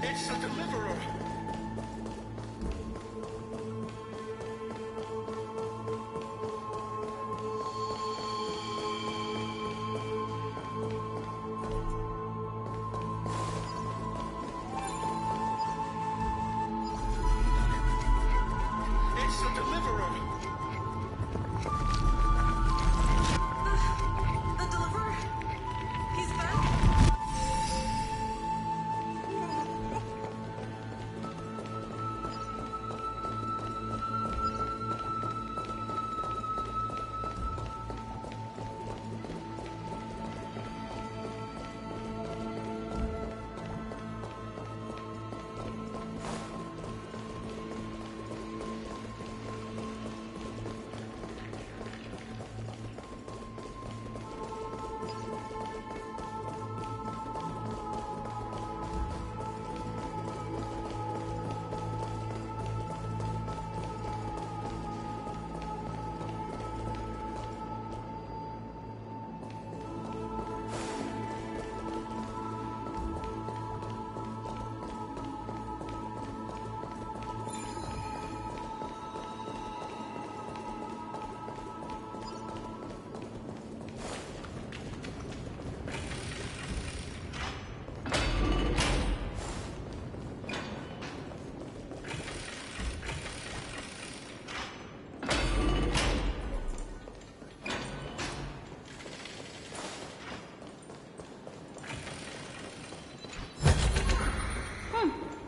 It's the Deliverer! It's the Deliverer! The Deliverer? He's back?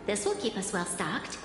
This will keep us well stocked.